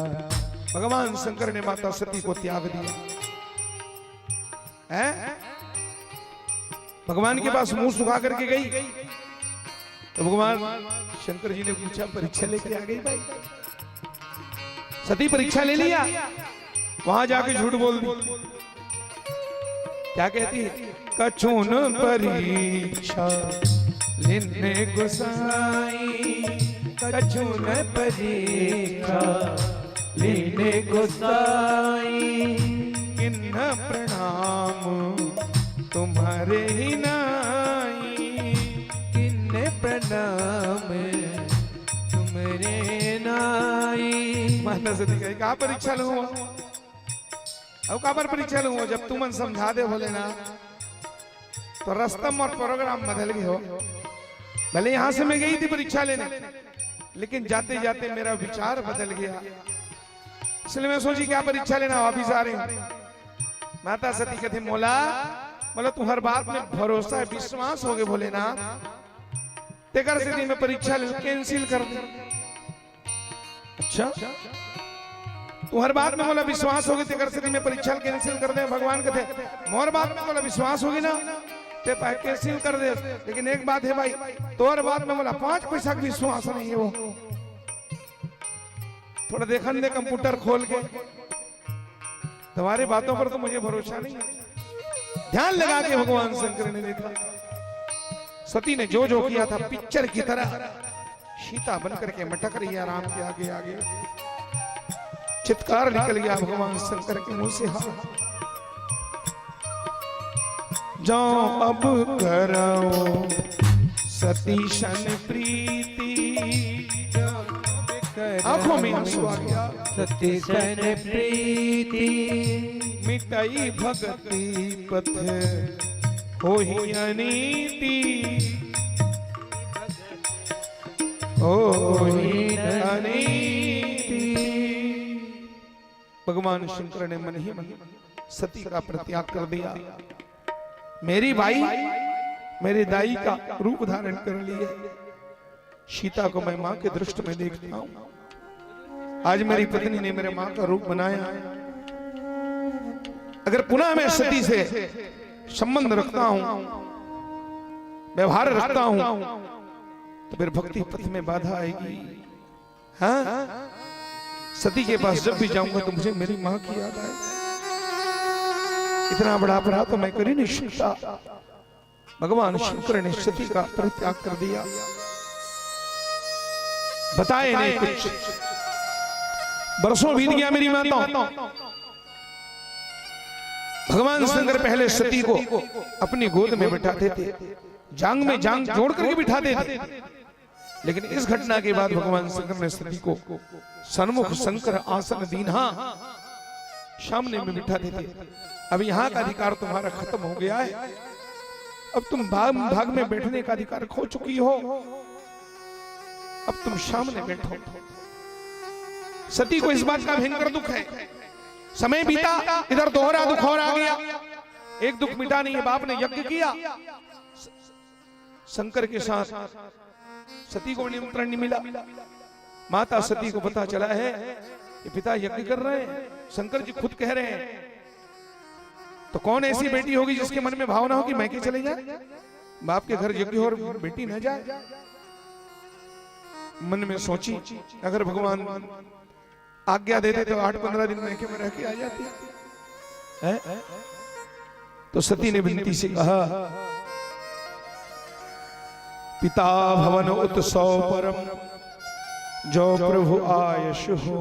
भगवान शंकर ने माता सती को त्याग दिया है। भगवान के पास मुंह सुखा करके गई तो भगवान शंकर जी ने पूछा परीक्षा लेके आ गई भाई। सती परीक्षा ले लिया, वहां जाके झूठ बोल दी। क्या कहती है? कछुन परीक्षा लेने गोसाई, कछुन परीक्षा लेने गोसाई, किन्ह प्रणाम तुम्हारे ही नाई, किन्ने प्रणाम तुम्हारे नाई। माता सती कही कहा परीक्षा लूं, अब कहां पर परीक्षा लूं? जब तुम मन समझा दे बोले ना तो रस्तम और प्रोग्राम बदल गए हो। भले यहां से मैं गई थी परीक्षा लेने, लेकिन जाते जाते मेरा विचार बदल गया, इसलिए मैं सोची क्या परीक्षा लेना, वापिस आ रही हूं। माता सती कहती मोला, बोला तू हर बात में भरोसा है विश्वास हो गए बोले ना, तेकर से मैं परीक्षा कैंसिल कर दे। अच्छा तू हर बात में बोला विश्वास होगी तेकर से मैं परीक्षा कैंसिल कर दे। भगवान कहते मोर बात में बोला विश्वास होगी ना ते कैंसिल कर दे, लेकिन एक बात है भाई, तोर बात में बोला 5 पैसा का विश्वास नहीं है। वो थोड़ा देखन दे कंप्यूटर खोल के, तुम्हारी बातों पर तो मुझे भरोसा नहीं है। ध्यान लगा के भगवान शंकर ने देखा, सती ने जो जो किया था पिक्चर की तरह सीता बनकर के मटक रही है राम के आगे आगे। चित्कार निकल गया भगवान शंकर के मुंह से, हाँ जाओ अब करो सतीशन प्रीति। आंखों में आंसू आ गया। सतीशन प्रीति मिटाई भक्ति पथ होहि अनीति, होहि अनीति। भगवान शंकर ने मन ही मन सती का परित्याग कर दिया। मेरी भाई मेरे दाई का रूप धारण कर लिया। सीता को मैं मां के दृष्टि में देखता हूं, आज मेरी पत्नी ने मेरे मां का रूप बनाया। अगर पुनः मैं सती से संबंध रखता हूं, व्यवहार रखता हूं, तो फिर भक्ति पथ में बाधा आएगी। हाँ सती के पास जब भी जाऊंगा तो मुझे मेरी मां की याद आएगी। इतना बड़ा अपराध तो मैं कर ही नहीं सकता। भगवान शंकर ने सती का परित्याग कर दिया, बताए नहीं कुछ। बरसों बीत गया मेरी माता। भगवान शंकर पहले सती को अपनी गोद में बिठाते थे, जांग में जांग जोड़ करके बिठाते थे, लेकिन इस घटना के बाद भगवान शंकर ने सती को सन्मुख शंकर आसन दीन्हा सामने में बिठाते थे। अब यहाँ का अधिकार तुम्हारा खत्म हो गया है, अब तुम भाग में बैठने का अधिकार खो चुकी हो, अब तुम सामने बैठो। सती को इस बात का भयंकर दुख है। समय बीता, इधर दोहरा दुख और आ गया। एक दुख मिटा नहीं है, बाप ने यज्ञ किया, शंकर के साथ सती को निमंत्रण नहीं मिला। माता सती को पता चला है कि पिता यज्ञ कर रहे हैं, शंकर जी खुद कह रहे हैं, तो कौन ऐसी बेटी होगी जिसके मन में भावना हो कि मैं के चले जाए, बाप के घर यज्ञ और बेटी न जाए। मन में सोची अगर भगवान आज्ञा देते तो 8-15 दिन में रह के आ जाती है। तो सती ने विनती से कहा, पिता भवन उत्सव परम जो प्रभु आयश हो,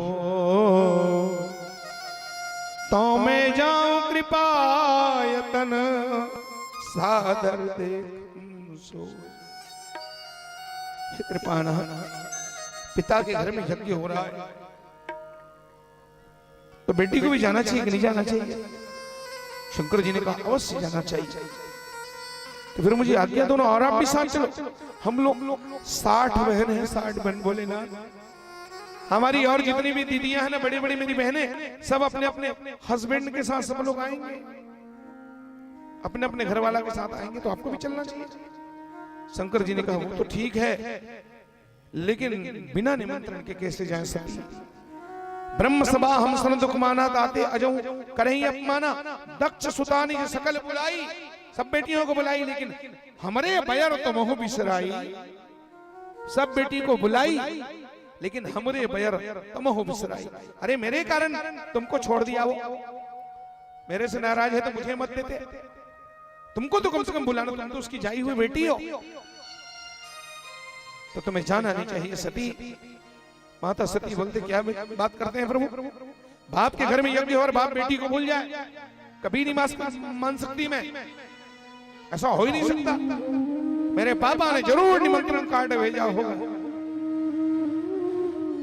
तो मैं जाऊं कृपायतन सादर देख सो। कृपाना पिता के घर में यज्ञ हो रहा है, तो बेटी को भी जाना चाहिए कि नहीं जाना चाहिए? शंकर जी ने कहा अवश्य जाना चाहिए। तो फिर मुझे आज्ञा दो ना, और आप भी साथ चलो। हम लोग 60 बहन हैं, 60 बहन। बोले ना, हमारी और जितनी भी दीदियां हैं ना, बड़ी बड़ी मेरी बहनें, सब अपने अपने हस्बैंड के साथ सब लोग आएंगे, अपने अपने घर वाला के साथ आएंगे, तो आपको भी चलना चाहिए। शंकर जी ने कहा वो तो ठीक है, लेकिन बिना निमंत्रण के कैसे जाए सती? ब्रह्म सभा हम सन दुख माना ताते अजऊ करही अपमाना, दक्ष सुतानी सकल बुलाई, सब बेटियों को बुलाई, लेकिन हमरे बयर तो मोह बिसराई। सब बेटी को बुलाई, लेकिन हमरे बयर तो मोह बिसराई। अरे मेरे कारण तुमको छोड़ दिया, वो मेरे से नाराज है तो मुझे मत देते, तुमको तो कम से कम बुलाना, तुम तो उसकी जाई हुई बेटी हो, तो तुम्हें जाना नहीं चाहिए सती। माता सती बोलते क्या बात करते हैं प्रभु, बाप के घर में यज्ञ और बाप बेटी को भूल जाए, कभी नहीं मान सकती मैं, ऐसा हो ही नहीं सकता। मेरे पापा ने जरूर निमंत्रण कार्ड भेजा होगा।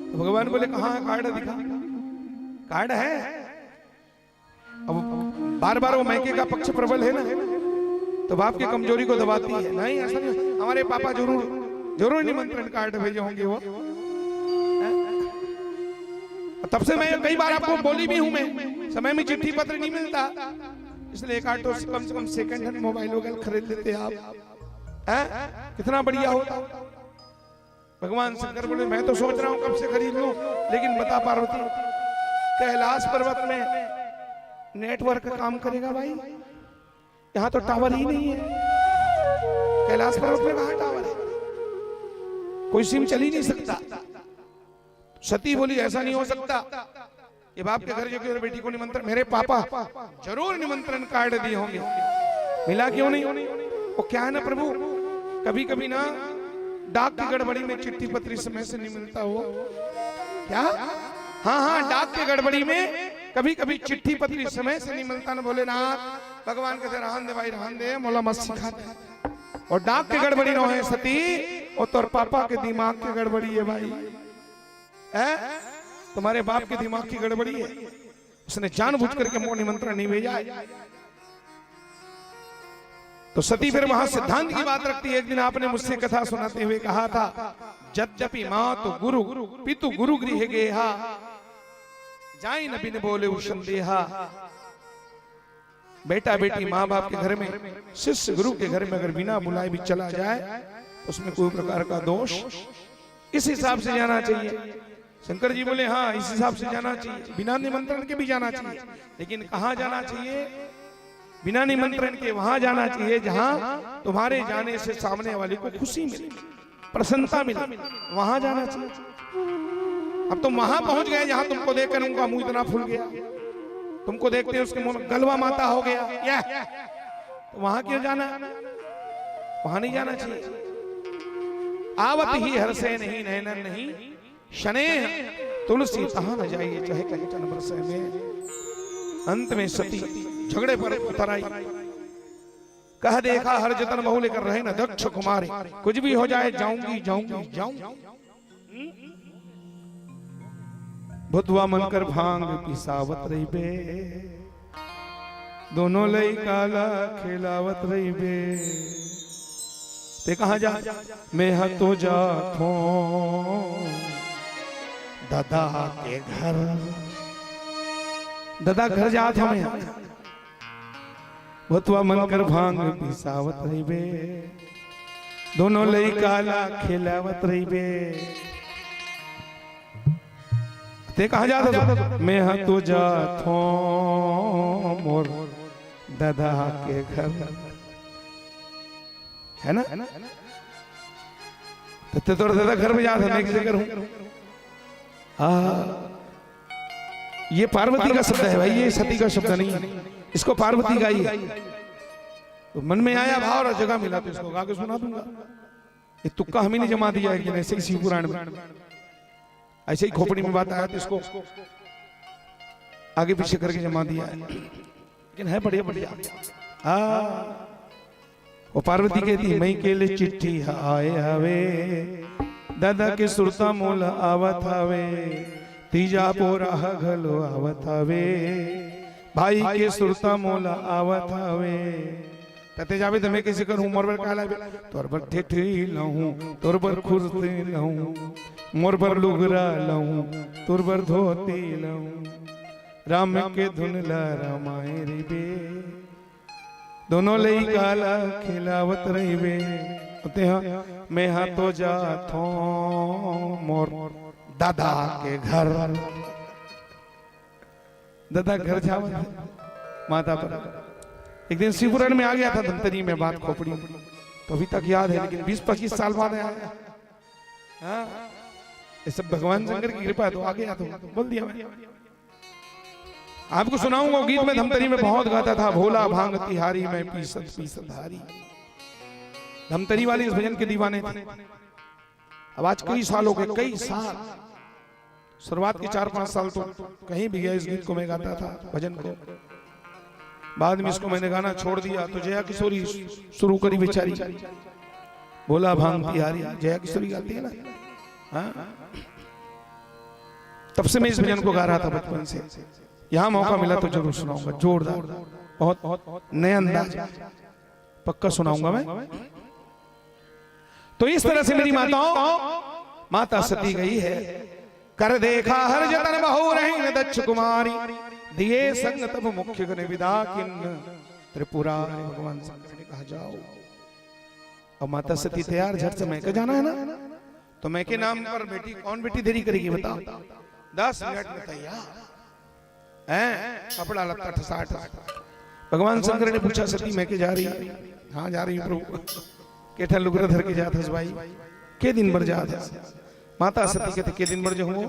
तो भगवान बोले कहाँ है कार्ड, दिखा। कार्ड है, अब बार बार वो मैके का पक्ष प्रबल है ना, तो बाप की कमजोरी को दबाती है। नहीं ऐसा नहीं, हमारे पापा जरूर जरूर निमंत्रण कार्ड भेजे होंगे वो। तब से मैं कई बार आपको बोली भी हूं, मैं समय में चिट्ठी पत्र नहीं मिलता, इसलिए एक आटो कम से कम सेकंड हैंड मोबाइल वगैरह खरीद लेते आप, कितना बढ़िया होता। भगवान शंकर बोले मैं तो सोच रहा हूं कब से खरीद लूं, लेकिन बता पार्वती, कैलाश पर्वत में नेटवर्क काम करेगा भाई? यहाँ तो टावर ही नहीं है, कैलाश पर्वत में कहाँ टावर है? कोई सिम चल ही नहीं सकता। सती बोली ऐसा नहीं हो सकता, ये बाप के घर जो कि बेटी को निमंत्रण, मेरे पापा जरूर निमंत्रण कार्ड दिए होंगे, मिला क्यों नहीं? वो क्या है ना प्रभु, कभी कभी ना डाक की गड़बड़ी में चिट्ठी पत्री समय से नहीं मिलता हो क्या? हाँ हाँ, डाक की गड़बड़ी में कभी कभी चिट्ठी पत्री समय से नहीं मिलता ना। बोले ना भगवान कहते रहन दे भाई, रहन दे, मोला मत सिखा दे। और डाक की गड़बड़ी ना है सती, और तोर पापा के दिमाग की गड़बड़ी है भाई, तुम्हारे बाप के दिमाग की गड़बड़ी है, उसने जानबूझ करके मोह निमंत्रण नहीं भेजा है। तो सती फिर वहां सिद्धांत की बात रखती है। एक दिन आपने मुझसे कथा सुनाते हुए कहा था, यद्यपि मातु गुरु पितु गुरु गृह गेहा, जाई न बिन बोले संदेहा। बेटा बेटी माँ बाप के घर में, शिष्य गुरु के घर में अगर बिना बुलाए भी चला जाए, उसमें कोई प्रकार का दोष, इस हिसाब से जाना चाहिए। शंकर जी बोले हाँ, इस हिसाब से जाना चाहिए, बिना निमंत्रण के भी जाना चाहिए, लेकिन कहाँ जाना चाहिए? बिना निमंत्रण के वहां जाना चाहिए जहां तुम्हारे जाने से सामने वाले को खुशी मिले, प्रसन्नता मिले, वहां जाना चाहिए। अब तुम वहां पहुंच गए जहां तुमको देखकर उनका मुंह इतना फूल गया, तुमको देखते हैं उसके मुंह में गलवा माता हो गया, तो वहां क्यों जाना? वहां नहीं जाना चाहिए। आवत ही हर्षे नहीं नैनन नहीं शने, तुलसी तहां न जाइए चाहे कहीं चन बरसे में। अंत में सती झगड़े पर उतर आई, कह देखा हर जतन बहु लेकर रहे न दक्ष कुमारी, कुछ भी हो जाए जाऊंगी जाऊंगी जाऊंगी। भुतवा मनकर भांग पिसावत रही बे, दोनों लई काला खिलावत रही बे। ते कहा जा मैं हतो जा थो दादा के घर, दादा घर जात हमें। भुतवा मनकर भांग पिसावत रही बे, दोनों लई काला खिलावत रही बे। ते कहा जाता मैं हतो जात हूं मोर दादा के घर, है ना? तो तोर दादा घर में जाता, मैं किसे करूं? ये पार्वती का शब्द है भाई, ये सती का शब्द नहीं है, इसको पार्वती गाई है। तो मन में आया भाव और जगह मिला तो इसको गा के सुना दूंगा। ये तुक्का हम ही नहीं जमा दिया है कि ऐसे ही शिव पुराण में ऐसे ही खोपड़ी में बात आया तो इसको आगे पीछे करके जमा दिया है, लेकिन है बढ़िया बढ़िया। वो पार्वती कहती मैं के लिए चिट्ठी आए हवे, दादा के सुरता मोल आवत हवे, तीजा पोरा घलो आवत हवे, भाई के सुरता मोला आवत हवे तते जावे तमे किसी करूं मोर बर काला तोर बर ठेठी लहूं तोर बर खुरते लहूं मोर बर लुगरा लहूं तोर बर धोती लहूं राम के धुन ला रामाए रे बे दोनों लई काला खिलावत रही बे होते हैं मैं हाँ तो जाथो मोर दादा के घर दादा घर जावत माता पर एक दिन शिवपुराण में आ गया था धमतरी में बात खोपड़ी तो अभी तक याद है लेकिन 20-25 साल बाद आया हाँ ये सब भगवान शंकर की कृपा है तो आ गया तो बोल दिया मैंने आपको सुनाऊंगा गीत में धमतरी में बहुत गाता था भोला भांग तिहारी में पीसत पीसत हारी धमतरी वाले इस भजन के दीवाने थे अब आज कई साल हो गए कई साल शुरुआत के 4-5 साल तो कहीं भी गया इस गीत को मैं गाता था भजन को बाद में इसको मैंने गाना छोड़ दिया तो जया किशोरी शुरू करी बेचारी भोला भांग तिहारी जया किशोरी गाती है ना हाँ तब से मैं इस भजन को गा रहा था बचपन से यहाँ मौका मिला तो जरूर सुनाऊंगा जोरदार बहुत नया अंदाज पक्का सुनाऊंगा मैं तो इस तरह से मेरी माता सती गई है कर देखा हर जतन बहु रही दक्ष कुमारी दिए संग तब मुख्य गण विदा किन्न त्रिपुरारी भगवान शंकर ने कहा जाओ और माता सती तैयार झट से मैं के जाना है ना तो मैं के नाम पर बेटी कौन बेटी देरी करेगी बताओ 10 मिनट में तैयार कपड़ा लत्ता ठसाठ भगवान शंकर ने पूछा सती मैं के जा रही है हाँ जा रही हूँ प्रभु केठा लुगरा धर के जात हस भाई के दिन भर जात हस माता सती कहते के दिन भर जो हूँ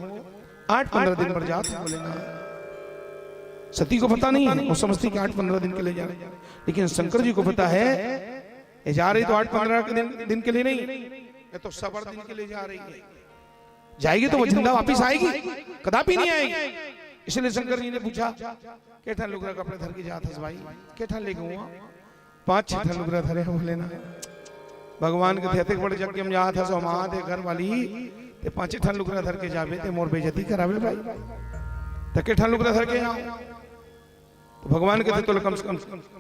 8-15 दिन भर जात बोले ना सती को पता नहीं है वो समझती कि 8-15 दिन के लिए जा रहे लेकिन शंकर जी को पता है ये जा रही तो 8-15 दिन के लिए नहीं ये तो सबर दिन के लिए जा रही है जाएगी तो वो जिंदा वापिस आएगी कदापि नहीं आएगी इसलिए शंकर जी ने पूछा केठा लुगरा कपड़े धर के जात हस भाई केठा ले गऊँ 5-6 लुगरा धरे बोले ना भगवान के थे बड़े जग हम जात हस महादे घर वाली ते 5 लुगरा धर के जावे ते मोर बेइज्जती करावे भाई ते केठा लुगरा धर के आओ तो भगवान कहते तो कम से कम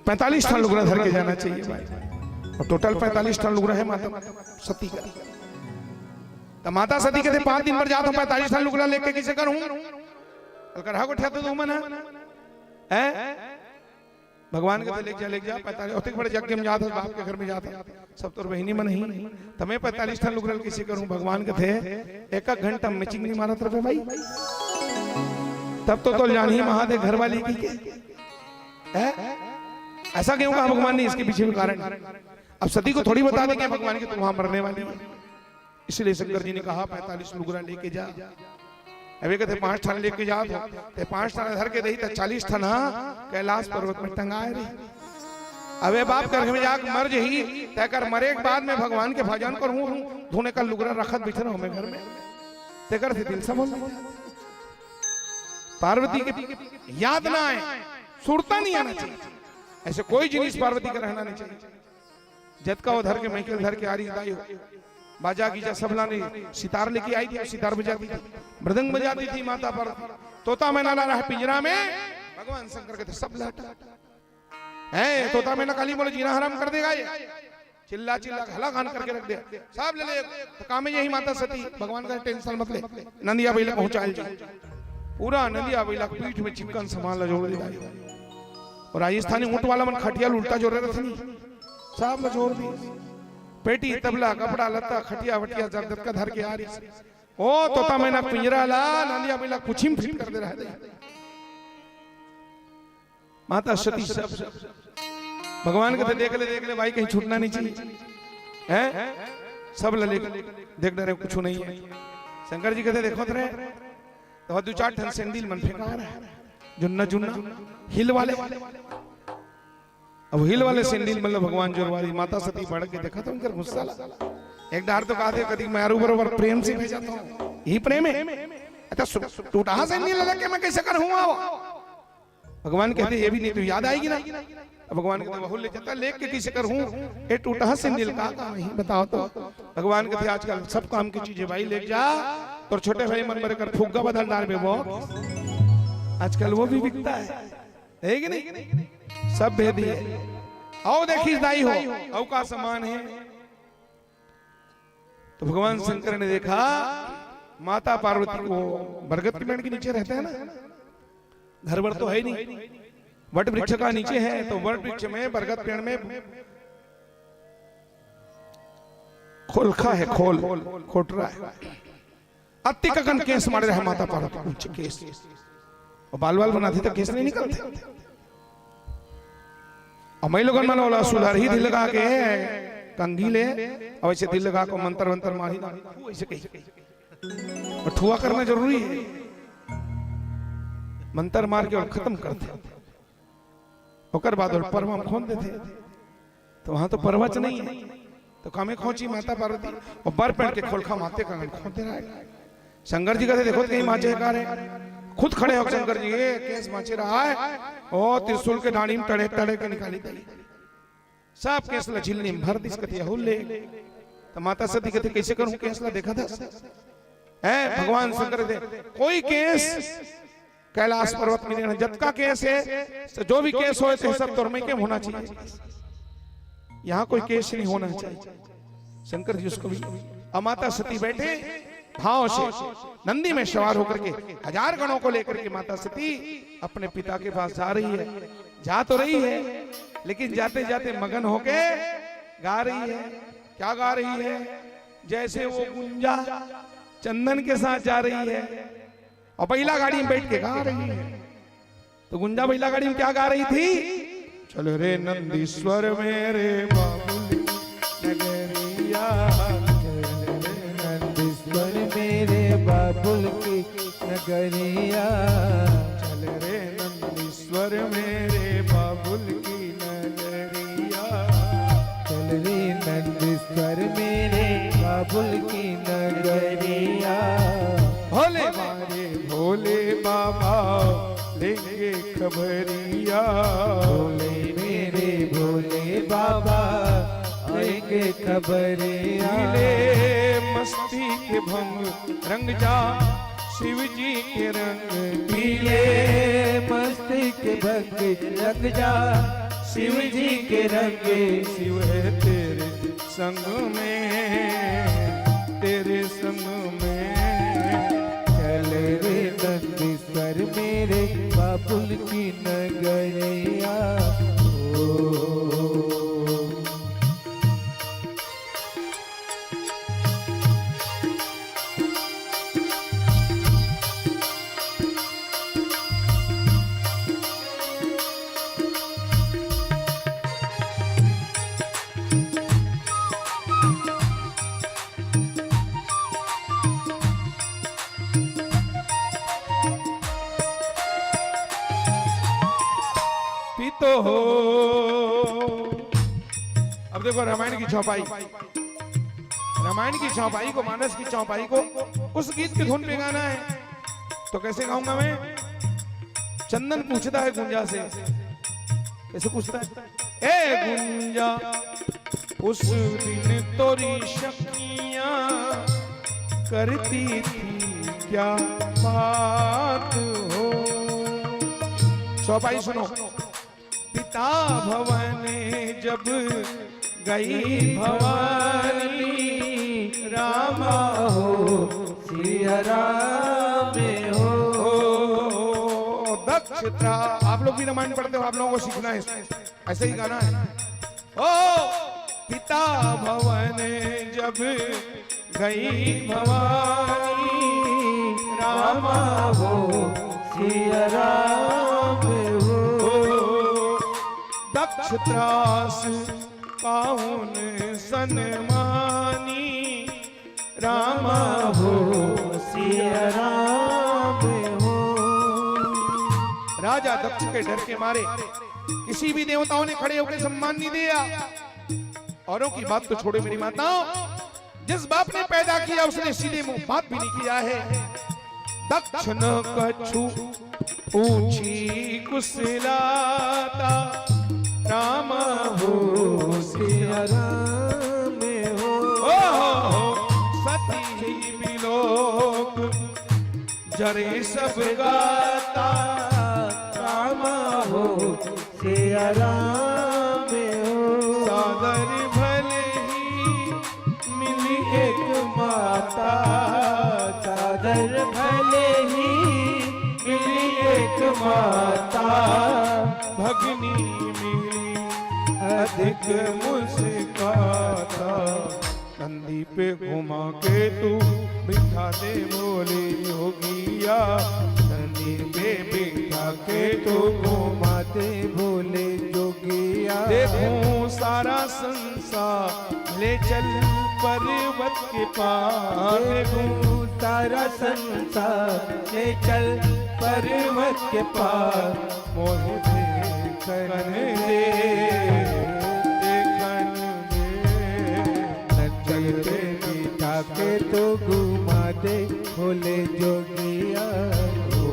45 टन लुगरा धर के जाना चाहिए भाई और टोटल 45 टन लुगरा है माता सती का तो माता सती कहते 5 दिन पर जाता हूं 45 टन लुगरा लेके किसे करूं करा को ठहते तो मना है भगवान कहते लेके जा 45 ओते बड़े जग में जाता बाप के घर में जाता सब तो बहिनी मन ही तो मैं 45 टन लुगरा किसे करूं भगवान कहते एक घंटा मैचिंग नहीं मारा तरफ भाई तब तो जान ही महादेव घर वाली की ऐसा क्यों कहा भगवान ने इसके पीछे भी कारण अब सती को थोड़ी बता देंगे भगवान की तुम वहां मरने वाली है इसलिए शंकर जी ने कहा 45 लुगरा लेके जा अभी कहते 5 ठान लेके जा तो 5 ठान धर के रही तो 40 ठान कैलाश पर्वत में टंगाए रही अबे बाप घर में जाकर मर जही तय कर मरे के बाद में भगवान के भजन करूं धोने का लुगरा रखत बिठा हूं मैं घर में ते कर दिल समझ पार्वती के याद ना आए सुरता नहीं आना चाहिए ऐसे कोई जिनिस पार्वती का रहना नहीं चाहिए जद का वो धर के मैकेल धर के आ रही दाई बाजा गीजा सबला ने सितार लेके आई थी सितार बजाती थी मृदंग बजाती थी माता पर तोता मैना ला रहा है पिंजरा में भगवान शंकर कहते सब लाटा है तोता मैना काली बोले जीना हराम कर देगा ये चिल्ला चिल्ला हला खान करके रख दे सब ले ले तो काम यही माता सती भगवान का टेंशन मत ले नंदिया बैला पहुंचाए पूरा नंदिया बैला पीठ में चिपकन संभाल जोड़ दिया और राजस्थानी ऊंट वाला मन खटिया उल्टा जोड़ रहे थे सब जोड़ दी पेटी तबला कपड़ा लत्ता खटिया वटिया जब का धर के आ रही ओ तोता मैना पिंजरा ला नंदिया बैला कुछिम फिट कर दे रहा है माता सती सब भगवान के देख ले भाई कहीं छूटना नहीं चाहिए हैं सब ले देख रहे कुछ नहीं है शंकर जी कहते देखो तो 2-4 ठन सेंडिल मन फेंका रहा है जुन्ना जुन्ना हिल वाले अब हिल वाले सेंडिल मतलब भगवान जोरवारी माता सती बढ़ के देखा तो उनका गुस्सा लगा एक डार तो कहा थे कभी मैं बरोबर प्रेम से भेजाता हूं यही प्रेम है अच्छा टूटा सेंडिल लगा के मैं कैसे करूंगा भगवान कहते ये भी नहीं तो याद आएगी ना भगवान कहते बहु ले जाता लेके किसे करूं ये टूटा सेंडिल का काम ही बताओ तो भगवान कहते आजकल सब काम की चीजें भाई ले जा और छोटे भाई मन भर कर फुग्गा बदल डाल में वो आजकल वो भी बिकता है है कि नहीं? सब भेदी है। आओ देखी दाई हो, औ का समान है। तो भगवान शंकर ने देखा माता पार्वती को बरगद के पेड़ के नीचे रहते हैं ना, घर वर तो है ही नहीं, वट वृक्ष का नीचे है, तो वट वृक्ष में बरगद पेड़ में खोलखा है, खोट रहा है, अति ककन केस मारे रहे माता पार्वती केस, और बाल बाल बनाते तो केस नहीं निकलते। और मैं लोगों ने बोला सुधार ही दिल लगा के कंघी ले, और वैसे दिल लगा को मंत्र मंत्र मारी ऐसे कही, और ठुआ करना जरूरी है, मंत्र मार के और खत्म करते, और बाद और परवा खोल देते। तो वहां तो परवच नहीं है, तो कामे खोची माता पार्वती और बर पेड़ के खोलखा माते का खोलते रहे। शंकर जी कहते देखो कहीं माचे कार है, खुद खड़े हो शंकर जी, ये केस माचे रहा है, और त्रिशूल के डाणी में टड़े टड़े के निकाली तली, सब केस लचिलनी भर दिस कथी हुल्ले। तो माता सती कहते कैसे करूं केस ला, देखा था है भगवान शंकर दे कोई केस कैलाश पर्वत में नहीं, जब का केस है तो जो भी केस होए तो सब तोर में के होना चाहिए, यहाँ कोई केस नहीं होना चाहिए। शंकर जी उसको भी, माता सती बैठे भाव से नंदी में सवार होकर के 1000 गणों को लेकर के माता सती अपने पिता के पास जा रही है। जा तो रही है, लेकिन जाते जाते मगन होके गा रही है। क्या गा रही है? जैसे वो गुंजा चंदन के साथ जा रही है और बैला गाड़ी में बैठ के गा रही है। तो गुंजा बैला गाड़ी में क्या गा रही थी? चल रे नंदीश्वर मेरे बाबुल नगरिया, नंदीश्वर मेरे बाबुल की नगरिया, चल रे नंदीश्वर मेरे बाबुल की नगरिया, चल रे नंदीश्वर मेरे बाबुल की नगरिया। भोले मारे भोले बाबा लेंगे खबरिया, भोले मेरे भोले बाबा आएंगे खबरिया। ले मस्ती के भंग रंग जा शिव जी के रंग, पीले मस्ती के भंग रंग जा शिव जी के रंग। शिव है तेरे संग में, तेरे संग में। चल रे नंदीश्वर मेरे बाबुल की नगरिया। तो हो अब देखो रामायण की चौपाई, रामायण की चौपाई को, मानस की चौपाई को उस गीत की धुन पे गाना है। तो कैसे गाऊंगा मैं? चंदन पूछता है गुंजा से, कैसे पूछता है? ए गुंजा उस दिन तोरी शक्तियां करती थी क्या बात हो। चौपाई सुनो। पिता भवन जब गई भवानी, रामा हो सिया राम हो। दक्ष था, आप लोग भी रामायण पढ़ते हो, आप लोगों को सीखना है, ऐसे ही गाना है। ओ पिता भवन जब गई भवानी, रामा हो सिया राम हो। दक्ष त्रास पाहुन सनमानी, रामा हो सिया राम हो। राजा दक्ष के डर के मारे किसी भी देवताओं ने खड़े होकर सम्मान नहीं दिया। औरों की बात तो छोड़े मेरी माताओं, जिस बाप ने पैदा किया उसने सीधे मुंह बात भी नहीं किया है। दक्ष न कछु पूछी कुशलाता, रामा हो सिया राम हो। सती बिलोक जरे सब गाता, रामा हो सिया राम हो। सादर भले ही मिली एक माता सादर भले ही मिली एक माता, भगनी मिली अधिक मुस्काता। नंदी पे घुमा के तू बिठा दे बोले योगिया, नंदी पे बिठा के तू घुमाते बोले जोगिया। देखूं सारा संसार ले चल पर्वत के पार, देखूं सारा संसार ले चल पर्वत के पार। मोहे देखन दे, देखन दे, चलते बिठा के तो घुमा दे बोले जोगिया हो।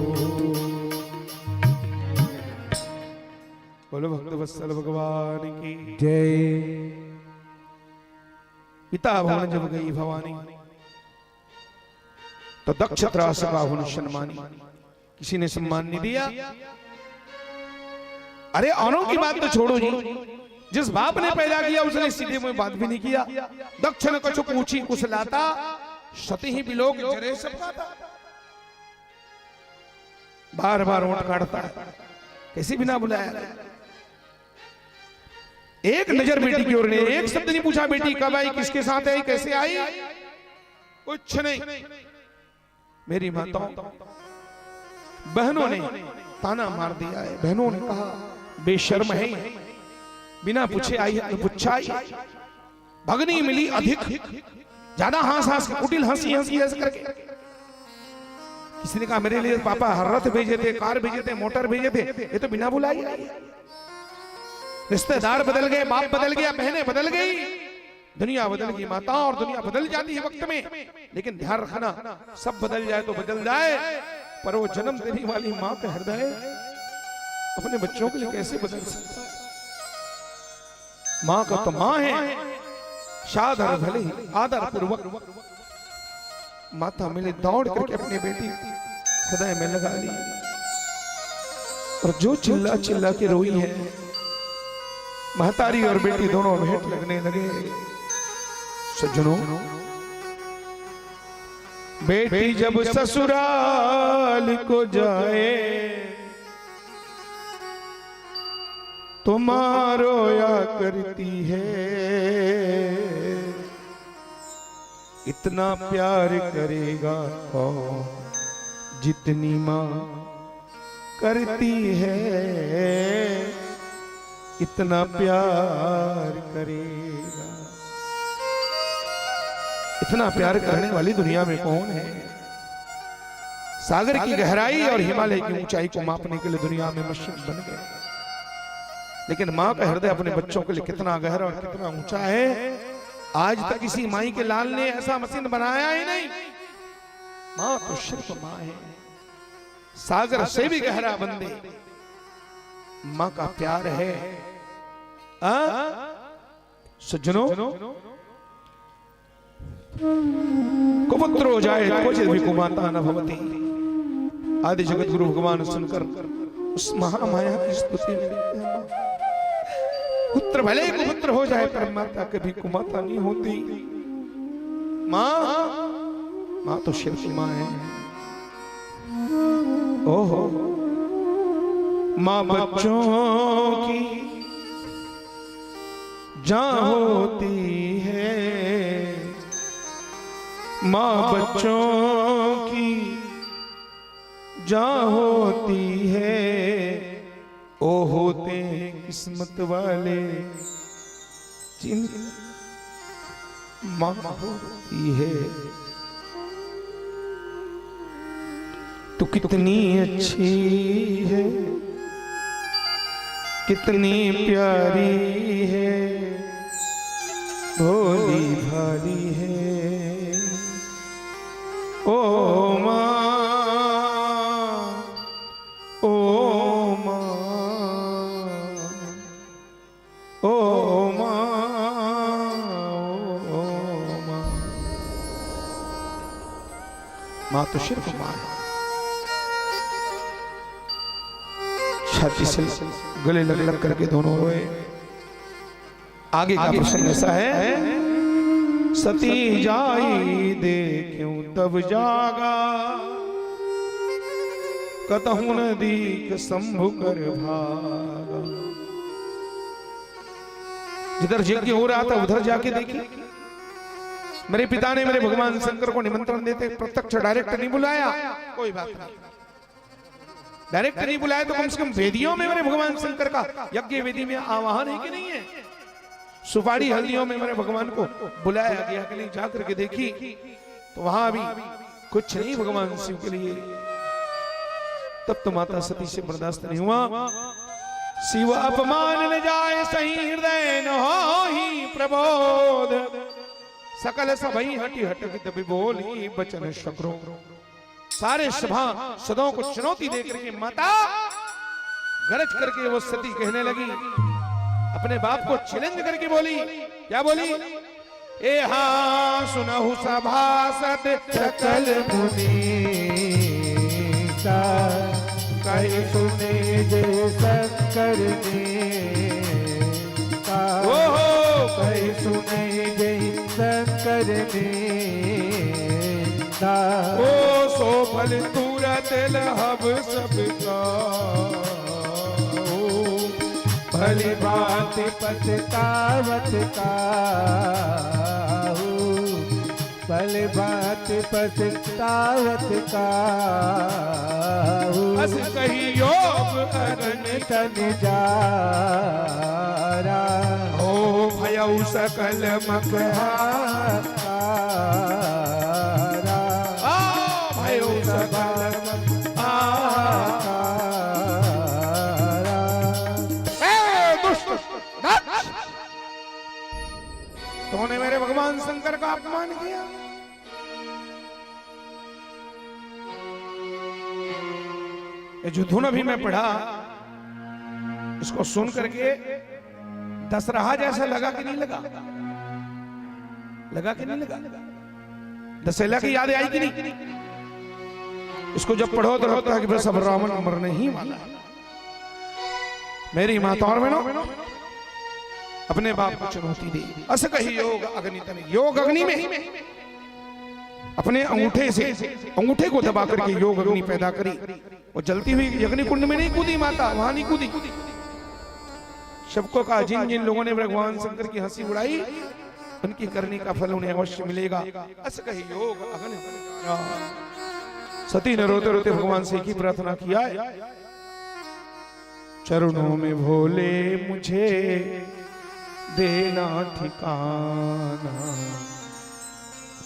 बोलो भक्त वत्सल भगवान की जय। पिता भवन जब गई भवानी, तो दक्ष त्रास का हुन सम्मानी। किसी ने सम्मान नहीं दिया। अरे औरों की बात तो छोड़ो जी, जिस बाप ने पैदा किया उसने सीधे मुंह बात भी नहीं किया। दक्ष ने कछु पूछी कुछ लाता, सती ही बिलोक जरे सब खाता। बार बार ओंठ काटता है, कैसे बिना बुलाया। एक नजर बेटी की ओर ने, एक शब्द नहीं पूछा बेटी कब आई, किसके साथ आई, कैसे आई, कुछ नहीं। मेरी माताओं बहनों ने ताना मार दिया है। बहनों ने कहा बेशर्म है, बिना पूछे आई है, पूछा आई। भगनी मिली अधिक, ज्यादा हंस हंस के, कुटिल हंसी हंसी हंस करके। किसी ने कहा मेरे लिए पापा रथ भेजे थे, कार भेजे थे, मोटर भेजे थे, ये तो बिना बुलाई आई। रिश्तेदार बदल गए, बाप बदल गया, बहनें बदल गई, दुनिया बदल गई। माता और दुनिया बदल जाती है वक्त में, लेकिन ध्यान रखना सब बदल जाए तो बदल जाए, पर वो जन्म देने वाली माँ का हृदय अपने बच्चों के लिए कैसे बदल सकता है। माँ का तो माँ है, सादर भले ही आदर पूर्वक माता मिले दौड़ करके अपने बेटी हृदय में लगा ली। और जो चिल्ला चिल्ला के रोई है, महतारी और बेटी दोनों भेंट लगने लगे। सज्जनों, बेटी जब ससुराल को जाए तो माँ रोया करती है। इतना प्यार करेगा कौन जितनी माँ करती है, इतना प्यार करेगा। इतना प्यार करने वाली दुनिया में कौन है। सागर की गहराई और हिमालय की ऊंचाई को मापने के लिए दुनिया में मशीन बन गए, लेकिन माँ का हृदय अपने बच्चों के लिए कितना गहरा और कितना ऊंचा है, आज तक किसी माई के लाल ने ऐसा मशीन बनाया ही नहीं। माँ तो सिर्फ माँ है, सागर से भी गहरा बंदे माँ का प्यार है। सज्जनों, कुपुत्रो जाए क्वचित भी कुमाता न भवति। आदि जगत गुरु भगवान सुनकर उस महामाया की स्तुति में, पुत्र भले ही कुपुत्र हो जाए पर माता कभी कुमाता नहीं होती। माँ तो सिर्फ माँ है। ओहो, माँ बच्चों की जान होती है, माँ बच्चों की जान होती है। ओ होते हैं किस्मत वाले जिन माँ होती है। तू कितनी अच्छी है, कितनी प्यारी है, भोली भाली है। ओ माँ, ओ माँ, ओ माँ, ओ माँ। माँ तो सिर्फ माँ है। छाती से गले लग लग करके दोनों रोए। आगे का प्रसंग ऐसा है, सती जाई देखूं तब जागा, कतहु न दीख शंभु कर भागा। जिधर यज्ञ हो रहा था उधर जाके देखी, मेरे पिता ने मेरे भगवान शंकर को निमंत्रण देते प्रत्यक्ष डायरेक्ट नहीं बुलाया, कोई बात नहीं, डायरेक्ट नहीं बुलाया तो कम से कम वेदियों में मेरे भगवान शंकर का यज्ञ वेदी में आवाहन है कि नहीं है। सुपारी हल्दियों में मेरे भगवान को बुलाया गया कि नहीं, जाकर के देखी तो वहां भी कुछ नहीं भगवान शिव के लिए। तब तो माता सती से बर्दाश्त नहीं हुआ। शिव अपमान न जाए सही हृदय न होहि प्रबोध, सकल सभई हटी हटक तभी बोली बचन शक्रो। सारे सभा सदों को चुनौती देकर के माता गरज करके वो सती कहने लगी, अपने बाप को चैलेंज करके बोली, क्या बोली? ए हाँ सुनहु सभासद सकल मुनि का, कहे सुने जे शंकर ने का, कहे सुने जे शंकर ने का। ओ सो फल तुरत लहब सबका, भली बात पछतावत का, भली बात पछतावत का। अस कही योग अगन तन जारा, हो भयउ सकल मकहा, भयउ सकल तुमने मेरे भगवान शंकर का अपमान किया। ये जो धुन अभी मैं पढ़ा, इसको सुन करके दशरहा जैसा लगा कि नहीं लगा? लगा कि नहीं लगा? दशहरा की याद आई कि नहीं? इसको जब पढ़ो तो लगता है कि बस अब रावण मरने ही वाला है। मेरी माता और बहनों, अपने बाप को चुनौती दी। अस कही योग अग्नि तन, योग अग्नि में अपने अंगूठे से अंगूठे को दबा करके योग अग्नि पैदा करी। वो जलती हुई अग्नि कुंड में नहीं कूदी माता, वहां नहीं कूदी। सबको कहा जिन जिन लोगों ने भगवान शंकर की हंसी उड़ाई उनकी करने का फल उन्हें अवश्य मिलेगा। अस कही योग अग्नि तन। सती ने रोते रोते भगवान से की प्रार्थना किया, चरणों में भोले मुझे देना ठिकाना,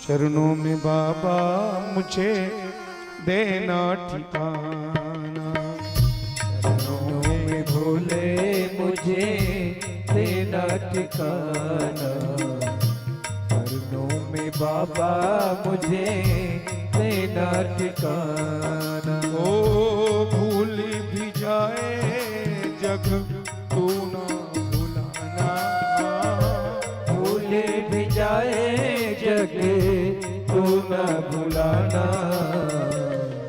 चरणों में बाबा मुझे देना ठिकाना, चरणों में भोले मुझे देना ठिकाना, चरणों में बाबा मुझे देना ठिकाना। ओ भूल भी जाए जग तू ना भुलाना, भूल भी जाए जग तू न भुलाना,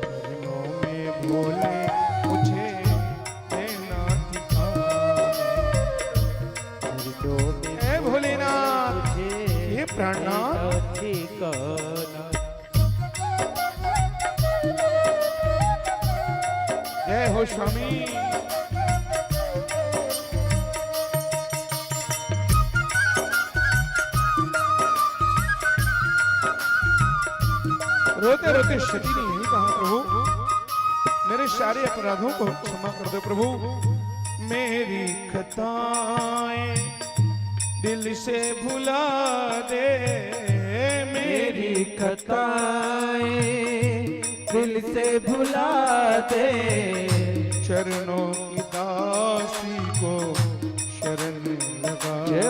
चरणों में भोले मुझे देना ठिकाना। हे भोलेनाथ, हे प्राणनाथ, ठिकाना। जय हो स्वामी। रोते रोते सती ने यही कहा, प्रभु मेरे सारे अपराधों को क्षमा कर दो प्रभु, मेरी खताएं दिल से भुला दे, मेरी खताएं दिल से भुला दे, चरणों की दासी को शरण लगा दे,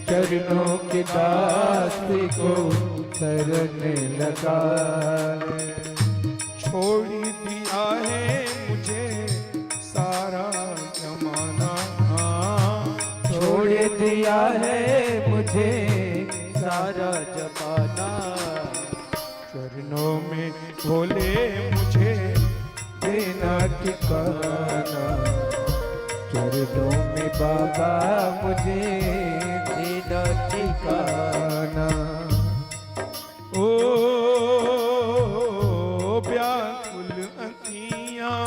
चरणों की दासी को शरण लगा दे। छोड़ दिया है मुझे सारा जमाना, छोड़ दिया है मुझे सारा जमाना, चरणों में भोले मुझे ना ठिकाना, चरणों में बाबा मुझे देना ठिकाना। ओ व्याकुल अखियाँ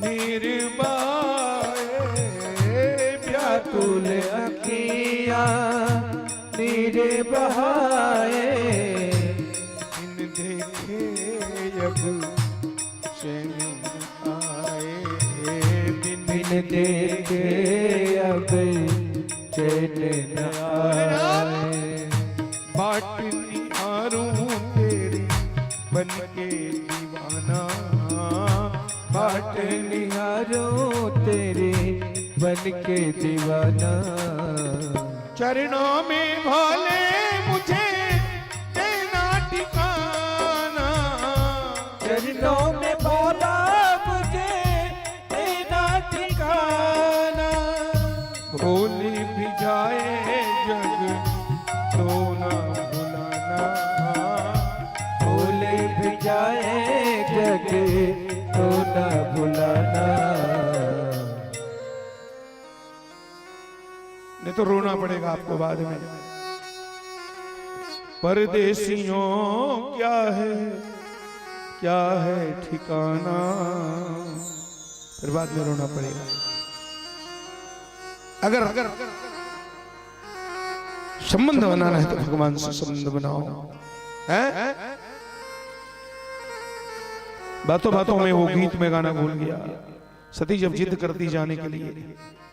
निर्भय, व्याकुल अखियाँ नीरे बहाए, इन देखे अब चैन आए, बिन देखे अब चैन न आए। बाट निहारूं तेरी बन के दीवाना, बाट निहारूं तेरी बन के दीवाना। चरणों में भोले मुझे देना ठिकाना, चरणों में भोला मुझे देना ठिकाना। भोले भी जाए जग तो ना भुलाना, भोले भी जाए जग तो न भुलाना। नहीं तो रोना पड़ेगा आपको बाद में। परदेसियों क्या है ठिकाना, फिर बाद में रोना पड़ेगा। अगर संबंध बनाना है तो भगवान से संबंध बनाओ, हैं? बातों बातों में वो गीत में गाना भूल गया। सती जब जिद करती जाने के लिए,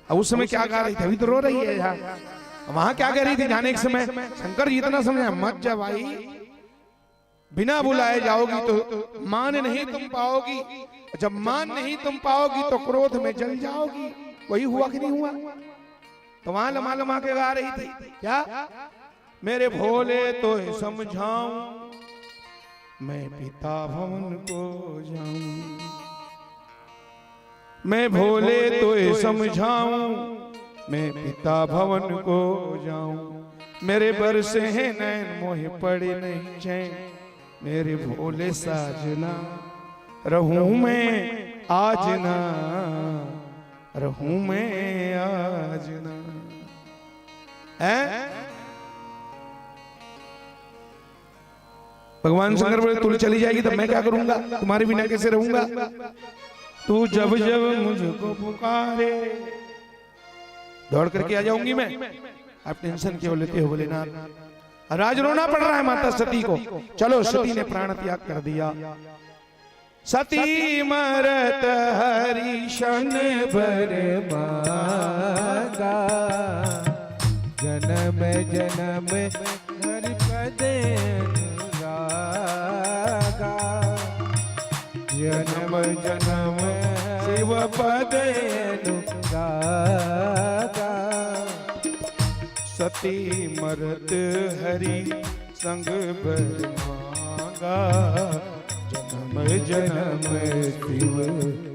अब उस समय क्या गा रही थी? अभी तो रो रही है यार। वहां क्या कह रही थी जाने के समय? शंकर जी इतना समझा, मत जा भाई, बिना बुलाए जाओगी तो मान नहीं तुम पाओगी, जब मान नहीं तुम पाओगी तो क्रोध में जल जाओगी। वही हुआ कि नहीं हुआ? तो वहां लमा लमा के गा रही थी क्या? मेरे भोले तो समझाऊं, मैं पिता भवन को जाऊं, मैं भोले तो समझाऊं, मैं पिता भवन को जाऊं। मेरे बरसे हैं नैन मोहे पड़े नहीं चैन, मेरे भोले साजना रहूं मैं आज ना, रहूं मैं आज ना। हैं? भगवान शंकर बोले तू चली जाएगी तब मैं क्या करूंगा? तुम्हारे बिना कैसे रहूंगा? तू जब जब मुझको पुकारे दौड़ करके आ जाऊंगी मैं। आप टेंशन क्यों लेते हो भोलेनाथ? राज रोना पड़ रहा है माता सती को। चलो, सती ने प्राण त्याग कर दिया। सती मरत हरिशन भर मांगा, जन्म जन्म हर पद अनुरागा, जन्म जन्म शिव पद अनुरागा। सती मरत हरि संग बर मांगा, जन्म जन्म शिव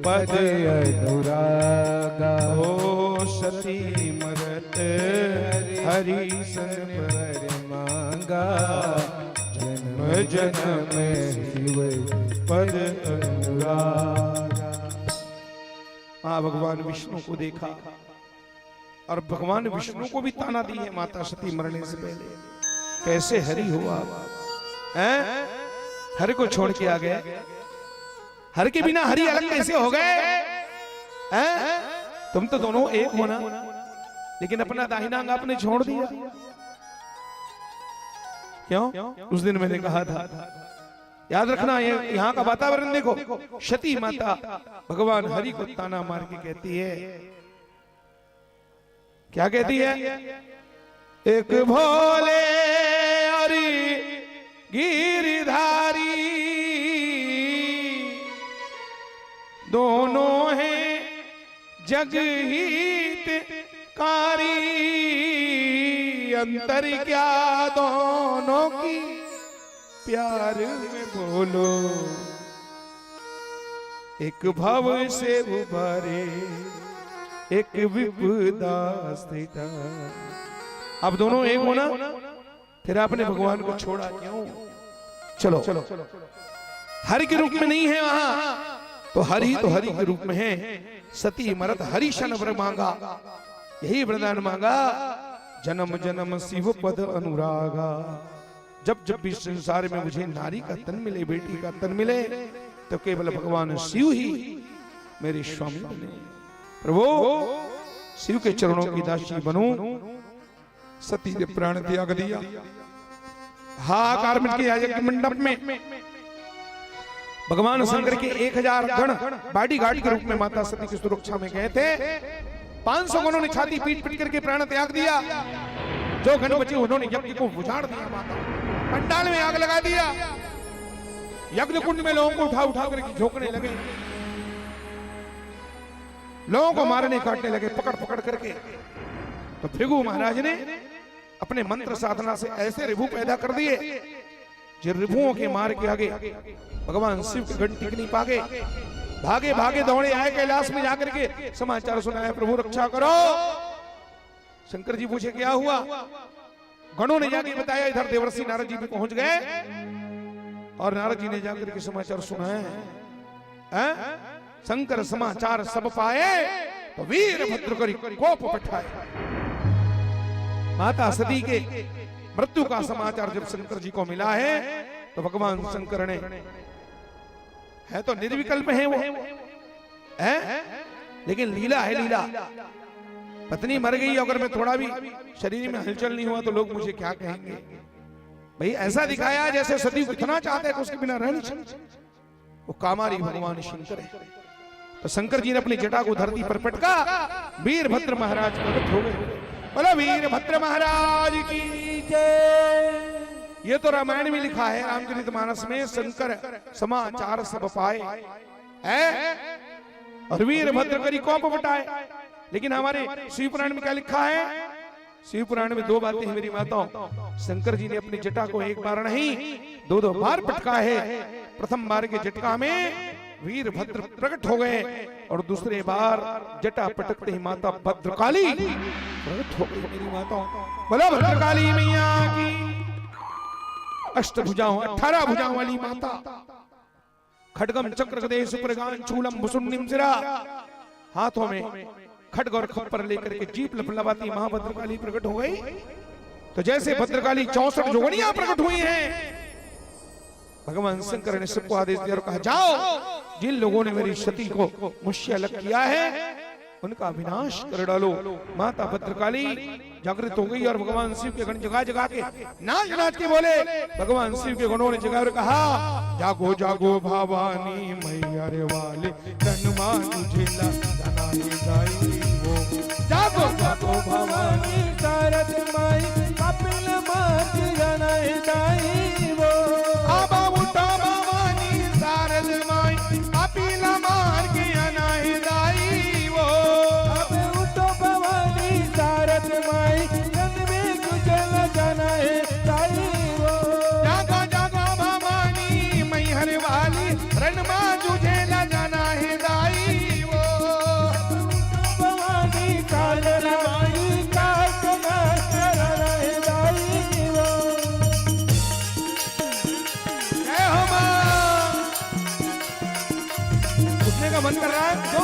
पद अनुरागा। ओ सती मरत हरि संग बर मांगा, जन्म जन्म शिव पद अनुरागा। हाँ, भगवान विष्णु को देखा और भगवान विष्णु को भी ताना दी है माता सती मरने से पहले। कैसे हरि हो आप, हैं? हरि को छोड़ के आ गए। हरि के बिना हरि अलग कैसे हो गए? हैं? तुम तो दोनों एक हो ना, लेकिन अपना दाहिना अंग आपने छोड़ दिया। क्यों? उस दिन मैंने कहा था, याद रखना, ये यहाँ का वातावरण देखो। सती माता भगवान हरि को ताना मार के कहती है, क्या कहती है? एक भोले हरि गिरधारी, दोनों हैं जगहितकारी, अंतर क्या दोनों की प्यार में बोलो, एक भव से उबारे एक विपदा स्थित। अब दोनों एक होना, फिर आपने भगवान को छोड़ा क्यों? चलो, हरि के रूप में नहीं है वहां, तो हरि के रूप में है। सती मरत हरिशन वर मांगा, यही वरदान मांगा, जन्म जन्म शिव पद अनुरागा। जब जब भी संसार में मुझे नारी का तन मिले, बेटी का तन मिले, तो केवल भगवान शिव ही मेरे स्वामी बने। प्रभु शिव के चरणों की दासी बनूं। सती ने प्राण त्याग दिया। हाहाकार मच गया यज्ञ मंडप में। भगवान शंकर के 1000 गण बॉडीगार्ड के रूप में माता सती की सुरक्षा में गए थे। 500 गणों ने छाती पीट पीट करके प्राण त्याग दिया। जो गण बचे उन्होंने यज्ञ को बुझाड़ दिया। माता पंडाल में आग लगा दिया। यज्ञ कुंड में लोगों को उठा उठा करके झोंकने लगे, लोगों को मारने काटने लगे पकड़ पकड़ करके। तो भृगु महाराज ने अपने मंत्र साधना से ऐसे रिभु पैदा कर दिए, जिन रिभुओं के मार के आगे भगवान शिव के गण टिक नहीं पागे। भागे भागे दौड़े आए कैलाश में जाकर के समाचार सुनाया, प्रभु रक्षा करो। शंकर जी पूछे क्या हुआ? गणों ने जाके बताया, इधर देवर्षि नारद जी भी पहुंच गए और नारद जी ने जाकर के समाचार सुनाया। शंकर समाचार सब पाए तो वीर भद्र करी कोप पठाए। माता सती के मृत्यु का समाचार जब शंकर जी को मिला है तो भगवान शंकर ने, है तो निर्विकल्प है वो, है लेकिन लीला है लीला। पत्नी मर गई, अगर मैं थोड़ा भी शरीर में हलचल नहीं हुआ तो लोग मुझे क्या कहेंगे? भाई ऐसा दिखाया जैसे सती को इतना चाहते हैं कि उसके बिना रह नहीं सकते। वो कामारी भगवान शंकर है। तो शंकर जी ने अपनी जटा को धरती पर पटका, वीरभद्र महाराज प्रकट हो गए। बोला वीरभद्र महाराज की जय। ये तो रामायण में लिखा है, रामचरितमानस में, शंकर समाचार सब पाए और वीरभद्र करी कोप पटाए। लेकिन हमारे शिव पुराण में क्या लिखा है? शिव पुराण में 2 बातें हैं मेरी माताओं। शंकर जी ने अपनी जटा को एक बार नहीं 2-2 बार पटका है। प्रथम बार के झटका में वीरभद्र प्रकट हो गए और दूसरे बार जटा पटकते ही माता भद्रकाली प्रकट हो गई। मेरी माताओं, बोला भद्रकाली मैया की। अष्टभुजाओं 18 भुजाओं वाली माता, खड्गम चक्र गदेश सुप्रगान चूलम भुसुंडिम सिरा, हाथों में खड्ग और खप्पर लेकर के जीप लपलपाती महाभद्रकाली प्रकट हो गई। तो जैसे भद्रकाली 64 जोगनियां प्रकट हुई हैं, भगवान शंकर ने सबको आदेश दिया और कहा, जाओ जिन लोगों ने मेरी सती को मुझसे अलग किया है उनका विनाश कर डालो। माता भद्रकाली जागृत हो गई और भगवान शिव के गण जगा जगा के नाच नाच के बोले। भगवान शिव के गणों ने जगा और कहा, जागो जागो भवानी मैया रे वाले तनमा तुझे लगाए जाई वो। जागो जागो भवानी तारक माई कपिल मार्ग जनाए जाई वो। आबा उठा भवानी शारद माई कपिल मार्ग जनाए जाई वो। अब उठो भवानी तारक माई जन्मे कुचल जनाए जाई वो। जागो जागो भवानी मैहर वाली रणमा तुझे लगाए जाई वो। भवानी काजल माई काजना जनाए जाई वो। जय हो मां। उठने का मन कर रहा है तो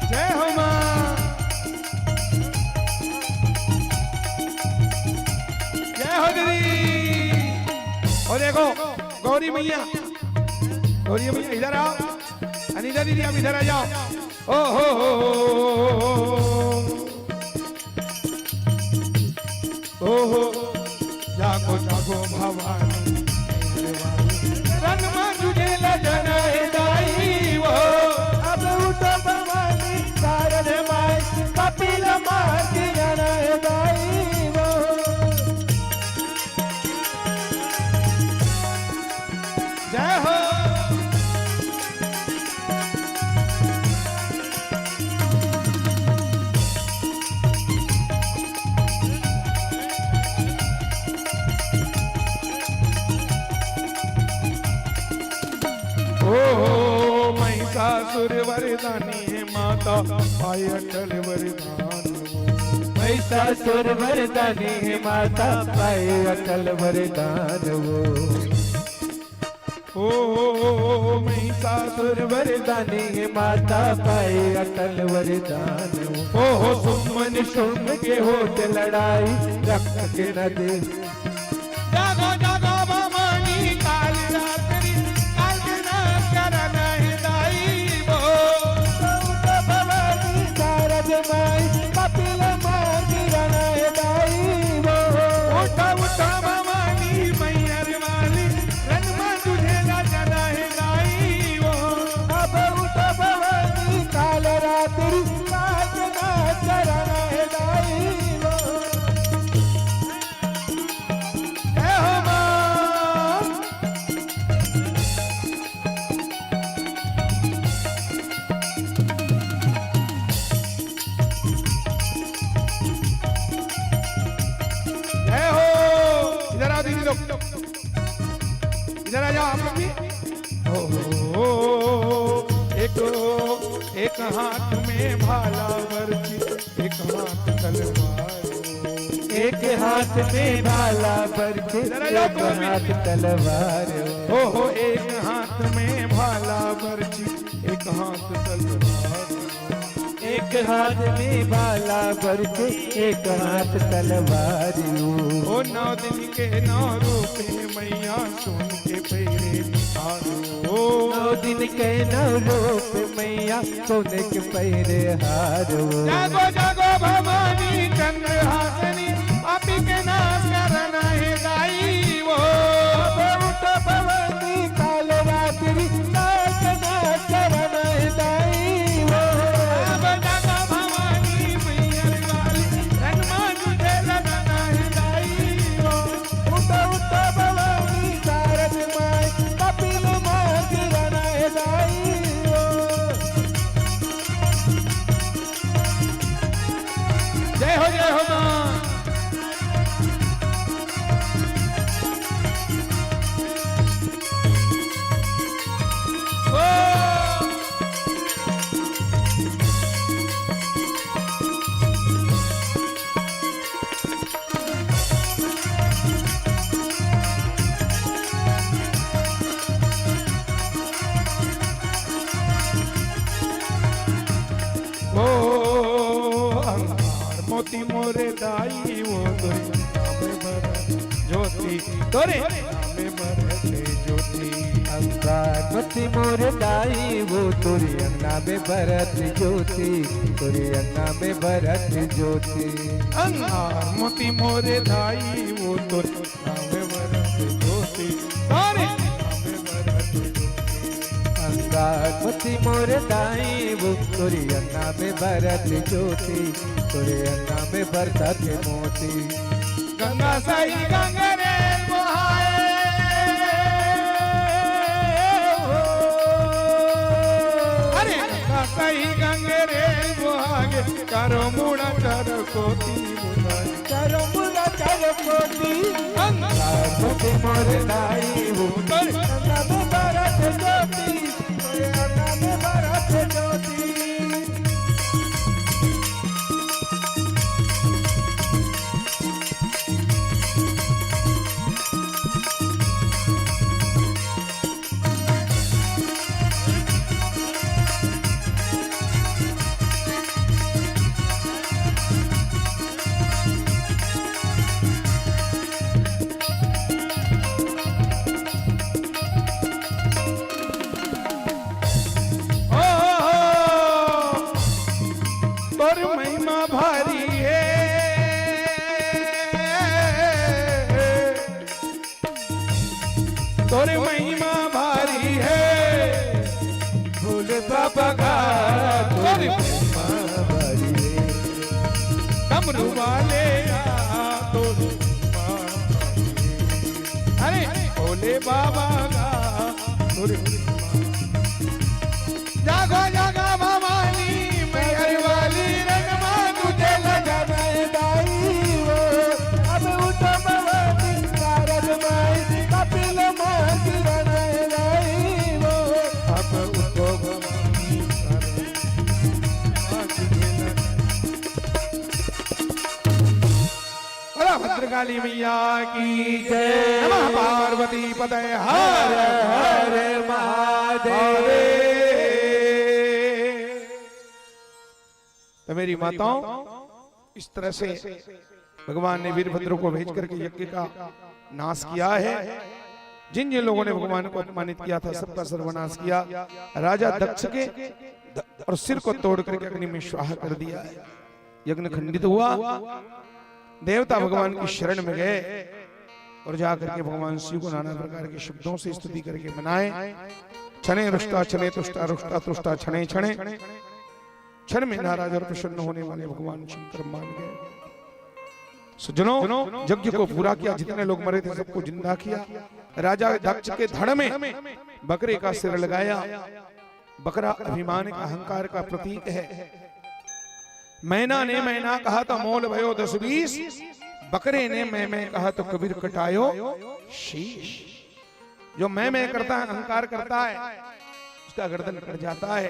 जय हो मां। जय हो दीदी। और देखो गौरी मैया, गौरी मैया इधर आओ। अनिता दीदी आप इधर आ जाओ। ओ हो जागो जागो भवानी रणमा तुझे लगाए जाई वो। अब उठो भवानी तारक माई कपिल मार्ग जनाए जाई वो। जय हो। ओ महिषासुर वरदानी है माता, आय अटल वरदान वो। महिषासुर मर्दानी है माता पाए अटल वरदान वो। ओ महिषासुर वरदानी है माता पाए अटल वरदान वो। ओ सुमन शुंभ के होत लड़ाई रक्त के नदी। जागो जागो भवानी काल रात्रि काल ना करन हिदाई वो। उठ भवानी शारद माई कपिल मां किरण हिदाई वो। उठ उठ भवानी मैयर वाली रनमा तुझे ना करन हिदाई वो। अब उठ भवानी काल रात्रि काल ना करन हिदाई वो। हे हो मां जय हो। इधर आ दीदी लोग, इधर आ जाओ आप लोग भी। ओ एक हाथ में भाला वर्ची एक हाथ तलवार। एक हाथ में भाला बरछे एक हाथ तलवार हो एक हाथ में भाला वर्ची एक हाथ तलवार। एक हाथ में भाला बरछे एक हाथ तलवार ओ 9 दिन के 9 रूपे मैया सुन के पैरे निहारो। 9 दिन के 9 रूप मैया सोने के पैरे हारो। जागो जागो भवानी चंद्रहासनी आपी के नाम करना है गाई वो। उठ भवानी काल रात्रि नाच नाच करना है दाई वो। अब जागो भवानी मैयर वाली रनमा तुझे लगना है गाई वो। उठ भवानी शारद माई कपिल मां किरण है दाई वो। जय हो मां। ओ अंगार मोती मोरे दाई वो तोरे नामे भरत ज्योति तोरे नामे भरत ज्योति। अंगार मती मोर दाई वो तोरी अन्ना में भरत ज्योति तोरी अन्ना में भरत ज्योति। अंगार मोती मोरे दाई वो तोरे नामे भरत ज्योति तोरे नामे भरत ज्योति। अंगार मती मोर दाई वो तोरी अन्ना में भरत ज्योति तोरी अन्ना में भरत मोती। गंगा सही गंगरे मोहाए अरे गंगा सही गंगरे मोहागे करो मुड़ा चर कोती मुदाई। करो मुला चर कोती। अंगार मती मोर दाई वो तोरे अन्ना में भरत ज्योति तोरी अन्ना में भरत ज्योति। तोर महिमा भारी है तोर महिमा भारी है। भोले बाबा का तोर महिमा भारी है। डमरू वाले तोर महिमा भारी है। अरे भोले बाबा का तोर जागो जागो भवानी मैहर वाली रनमा तुझे लगना है दाई वो। अब उठ भवानी शारद माई कपिल मां किरण है दाई वो। अब उठो भवानी काली मैया की जय। नमः पार्वती पतये हर हर महादेव। तो मेरी माताओं, इस तरह से भगवान ने वीरभद्र को भेज करके यज्ञ का नाश किया है। जिन जिन लोगों ने भगवान को अपमानित किया था सबका सर्वनाश किया। राजा दक्ष के और सिर को तोड़ करके अग्नि में स्वाहा कर दिया है। यज्ञ खंडित हुआ। देवता भगवान की शरण में गए और जाकर के भगवान शिव को नाना प्रकार के शब्दों से स्तुति करके मनाए। छने रुष्टा छने तुष्टा रुष्टा तुष्टा छने छने। क्षण में नाराज और प्रसन्न होने वाले भगवान शंकर मान गए। सज्जनों, यज्ञ को पूरा किया। जितने लोग मरे थे सबको जिंदा किया। राजा दक्ष के धड़ में बकरे का सिर लगाया। बकरा अभिमान का अहंकार का प्रतीक है। मैना ने मैना कहा तो मोल भयो 10-20। बकरे ने मैं कहा तो कबीर कटायो शीश। जो मैं करता है, अहंकार करता है, उसका गर्दन कट जाता है।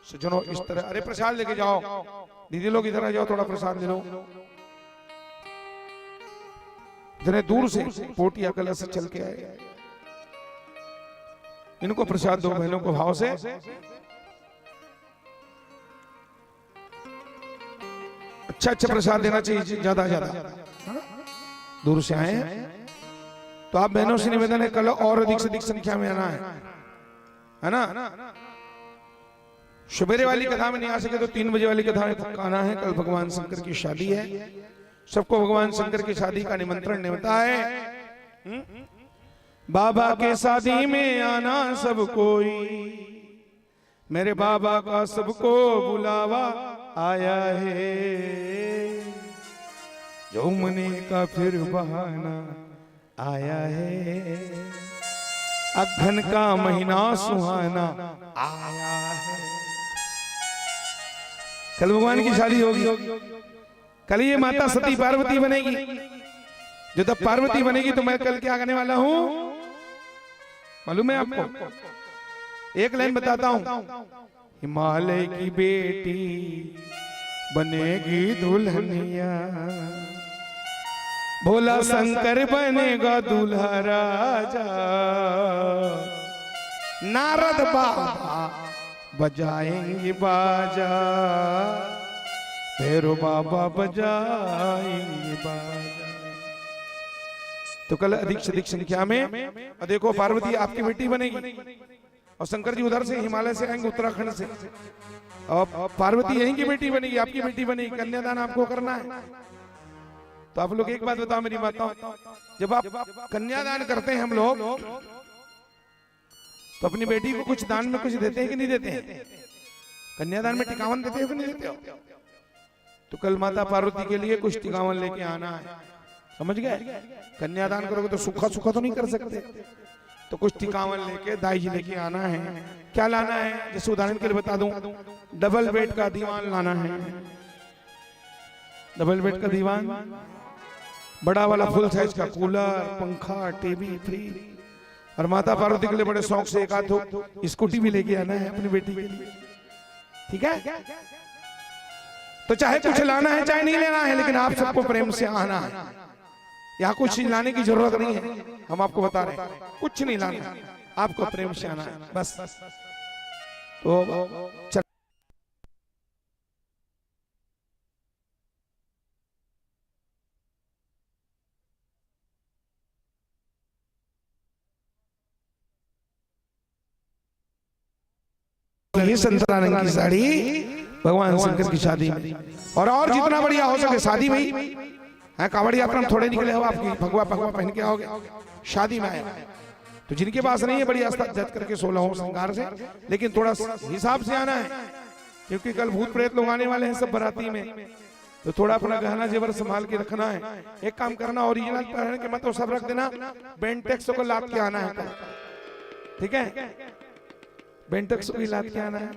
सज्जनों, इस तरह अरे प्रसाद लेके जाओ। दीदी लोग इधर आ जाओ, थोड़ा प्रसाद ले लो। इतने दूर से पोटिया कला से चल के आए। इनको प्रसाद दो बहनों को भाव से। अच्छा अच्छा प्रसाद देना चाहिए, ज्यादा ज्यादा। दूर से आए हैं तो आप बहनों से निवेदन है, कल और अधिक से अधिक संख्या में आना है ना। सवेरे वाली कथा में नहीं आ सके तो 3 बजे वाली कथा में आना है। कल भगवान शंकर की शादी है। सबको भगवान शंकर की शादी का निमंत्रण निमता है। बाबा के शादी में आना सब कोई, मेरे बाबा का सबको बुलावा आया है। यौमने का फिर बहाना आया है। अघन का महीना सुहाना आया है। कल भगवान की शादी होगी। कल ये माता सती पार्वती बनेगी। जो तब पार्वती बनेगी तो मैं कल क्या करने वाला हूं मालूम है आपको? एक लाइन बताता हूं। हिमालय की बेटी बनेगी दुल्हनिया, भोला शंकर बनेगा दूल्हा राजा। नारद बाबा बजाएंगे बाजा, भैरव बाबा बजाएंगे बाजा। तो कल अधिक से अधिक संख्या में। और देखो पार्वती आपकी बेटी बनेगी और शंकर जी उधर से हिमालय से आएंगे, उत्तराखंड से। और पार्वती यहीं की बेटी बनेगी, आपकी बेटी बनेगी। कन्यादान आपको करना है। तो आप लोग एक बात बताओ मेरी बातों, जब आप कन्यादान करते हैं हम लोग तो अपनी बेटी को कुछ दान में कुछ देते हैं कि नहीं देते हैं? कन्यादान में टिकावन देते हो कि नहीं देते हो? तो कल माता पार्वती के लिए कुछ टिकावन लेके आना है। समझ गए? कन्यादान करोगे तो सूखा सूखा तो नहीं कर सकते, तो कुछ टिकावन लेके दाई जी लेके आना है। क्या लाना है? जैसे उदाहरण के लिए बता दूं, डबल बेड का दीवान लाना है। डबल बेड का दीवान, बड़ा वाला फुल साइज का कूलर, पंखा, टीवी, फ्रिज। और माता पार्वती के लिए बड़े शौक से एक आध स्कूटी भी लेके आना है अपनी बेटी के लिए। ठीक है? तो चाहे कुछ लाना है चाहे नहीं लेना है, लेकिन आप सबको प्रेम से आना है। यहाँ कुछ चीज लाने की जरूरत नहीं है, हम आपको बता रहे हैं। कुछ नहीं लाना, आपको प्रेम से आना है बस। तो चल ये संतरा रंग की साड़ी भगवान शंकर की शादी में। और जितना बढ़िया हो सके शादी में है। कांवड़ी यात्रा में थोड़े निकले हो, आपकी भगवा भगवा पहन के आओगे, शादी में आए। तो जिनके पास नहीं है बढ़िया जज करके 16 हो श्रृंगार से, लेकिन थोड़ा हिसाब से आना है, क्योंकि कल भूत प्रेत लोग आने वाले हैं सब बाराती में। तो थोड़ा अपना गहना जेवर संभाल के रखना है। एक काम करना, ओरिजिनल पहन के मत तो सब रख देना, बेंटेक्स को लाद के आना है। ठीक है? बेंटेक्स को लाद के आना है।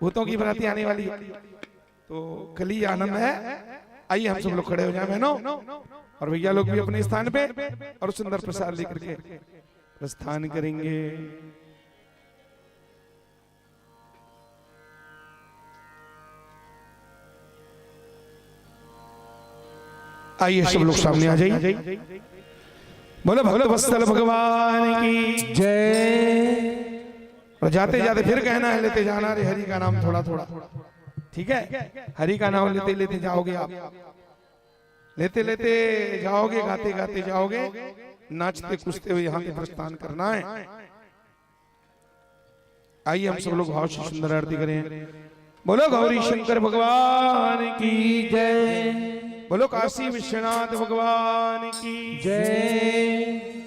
भूतों की बाराती आने वाली है, तो कल ही आनंद है। आइए हम सब लोग खड़े हो जाए बहनों, और भैया लोग भी अपने स्थान पे, और सुंदर प्रसाद लेकर के प्रस्थान करेंगे। आइए सब लोग सामने आ जाइए। बोलो भक्त वत्सल भगवान की जय। और जाते जाते फिर कहना है, लेते जाना रे हरि का नाम थोड़ा थोड़ा, ठीक है? हरि का नाम लेते लेते जाओगे आप, लेते लेते जाओगे, गाते गाते जाओगे, नाचते कूदते हुए यहाँ पे प्रस्थान करना है। आइए हम सब लोग भाव से सुंदर आरती करें। बोलो गौरी शंकर भगवान की जय। बोलो काशी विश्वनाथ भगवान की जय।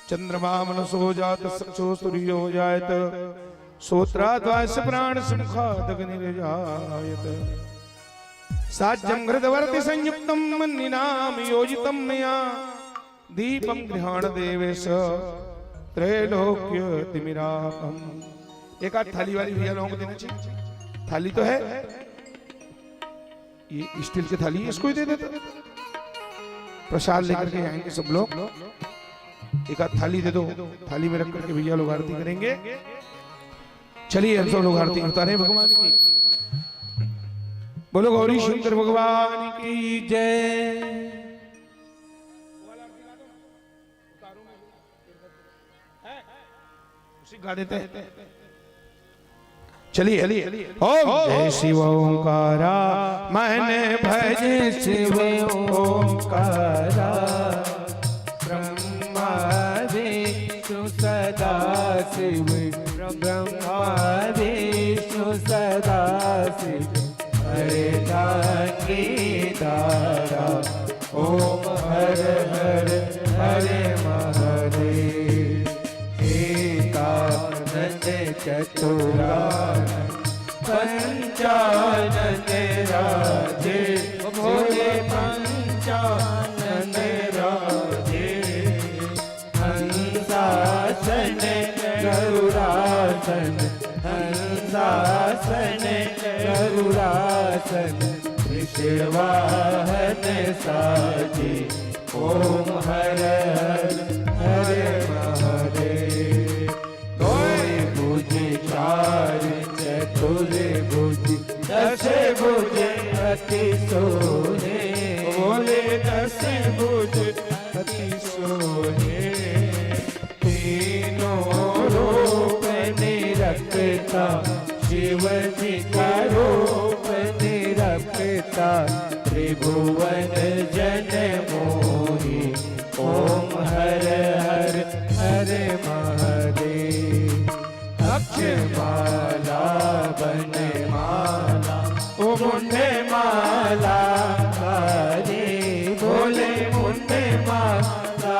चंद्रमा मनसो जात सक्षो सूर्यो जायत श्रोत्राद्वास प्राण सुमुखादग्निर्जायत साज्यं घृतवर्ति संयुक्तं मन्निनाम योजितं मया दीपं गृहाण देवेश त्रैलोक्य तिमिरापम। एक आध थाली वाली भैया लोगों को देना चाहिए। थाली तो है, ये स्टील की थाली है, इसको ही दे देते। प्रसाद लेकर के आएंगे सब लोग, एक आध थाली दे दो, थाली में रख करके भैया लोग आरती करेंगे। चलिए हम सब लोग आरती उतारे भगवान की। बोलो गौरी शंकर भगवान की जय। गा देते हैं। चलिए ओम जय शिव ओंकारा मैंने भजे शिव ओंकारा ब्रह्मा विष्णु सदा शिव ब्रह्मा विष्णु सदा शिव हरे जानी दारा ओम हर हर हरे महादेव एकानंद चतुरानंद पंचानंद राजे भोले पंचानंद राजे हंसासन गरुड़ासन हंसासन गरुड़ासन विश्वाहन साजे ओम हर हर हरे महादेव। दोय भुज चार चतुर भुज दस भुज अति सोहे बोले दस भुज अति सोहे तीनों रूप निरखता शिव जी का रूप निरखता त्रिभुवन जन मोहि ओम हर हर हरे महादेव। अक्षमाला बन माला ओ मुंडे माला धारी बोले मुंडे माला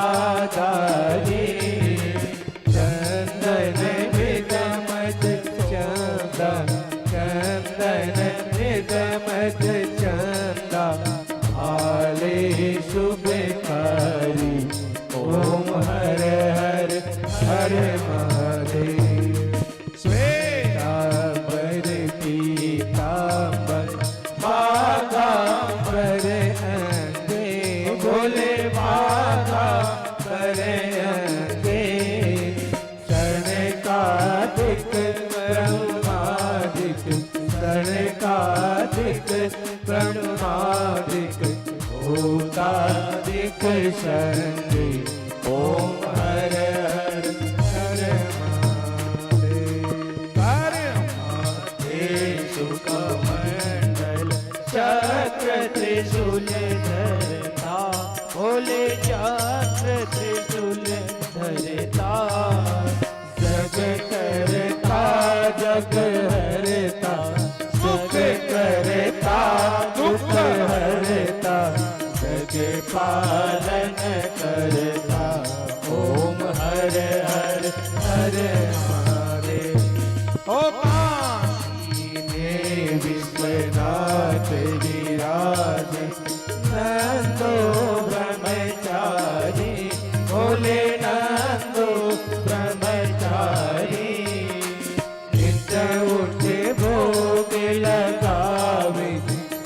धारी चंदन विगमत चंदा चंदन विगमत चंदा आले शुभकारी ओम हर हर हरे महादेव। श्वेतांबर पीतांबर बागांबर अंगे बोले बागांबर अंगे शरणकादिक ब्रह्मादिक शरणकादिक ब्रह्मादिक भूतादिक शरणे ओम हर हर हरे महादेव। सुखमंडल चक्र त्रिशूल धरता बोले चक्र त्रिशूल धरता जग करता जग हरता सुख करता दुख हरता जग पालन करता ओम हर हर हरे महादेव। ओ काशी में विश्वनाथ विराज नंदो ब्रह्मचारी बोले नंदो ब्रह्मचारी नित्य उठे भोग लगावे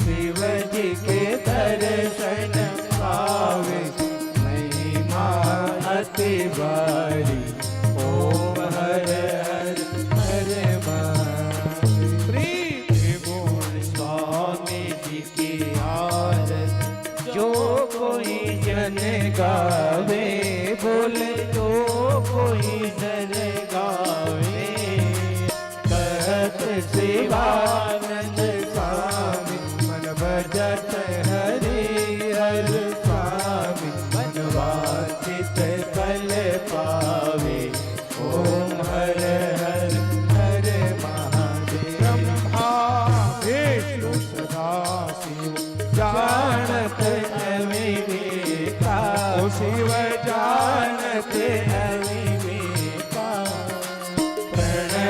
शिव जी के दर्शन पावे महिमा अति बारी ओम हर हर हरे महादेव। प्रीति बोल स्वामी जी की आरती जो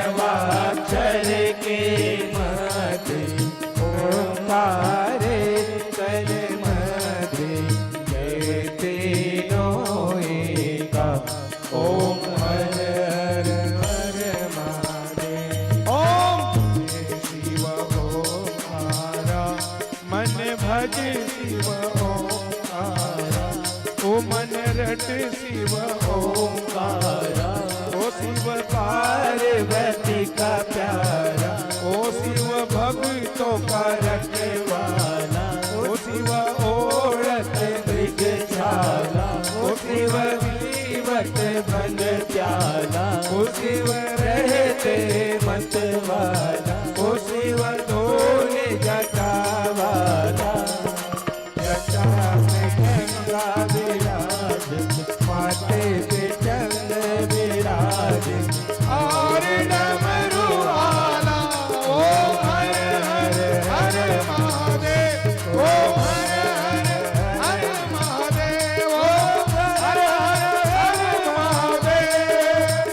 प्रणवाक्षर के मध्य ओंकारे कर मध्य जय तीनों एका ओम हर हर हर महादेव। ओम शिव ओंकारा मन भज शिव ओंकारा ओ मन रट शिव ओंकारा ओ शिव पार्वती का प्यारा ओ शिव भक्तों का रखवाला ओ शिव ओढ़त मृगशाला ओ शिव जीवत बन प्याला ओ शिव रहते मतवाला ओ शिव धोले जटावाला जटा में गंगा विराज माथे पे चंद्र विराज और डमरू वाला ओम हर हर हर महादेव ओम हर हर हर महादेव ओम हर हर हर महादेव।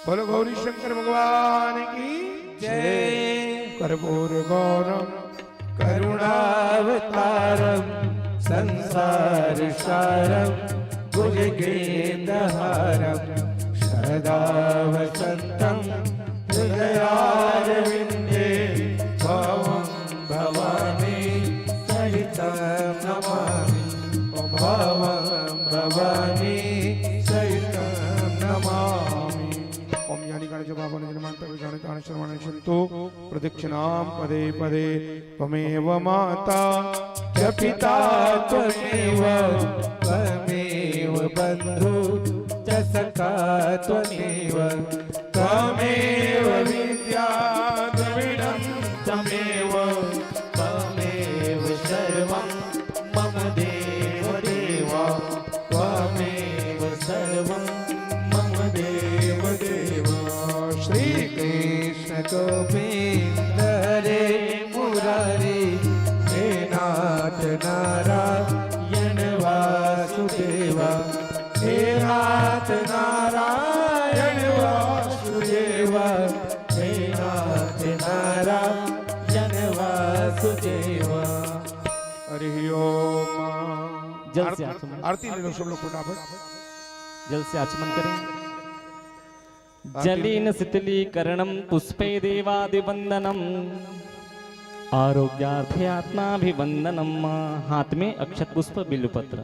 बोलो गौरी शंकर भगवान की जय। कर्पूर गौरम करुणावतारम संसार सारम भुजगेन्द्रहारम सदा वसंतम हृदयारविंदे भवं भवानी सहितं नमामि भवं भवानी सहितं नमामि। ओम यानी गणेश बाबा निर्मांत गणितान श्रवण शंतो प्रदक्षिणां पदे पदे त्वमेव माता च पिता त्वमेव त्वमेव बन्धु च सखा त्वमेव त्वमेव विद्या द्रविणं त्वमेव त्वमेव सर्वं मम देव देव त्वमेव सर्वं मम देव देव। श्री कृष्ण गोविंद हरे मुरारी हे नाथ नारायण वासुदेवा हे नाथ नारायण वासुदेवा हे नाथ नारायण वासुदेवा। हरि ओम। जल से आचमन। आरती ले लो सब लोग फटाफट। जल से आचमन करें। जलेन शीतलीकरणं पुष्पे देवादिवंदनम आरोग्यार्थे आत्माभिवंदनम। हाथ में अक्षत पुष्प बिल्वपत्र।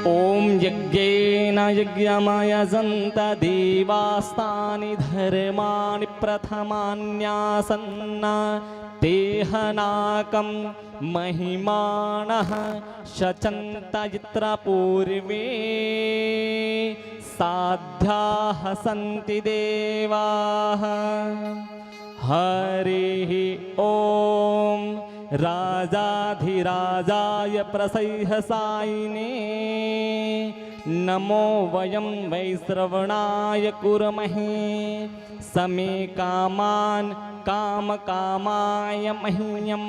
ओम यज्ञेन यज्ञमयजन्त देवास्तानि धर्माणि प्रथमान्यासन्न तेहनाकं महिमानः शचन्त यत्र पूर्वे साध्याः सन्ति देवाः। हरिः ओम राजाधिराजाय प्रसह्यसायिने नमो वयं वैश्रवणाय कुर्महे समे कामान् कामकामाय मह्यं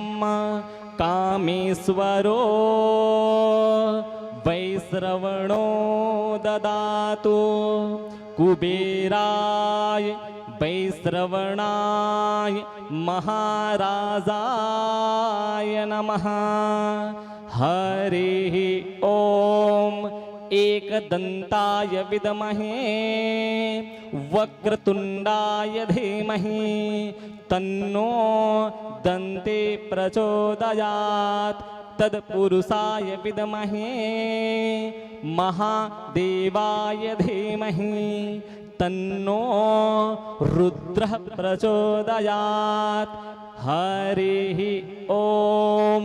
कामेश्वरो वैश्रवणो ददातु कुबेराय वैश्रवणाय महाराजाय नमः। हरिः ओम एकदन्ताय विद्महे वक्रतुण्डाय धीमहि तन्नो दन्ते प्रचोदयात्। तत्पुरुषाय विद्महे महादेवाय धीमहि तन्नो रुद्रः प्रचोदयात्। हरिः ओम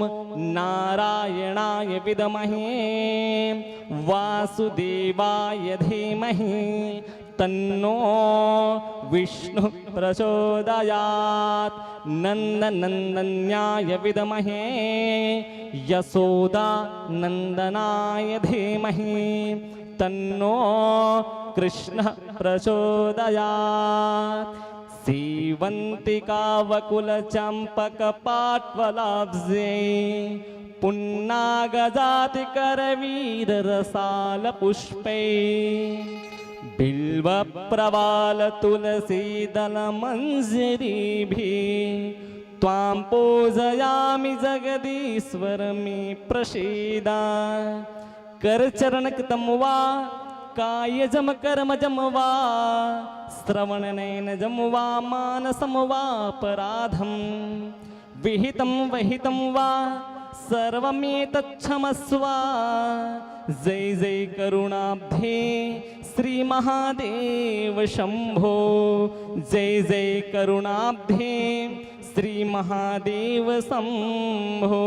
नारायणाय विद्महे वासुदेवाय धीमहि तन्नो विष्णु प्रचोदयात्। नंदनंदन्याय विद्महे यशोदा नंदनाय धीमहि तन्नो कृष्ण प्रचोदयात्। सीवन्तिका वकुल चंपक पाटवलाब्जे पुन्नागजाति करवीर रसाल पुष्पै बिल्व प्रवाल तुलसी दल मंजरीभि त्वां पूजयामि जगदीश्वर मे प्रसीदा कर चरणकृतं वा कायजम कर्मजम वा श्रवणनयनजं वा मानसं वापराधं विहितं वहितं वा सर्वमेतच्छमस्व जय जय करुणाब्धे श्री महादेव शंभो जय जय करुणाब्धे श्री महादेव शंभो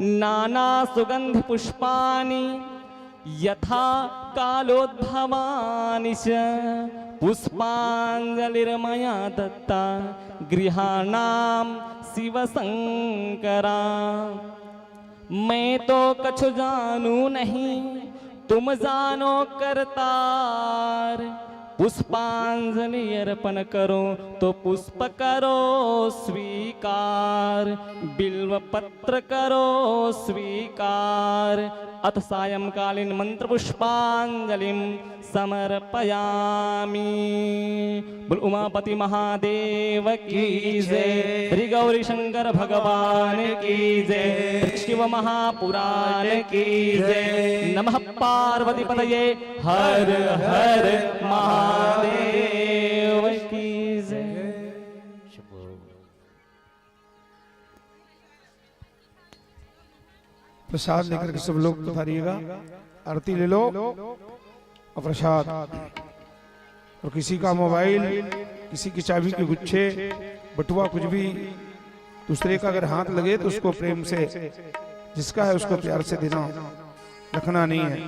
नाना सुगंधि पुष्पाणि यथा कालोद्भवानि च पुष्पांजलिर्मया दत्ता गृहाणां शिवशंकरा मैं तो कछु जानू नहीं तुम जानो करतार पुष्पांजलि अर्पण करो तो पुष्प करो स्वीकार बिल्व पत्र करो स्वीकार अथ सायंकालीन मंत्र पुष्पांजलिं समर्पयामि। बोल उमापति महादेव की जय, श्री गौरी शंकर भगवान की जय, शिव महापुराण की जय। नमः पार्वती पतये हर हर महादेव की जय। प्रसाद लेकर के सब लोग पधारिएगा, आरती ले लो और प्रसाद। और किसी का मोबाइल, किसी की चाबी के गुच्छे, बटुआ, कुछ भी दूसरे का अगर हाथ लगे तो उसको प्रेम से, जिसका है उसको प्यार से देना, रखना नहीं है।